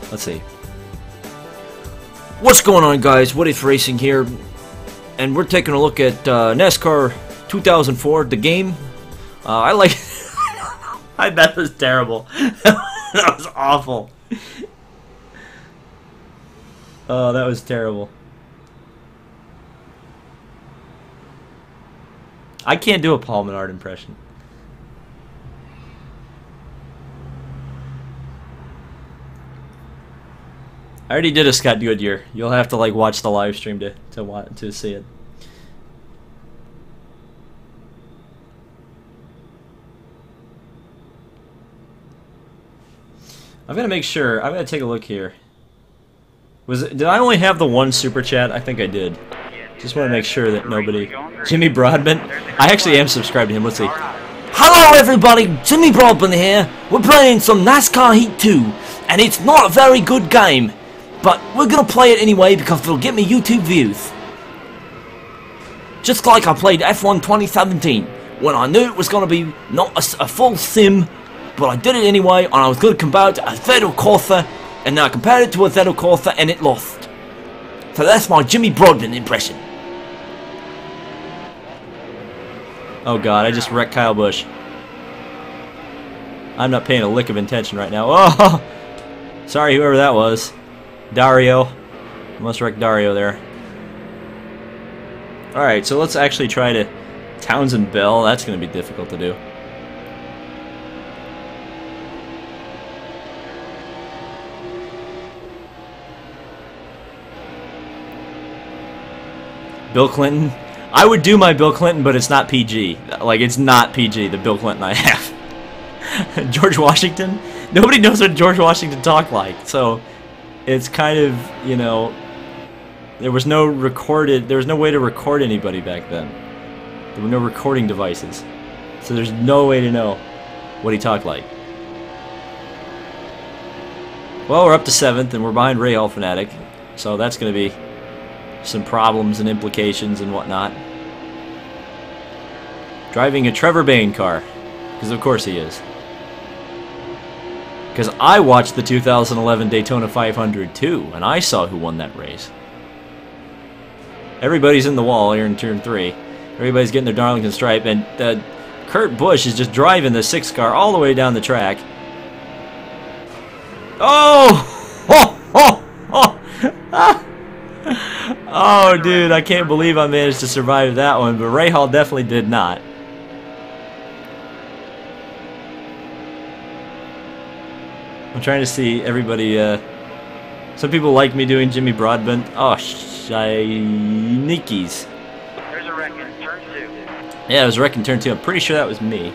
Let's see. What's going on, guys? What If Racing here, and we're taking a look at NASCAR 2004, the game. I like... That was terrible. That was awful. Oh, that was terrible. I can't do a Paul Menard impression. I already did a Scott Goodyear. You'll have to like watch the live stream to see it. I'm gonna make sure. I'm gonna take a look here. Did I only have the one super chat? I think I did. Just want to make sure that nobody. Jimmy Broadbent. I actually am subscribed to him. Let's see. Hello, everybody. Jimmy Broadbent here. We're playing some NASCAR Heat 2, and it's not a very good game, but we're gonna play it anyway because it'll get me YouTube views. Just like I played F1 2017 when I knew it was gonna be not a full sim. But I did it anyway, and I was going to compare it to a Vettel Corsa, and then I compared it to a Vettel Corsa, and it lost. So that's my Jimmy Broadbent impression. Oh god, I just wrecked Kyle Busch. I'm not paying a lick of attention right now. Oh! Sorry, whoever that was. Dario. Almost wrecked Dario there. Alright, so let's actually try to... Townsend Bell, that's going to be difficult to do. Bill Clinton. I would do my Bill Clinton, but it's not PG. Like, it's not PG, the Bill Clinton I have. George Washington? Nobody knows what George Washington talked like, so it's kind of, you know, there was no way to record anybody back then. There were no recording devices. So there's no way to know what he talked like. Well, we're up to 7th, and we're behind Ray Hall Fanatic, so that's going to be some problems and implications and whatnot. Driving a Trevor Bayne car, because of course he is. Because I watched the 2011 Daytona 500 too, and I saw who won that race. Everybody's in the wall here in turn 3. Everybody's getting their Darlington stripe, and Kurt Busch is just driving the 6 car all the way down the track. Oh! Oh! Oh! Oh! Ah! Oh, dude, I can't believe I managed to survive that one, but Ray Hall definitely did not. I'm trying to see everybody, some people like me doing Jimmy Broadbent. Oh, shinikies. There's a wreck in turn 2. Yeah, it was a wreck in turn 2. I'm pretty sure that was me.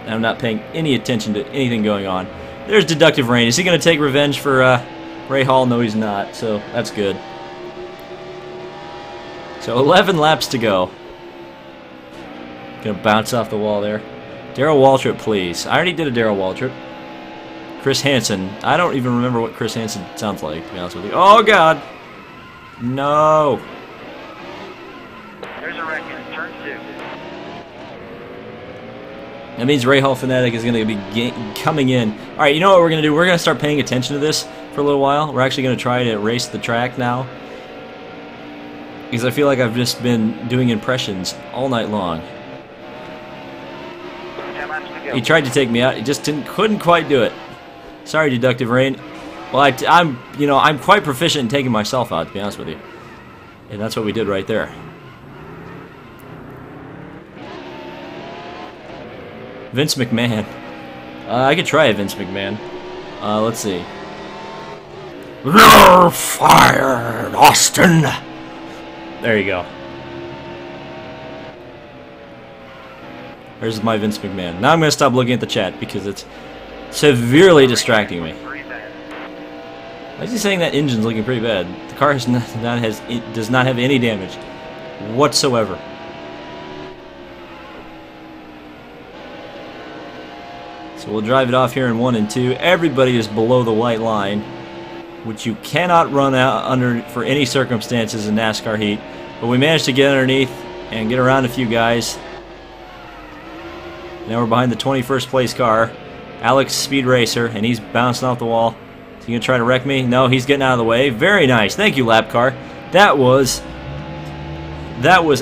I'm not paying any attention to anything going on. There's Deductive Rain. Is he going to take revenge for, Ray Hall? No, he's not, so that's good. So 11 laps to go. Gonna bounce off the wall there. Darrell Waltrip, please. I already did a Darrell Waltrip. Chris Hansen. I don't even remember what Chris Hansen sounds like, to be honest with you. Oh, God. No. There's a wreck in turn 2. That means Ray Hall Fanatic is going to be coming in. All right, you know what we're going to do? We're going to start paying attention to this for a little while. We're actually going to try to race the track now. Because I feel like I've just been doing impressions all night long. 10 laps to go. He tried to take me out. He just couldn't quite do it. Sorry, Deductive Rain. Well, I'm quite proficient in taking myself out, to be honest with you. And that's what we did right there. Vince McMahon. I could try a Vince McMahon. Let's see. You're fired, Austin. There you go. There's my Vince McMahon. Now I'm going to stop looking at the chat because it's severely distracting me. Pretty bad. Why is he saying that engine's looking pretty bad? The car does not have any damage whatsoever. So we'll drive it off here in 1 and 2. Everybody is below the white line, which you cannot run out under for any circumstances in NASCAR Heat. But we managed to get underneath and get around a few guys. Now we're behind the 21st place car, Alex Speed Racer, and he's bouncing off the wall. Is he gonna try to wreck me? No, he's getting out of the way. Very nice. Thank you, lap car. That was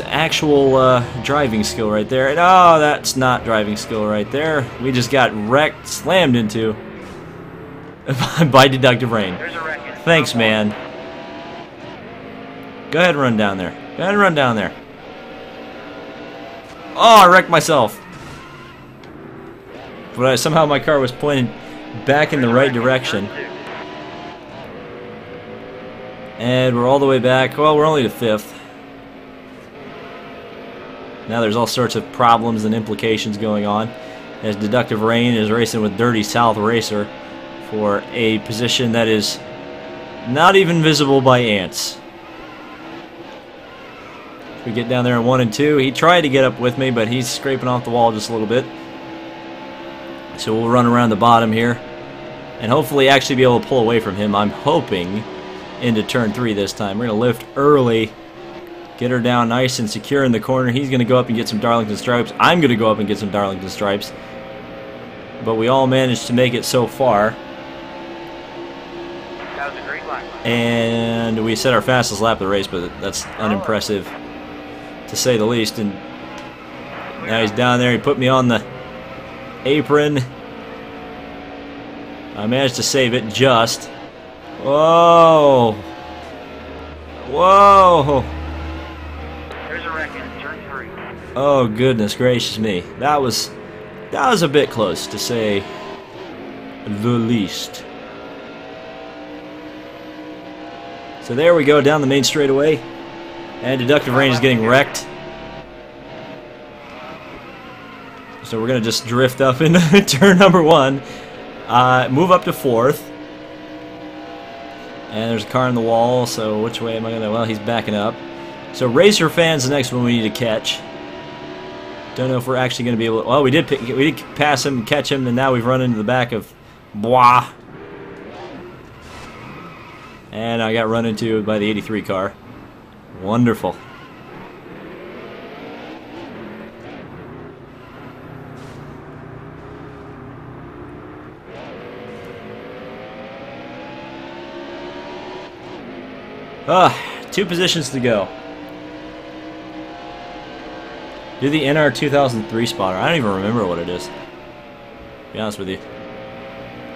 actual driving skill right there. And oh, that's not driving skill right there. We just got wrecked, slammed into by Deductive Rain. There's a wreck in Thanks, turn 1. man. Go ahead and run down there. Go ahead and run down there. Oh, I wrecked myself. But somehow my car was pointed back in the right direction. And we're all the way back. Well, we're only to 5th. Now there's all sorts of problems and implications going on as Deductive Rain is racing with Dirty South Racer for a position that is not even visible by ants. We get down there in 1 and 2. He tried to get up with me, but he's scraping off the wall just a little bit. So we'll run around the bottom here and hopefully actually be able to pull away from him. I'm hoping into turn 3 this time. We're going to lift early, get her down nice and secure in the corner. He's going to go up and get some Darlington stripes. I'm going to go up and get some Darlington stripes. But we all managed to make it so far. That was a great lap. And we set our fastest lap of the race, but that's unimpressive to say the least. And now he's down there. He put me on the apron. I managed to save it just. Whoa. Whoa. There's a wreck in turn 3. Oh, goodness gracious me. That was a bit close, to say the least. So there we go, down the main straightaway. And Deductive Rain is getting wrecked. So we're going to just drift up into turn number 1. Move up to 4th. And there's a car in the wall, so which way am I going to... Well, he's backing up. So Racer Fan's the next one we need to catch. Don't know if we're actually going to be able to... Well, we did pass him, catch him, and now we've run into the back of Bois. And I got run into by the 83 car. Wonderful. Two positions to go. Do the NR 2003 spotter. I don't even remember what it is, to be honest with you.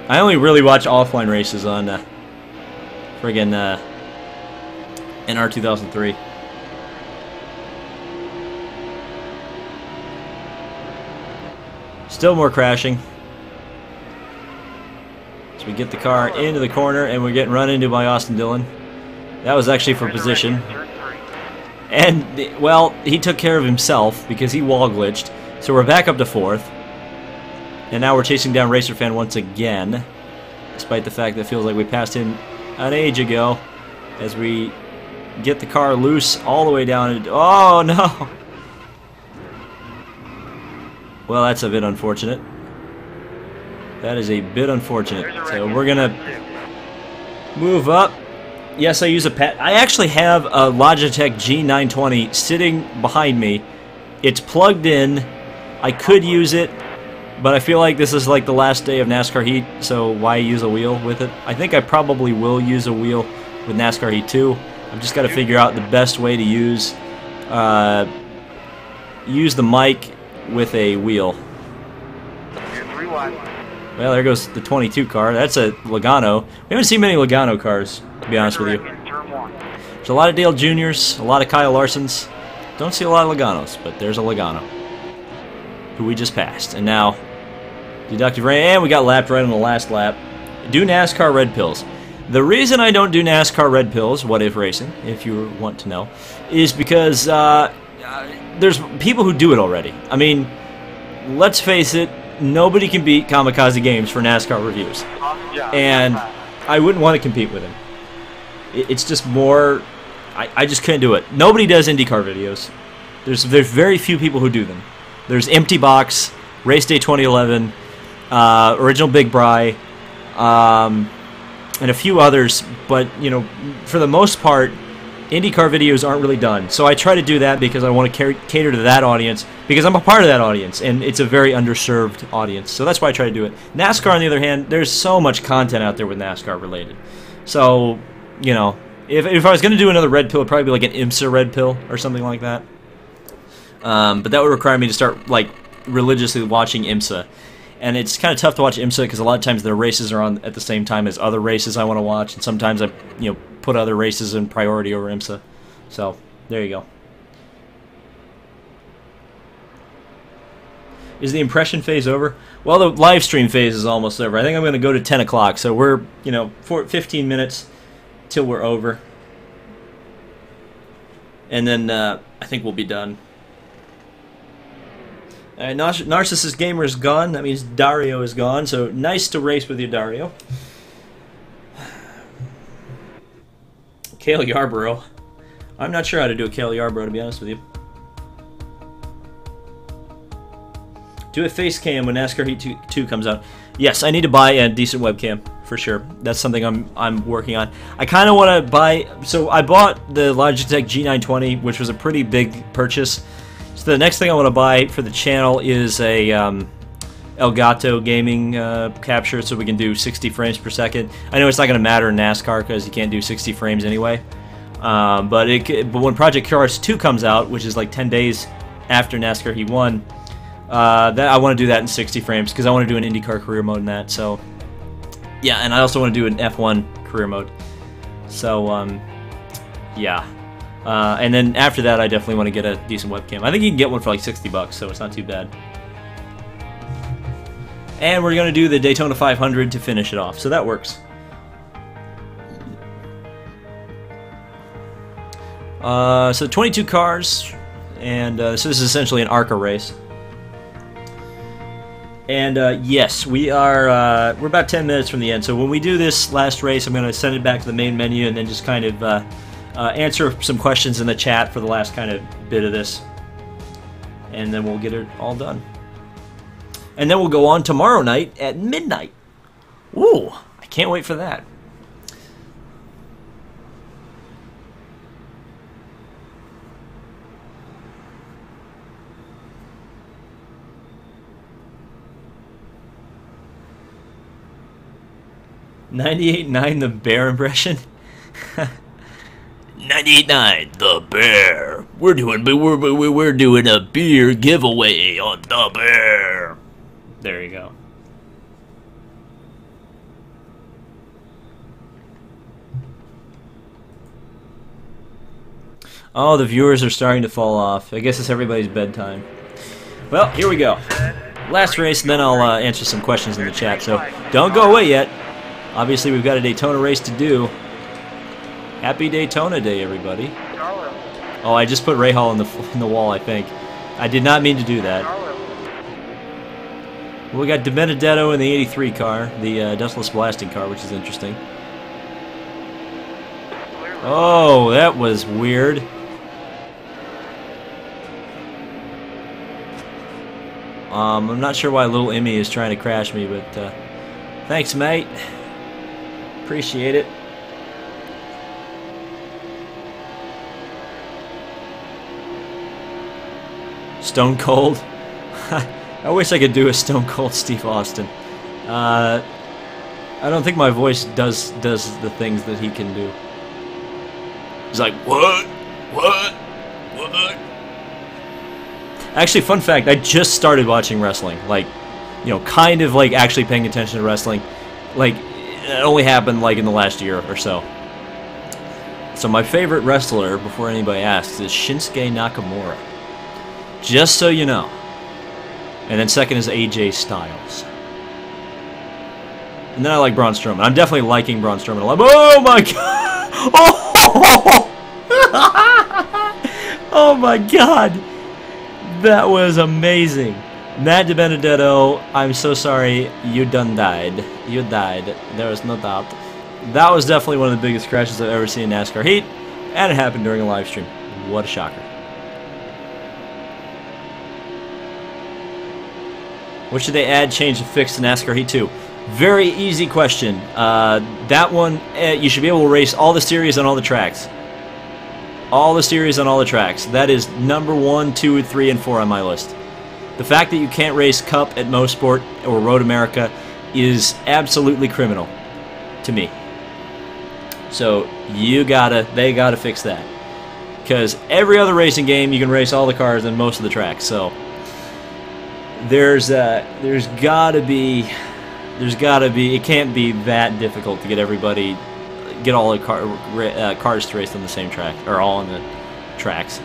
I only really watch offline races on friggin' NR 2003. Still more crashing. So we get the car into the corner and we're getting run into by Austin Dillon. That was actually for position. And, well, he took care of himself because he wall glitched. So we're back up to 4th. And now we're chasing down Racer Fan once again. Despite the fact that it feels like we passed him an age ago. As we get the car loose all the way down. Oh, no. Well, that's a bit unfortunate. That is a bit unfortunate. So we're going to move up. Yes, I use a pet. I actually have a Logitech G920 sitting behind me. It's plugged in. I could use it, but I feel like this is like the last day of NASCAR Heat, so why use a wheel with it? I think I probably will use a wheel with NASCAR Heat 2. I've just got to figure out the best way to use the mic with a wheel. Well, there goes the 22 car. That's a Logano. We haven't seen many Logano cars, to be honest with you. There's a lot of Dale Jr.'s, a lot of Kyle Larsons. Don't see a lot of Loganos, but there's a Logano who we just passed. And now, deductive rain, and we got lapped right on the last lap. Do NASCAR red pills. The reason I don't do NASCAR red pills, what if racing, if you want to know, is because there's people who do it already. I mean, let's face it, nobody can beat Kamikaze Games for NASCAR reviews. And I wouldn't want to compete with him. It's just more, I just couldn't do it. Nobody does IndyCar videos. There's very few people who do them. There's Empty Box, Race Day 2011, Original Big Bry, and a few others, but, you know, for the most part, IndyCar videos aren't really done. So I try to do that because I want to cater to that audience, because I'm a part of that audience, and it's a very underserved audience. So that's why I try to do it. NASCAR, on the other hand, there's so much content out there with NASCAR related. So, you know, if I was going to do another red pill, it'd probably be like an IMSA red pill or something like that. But that would require me to start, like, religiously watching IMSA. And it's kind of tough to watch IMSA because a lot of times their races are on at the same time as other races I want to watch, and sometimes I, you know, put other races in priority over IMSA. So there you go. Is the impression phase over? Well, the live stream phase is almost over. I think I'm going to go to 10 o'clock, so we're, you know, 15 minutes till we're over, and then I think we'll be done. Narcissist Gamer is gone. That means Dario is gone. So nice to race with you, Dario. Cale Yarborough. I'm not sure how to do a Cale Yarborough, to be honest with you. Do a face cam when NASCAR Heat 2 comes out. Yes, I need to buy a decent webcam for sure. That's something I'm working on. I kind of want to buy. So I bought the Logitech G920, which was a pretty big purchase. So the next thing I want to buy for the channel is a Elgato gaming capture, so we can do 60 frames per second. I know it's not going to matter in NASCAR because you can't do 60 frames anyway. But when Project Cars 2 comes out, which is like 10 days after NASCAR Heat 1, that I want to do that in 60 frames because I want to do an IndyCar career mode in that. So yeah, and I also want to do an F1 career mode. So yeah. And then after that, I definitely want to get a decent webcam. I think you can get one for like 60 bucks, so it's not too bad. And we're going to do the Daytona 500 to finish it off, so that works. So 22 cars, and this is essentially an ARCA race. And yes, we're about 10 minutes from the end, so when we do this last race, I'm going to send it back to the main menu and then just kind of answer some questions in the chat for the last kind of bit of this, and then we'll get it all done. And then we'll go on tomorrow night at midnight. Ooh, I can't wait for that. $98.9 the bear impression. 98.9 the bear. We're doing a beer giveaway on the bear. There you go. Oh, the viewers are starting to fall off. I guess it's everybody's bedtime. Well, here we go. Last race, and then I'll answer some questions in the chat. So don't go away yet. Obviously, we've got a Daytona race to do. Happy Daytona Day, everybody. Oh, I just put Ray Hall in the wall, I think. I did not mean to do that. Well, we got Dibenedetto in the 83 car, the Dustless Blasting car, which is interesting. Oh, that was weird. I'm not sure why little Emmy is trying to crash me, but thanks, mate. Appreciate it. Stone Cold. I wish I could do a Stone Cold Steve Austin. I don't think my voice does the things that he can do. He's like, what? What? What? Actually, fun fact, I just started watching wrestling. Like, you know, kind of like actually paying attention to wrestling. Like, it only happened like in the last year or so. So my favorite wrestler, before anybody asks, is Shinsuke Nakamura. Just so you know. And then second is AJ Styles. And then I like Braun Strowman. I'm definitely liking Braun Strowman a lot. Oh my god! Oh! Oh my god! That was amazing. Matt Dibenedetto, I'm so sorry, you done died. You died. There is no doubt. That was definitely one of the biggest crashes I've ever seen in NASCAR Heat, and it happened during a live stream. What a shocker. What should they add, change, and fix to NASCAR Heat 2? Very easy question. That one, you should be able to race all the series on all the tracks. All the series on all the tracks. That is number 1, 2, 3, and 4 on my list. The fact that you can't race Cup at Mosport or Road America is absolutely criminal to me. So they gotta fix that. Because every other racing game, you can race all the cars in most of the tracks. So there's gotta be. It can't be that difficult to get everybody. Get all the cars to race on the same track, or all on the tracks.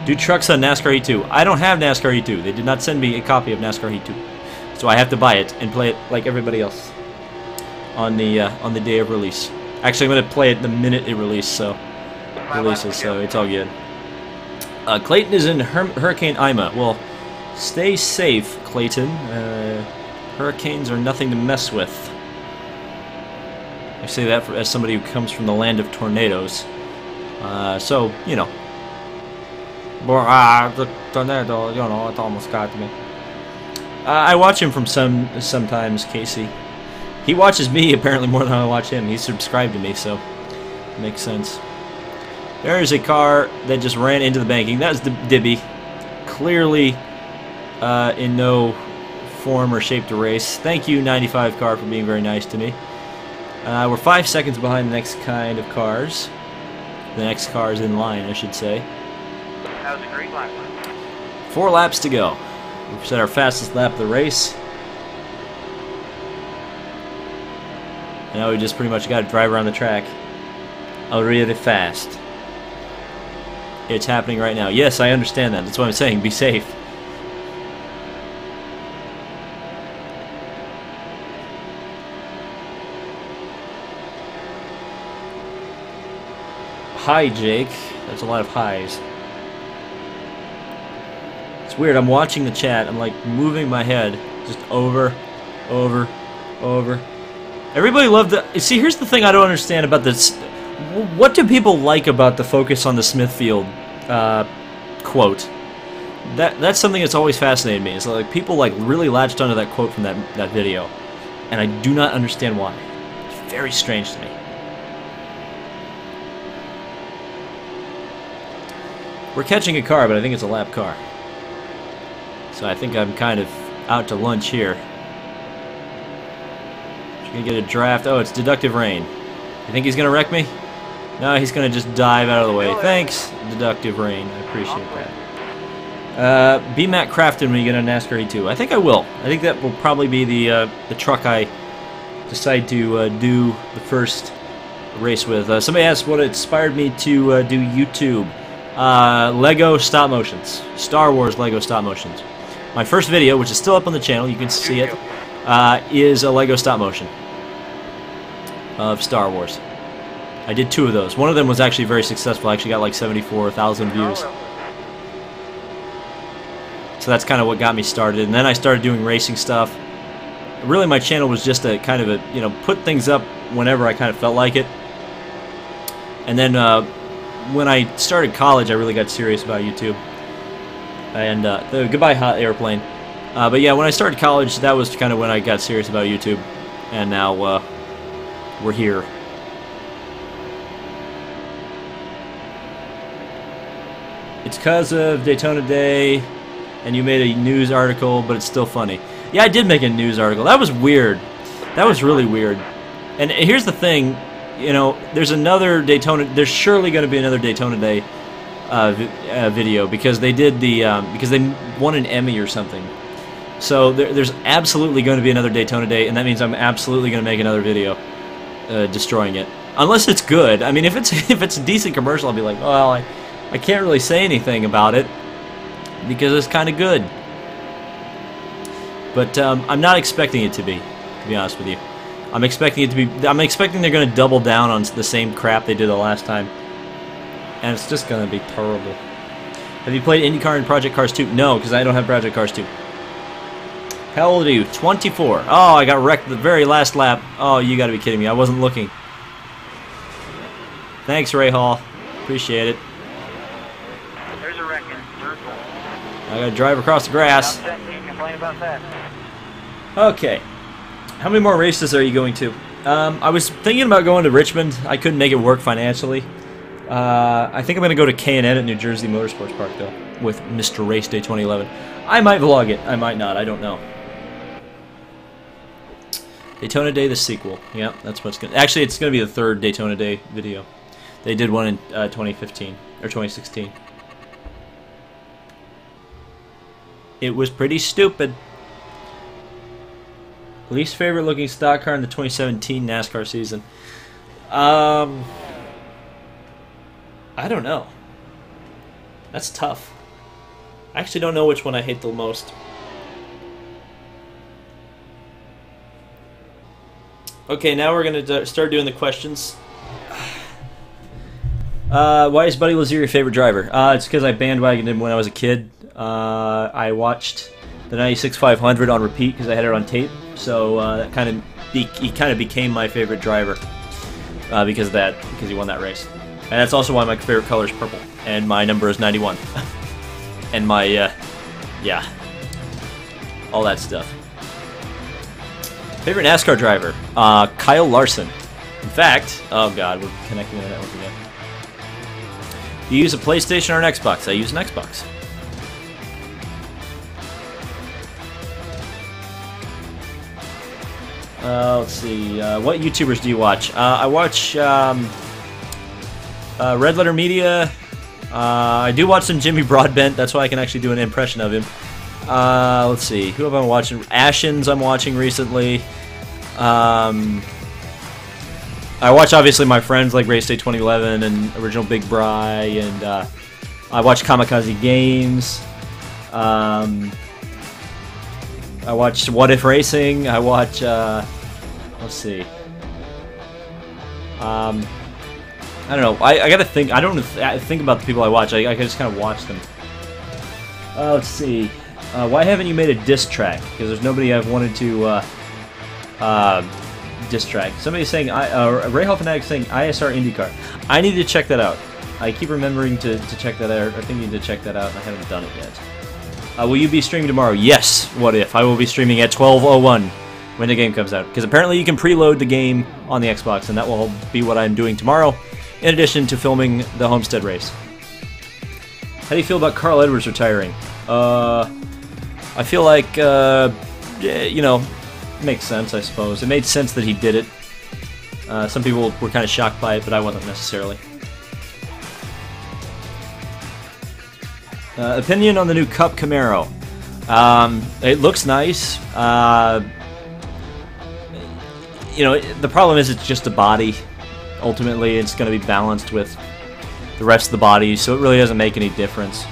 Do trucks on NASCAR Heat 2? I don't have NASCAR Heat 2. They did not send me a copy of NASCAR Heat 2, so I have to buy it and play it like everybody else on the day of release. Actually, I'm gonna play it the minute it releases, so it's all good. Clayton is in Hurricane Ima. Well, stay safe, Clayton. Hurricanes are nothing to mess with. I say that as somebody who comes from the land of tornadoes. So, you know. The tornado, you know, it almost got me. I watch him from sometimes, Casey. He watches me apparently more than I watch him. He's subscribed to me, so it makes sense. There is a car that just ran into the banking. That was the Dibby. Clearly in no form or shape to race. Thank you, 95 car, for being very nice to me. We're 5 seconds behind the next kind of cars. The next cars in line, I should say. That was a great lap. 4 laps to go. We've set our fastest lap of the race. And now we just pretty much got to drive around the track. Really fast. It's happening right now. Yes, I understand that. That's what I'm saying. Be safe. Hi, Jake. That's a lot of highs. It's weird. I'm watching the chat. I'm like moving my head just over. Everybody loved the... See, here's the thing I don't understand about this. What do people like about the focus on the Smithfield quote? That's something that's always fascinated me. It's like people like really latched onto that quote from that video, and I do not understand why. It's very strange to me. We're catching a car, but I think it's a lap car. So I think I'm kind of out to lunch here. Just gonna get a draft. Oh, it's deductive rain. You think he's gonna wreck me? No, he's gonna just dive out of the way. Thanks, deductive rain. I appreciate that. Be Matt Crafton when you get on NASCAR Heat 2. I think I will. I think that will probably be the truck I decide to do the first race with. Somebody asked what inspired me to do YouTube. Lego stop motions. Star Wars Lego stop motions. My first video, which is still up on the channel, you can see it, is a Lego stop motion of Star Wars. I did 2 of those. One of them was actually very successful. I actually got like 74,000 views. So that's kind of what got me started. And then I started doing racing stuff. Really, my channel was just a kind of a, you know, put things up whenever I kind of felt like it. And then when I started college, I really got serious about YouTube. And goodbye, hot airplane. But yeah, when I started college, that was kind of when I got serious about YouTube. And now we're here. It's because of Daytona Day, and you made a news article, but it's still funny. Yeah, I did make a news article. That was weird. That was really weird. And here's the thing, you know, there's another Daytona. There's surely going to be another Daytona Day video because they did the because they won an Emmy or something. So there's absolutely going to be another Daytona Day, and that means I'm absolutely going to make another video destroying it, unless it's good. I mean, if it's a decent commercial, I'll be like, well, I can't really say anything about it because it's kind of good. But I'm not expecting it to be honest with you. I'm expecting it to be. I'm expecting they're going to double down on the same crap they did the last time, and it's just going to be terrible. Have you played IndyCar and Project Cars 2? No, because I don't have Project Cars 2. How old are you? 24. Oh, I got wrecked the very last lap. Oh, you got to be kidding me. I wasn't looking. Thanks, Ray Hall. Appreciate it. There's a wreck in Circle. I got to drive across the grass. Top 10, complain about that. Okay. How many more races are you going to? I was thinking about going to Richmond. I couldn't make it work financially. I think I'm going to go to K&N at New Jersey Motorsports Park, though, with Mr. Race Day 2011. I might vlog it. I might not. I don't know. Daytona Day, the sequel. Yeah, that's what's going to... Actually, it's going to be the third Daytona Day video. They did one in 2015, or 2016. It was pretty stupid. Least favorite looking stock car in the 2017 NASCAR season. I don't know. That's tough. I actually don't know which one I hate the most. Okay, now we're going to start doing the questions. Why is Buddy Lazier your favorite driver? It's because I bandwagoned him when I was a kid. I watched the 96 500 on repeat because I had it on tape. So that he kind of became my favorite driver because of that, because he won that race. And that's also why my favorite color is purple, and my number is 91. And my, yeah, all that stuff. Favorite NASCAR driver? Kyle Larson. In fact, oh god, we're connecting to the network again. Do you use a PlayStation or an Xbox? I use an Xbox. Let's see. What YouTubers do you watch? I watch Red Letter Media. I do watch some Jimmy Broadbent. That's why I can actually do an impression of him. Let's see. Who have I been watching? Ashens I'm watching recently. I watch, obviously, my friends like Race Day 2011 and Original Big Bry. And I watch Kamikaze Games. I watch What If Racing. I watch, let's see. I don't know. I gotta think. I don't think about the people I watch. I just kind of watch them. Let's see. Why haven't you made a diss track? Because there's nobody I've wanted to diss track. Somebody's saying, Ray Hall Fanatic saying ISR IndyCar. I need to check that out. I keep remembering to check that out, or thinking to check that out, and I haven't done it yet. Will you be streaming tomorrow? Yes. What if? I will be streaming at 12:01 when the game comes out. Because apparently you can preload the game on the Xbox, and that will be what I'm doing tomorrow, in addition to filming the Homestead race. How do you feel about Carl Edwards retiring? I feel like, you know, makes sense, I suppose. It made sense that he did it. Some people were kind of shocked by it, but I wasn't necessarily. Opinion on the new Cup Camaro. It looks nice. You know, the problem is it's just a body. Ultimately, it's going to be balanced with the rest of the body, so it really doesn't make any difference.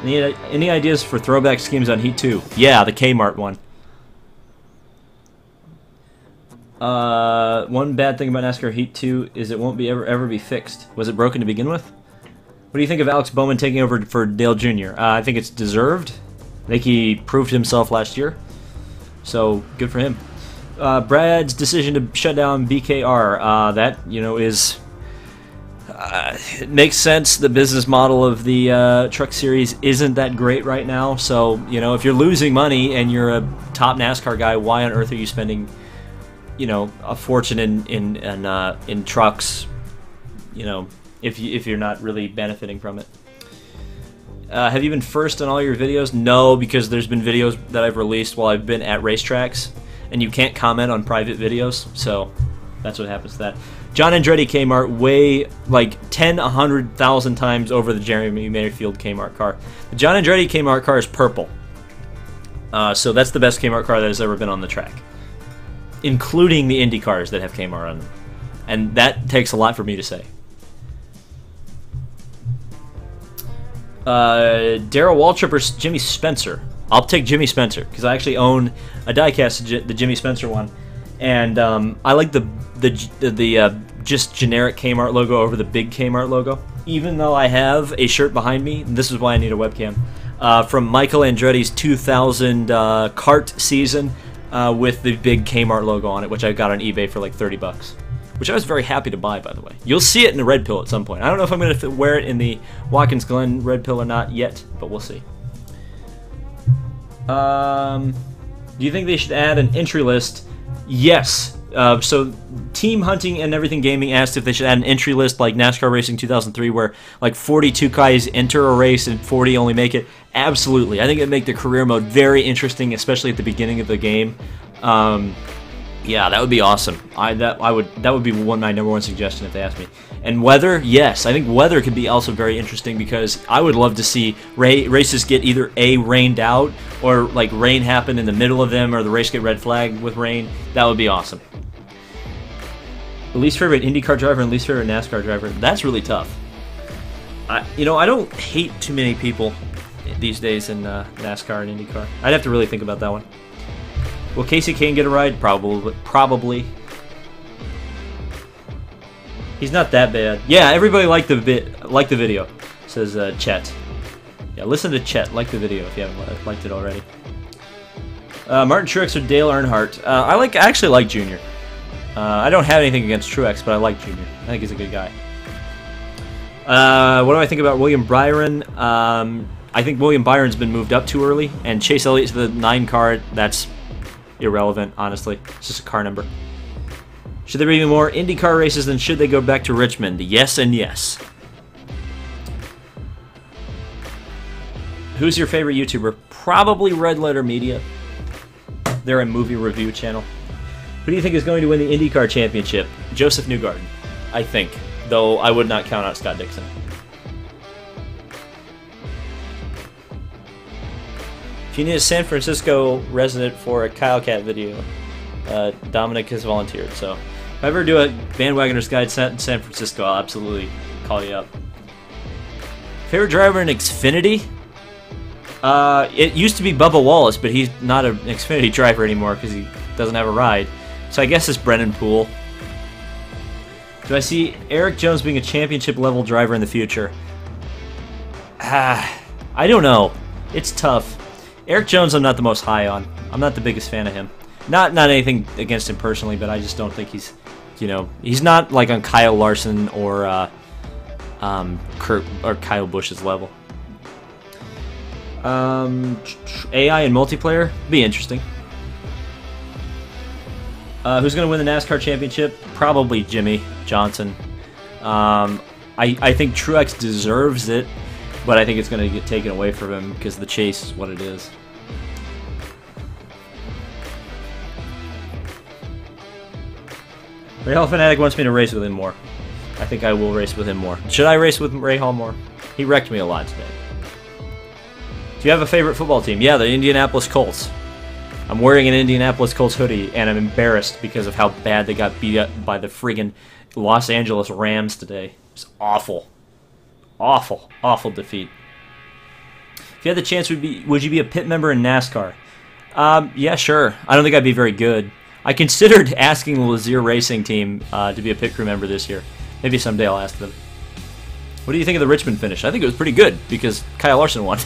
Any ideas for throwback schemes on Heat 2? Yeah, the Kmart one. One bad thing about NASCAR Heat 2 is it won't be ever be fixed. Was it broken to begin with? What do you think of Alex Bowman taking over for Dale Jr.? I think it's deserved. I think he proved himself last year. So, good for him. Brad's decision to shut down BKR. That, you know, is... it makes sense. The business model of the truck series isn't that great right now. So, you know, if you're losing money and you're a top NASCAR guy, why on earth are you spending, you know, a fortune in trucks, you know, if you're not really benefiting from it? Have you been first on all your videos? No, because there's been videos that I've released while I've been at racetracks, and you can't comment on private videos, so that's what happens to that. John Andretti Kmart way like 100,000 times over the Jeremy Mayfield Kmart car. The John Andretti Kmart car is purple. So that's the best Kmart car that has ever been on the track, including the Indy cars that have Kmart on them. And that takes a lot for me to say. Darrell Waltrip or Jimmy Spencer? I'll take Jimmy Spencer because I actually own a diecast, the Jimmy Spencer one, and I like the just generic Kmart logo over the big Kmart logo. Even though I have a shirt behind me, and this is why I need a webcam, from Michael Andretti's 2000 kart season with the big Kmart logo on it, which I got on eBay for like 30 bucks. Which I was very happy to buy, by the way. You'll see it in the red pill at some point. I don't know if I'm going to wear it in the Watkins Glen red pill or not yet, but we'll see. Do you think they should add an entry list? Yes. So Team Hunting and Everything Gaming asked if they should add an entry list like NASCAR Racing 2003 where like 42 guys enter a race and 40 only make it. Absolutely. I think it'd make the career mode very interesting, especially at the beginning of the game. Yeah, that would be awesome. That would be my number one suggestion if they asked me. And weather, yes, I think weather could be also very interesting because I would love to see races get either rained out or like rain happen in the middle of them, or the race get red flagged with rain. That would be awesome. Least favorite IndyCar driver and least favorite NASCAR driver. That's really tough. You know, I don't hate too many people these days in NASCAR and IndyCar. I'd have to really think about that one. Will Casey Kane get a ride? Probably. He's not that bad. Yeah, everybody liked the video, says Chet. Yeah, listen to Chet. Like the video if you haven't liked it already. Martin Truex or Dale Earnhardt? I actually like Junior. I don't have anything against Truex, but I like Junior. I think he's a good guy. What do I think about William Byron? I think William Byron's been moved up too early, and Chase Elliott's the 9 car. That's irrelevant, honestly. It's just a car number. Should there be more IndyCar races, then should they go back to Richmond? Yes and yes. Who's your favorite YouTuber? Probably Red Letter Media. They're a movie review channel. Who do you think is going to win the IndyCar Championship? Joseph Newgarden, I think. Though I would not count out Scott Dixon. If you need a San Francisco resident for a Kyle Cat video, Dominic has volunteered. So if I ever do a Bandwagoner's Guide in San Francisco, I'll absolutely call you up. Favorite driver in Xfinity? It used to be Bubba Wallace, but he's not an Xfinity driver anymore because he doesn't have a ride. So I guess it's Brennan Poole. Do I see Eric Jones being a championship-level driver in the future? I don't know. It's tough. Eric Jones I'm not the most high on. I'm not the biggest fan of him. Not anything against him personally, but I just don't think he's, you know, he's not like on Kyle Larson or Kurt or Kyle Busch's level. AI and multiplayer? Be interesting. Who's going to win the NASCAR championship? Probably Jimmy Johnson. I think Truex deserves it, but I think it's going to get taken away from him because the chase is what it is. Ray Hall Fanatic wants me to race with him more. I think I will race with him more. Should I race with Ray Hall more? He wrecked me a lot today. Do you have a favorite football team? Yeah, the Indianapolis Colts. I'm wearing an Indianapolis Colts hoodie, and I'm embarrassed because of how bad they got beat up by the friggin' Los Angeles Rams today. It's awful. Awful. Awful defeat. If you had the chance, would you be a pit member in NASCAR? Yeah, sure. I don't think I'd be very good. I considered asking the Lazier Racing team to be a pit crew member this year. Maybe someday I'll ask them. What do you think of the Richmond finish? I think it was pretty good because Kyle Larson won.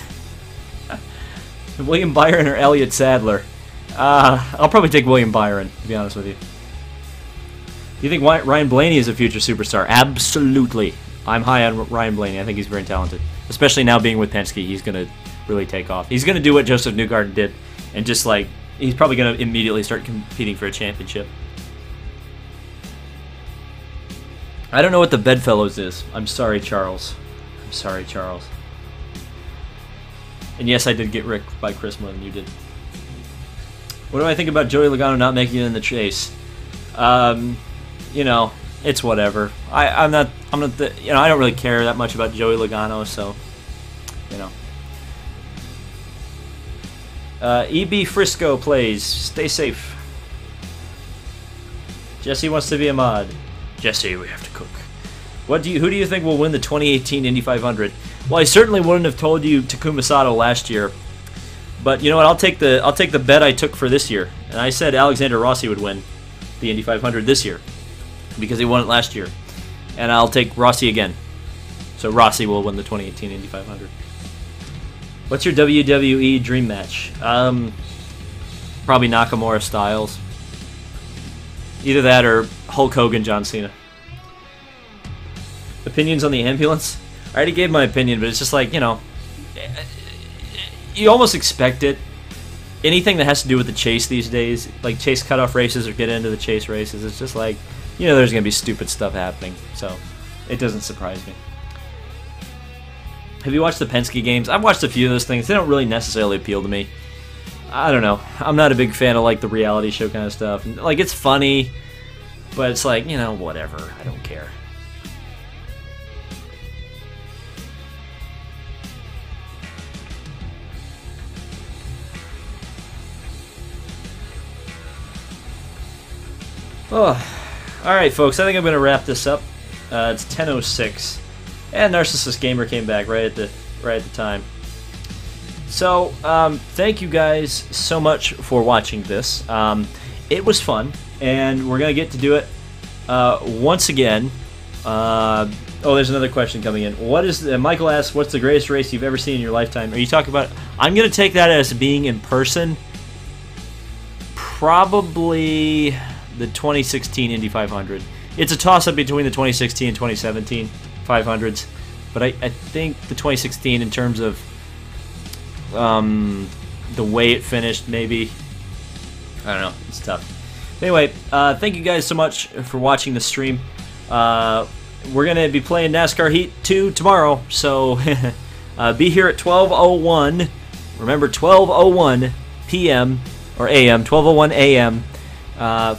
William Byron or Elliott Sadler? I'll probably take William Byron, to be honest with you. Do you think Ryan Blaney is a future superstar? Absolutely. I'm high on Ryan Blaney. I think he's very talented. Especially now being with Penske, he's going to really take off. He's going to do what Joseph Newgarden did, and just like, he's probably going to immediately start competing for a championship. I don't know what the Bedfellows is. I'm sorry, Charles. I'm sorry, Charles. And yes, I did get ricked by Chris more than you did. What do I think about Joey Logano not making it in the chase? You know, it's whatever. I'm not you know, I don't really care that much about Joey Logano, so, you know. EB Frisco plays. Stay safe. Jesse wants to be a mod. Jesse, we have to cook. Who do you think will win the 2018 Indy 500? Well, I certainly wouldn't have told you Takuma Sato last year, but you know what? I'll take the bet I took for this year, and I said Alexander Rossi would win the Indy 500 this year because he won it last year, and I'll take Rossi again. So Rossi will win the 2018 Indy 500. What's your WWE dream match? Probably Nakamura Styles. Either that or Hulk Hogan, John Cena. Opinions on the ambulance? I already gave my opinion, but it's just like, you know, you almost expect it. Anything that has to do with the chase these days, like chase cutoff races or get into the chase races, it's just like, you know, there's going to be stupid stuff happening. So, it doesn't surprise me. Have you watched the Penske games? I've watched a few of those things. They don't really necessarily appeal to me. I don't know. I'm not a big fan of like the reality show kind of stuff. Like, it's funny, but it's like, you know, whatever. I don't care. Oh, all right, folks. I think I'm going to wrap this up. It's 10:06, and Narcissist Gamer came back right at the time. So, thank you guys so much for watching this. It was fun, and we're going to get to do it once again. Oh, there's another question coming in. Michael asks, what's the greatest race you've ever seen in your lifetime? Are you talking about... I'm going to take that as being in person. Probably the 2016 Indy 500. It's a toss-up between the 2016 and 2017 500s, but I think the 2016 in terms of the way it finished, maybe. I don't know. It's tough. Anyway, thank you guys so much for watching the stream. We're going to be playing NASCAR Heat 2 tomorrow, so be here at 12:01. Remember, 12:01 p.m. or a.m., 12:01 a.m.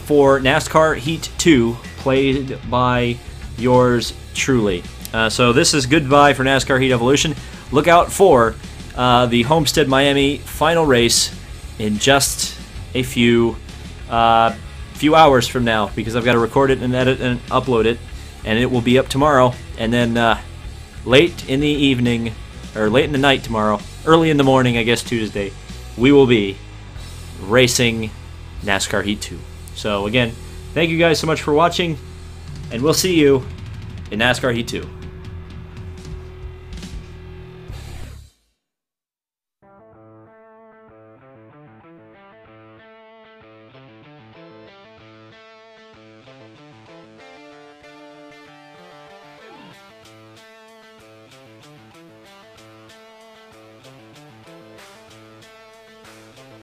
For NASCAR Heat 2, played by yours truly. So this is goodbye for NASCAR Heat Evolution. Look out for the Homestead Miami final race in just a few hours from now, because I've got to record it and edit and upload it, and it will be up tomorrow. And then late in the evening, or late in the night tomorrow, early in the morning, I guess Tuesday, we will be racing NASCAR Heat 2. So again, thank you guys so much for watching, and we'll see you in NASCAR Heat 2.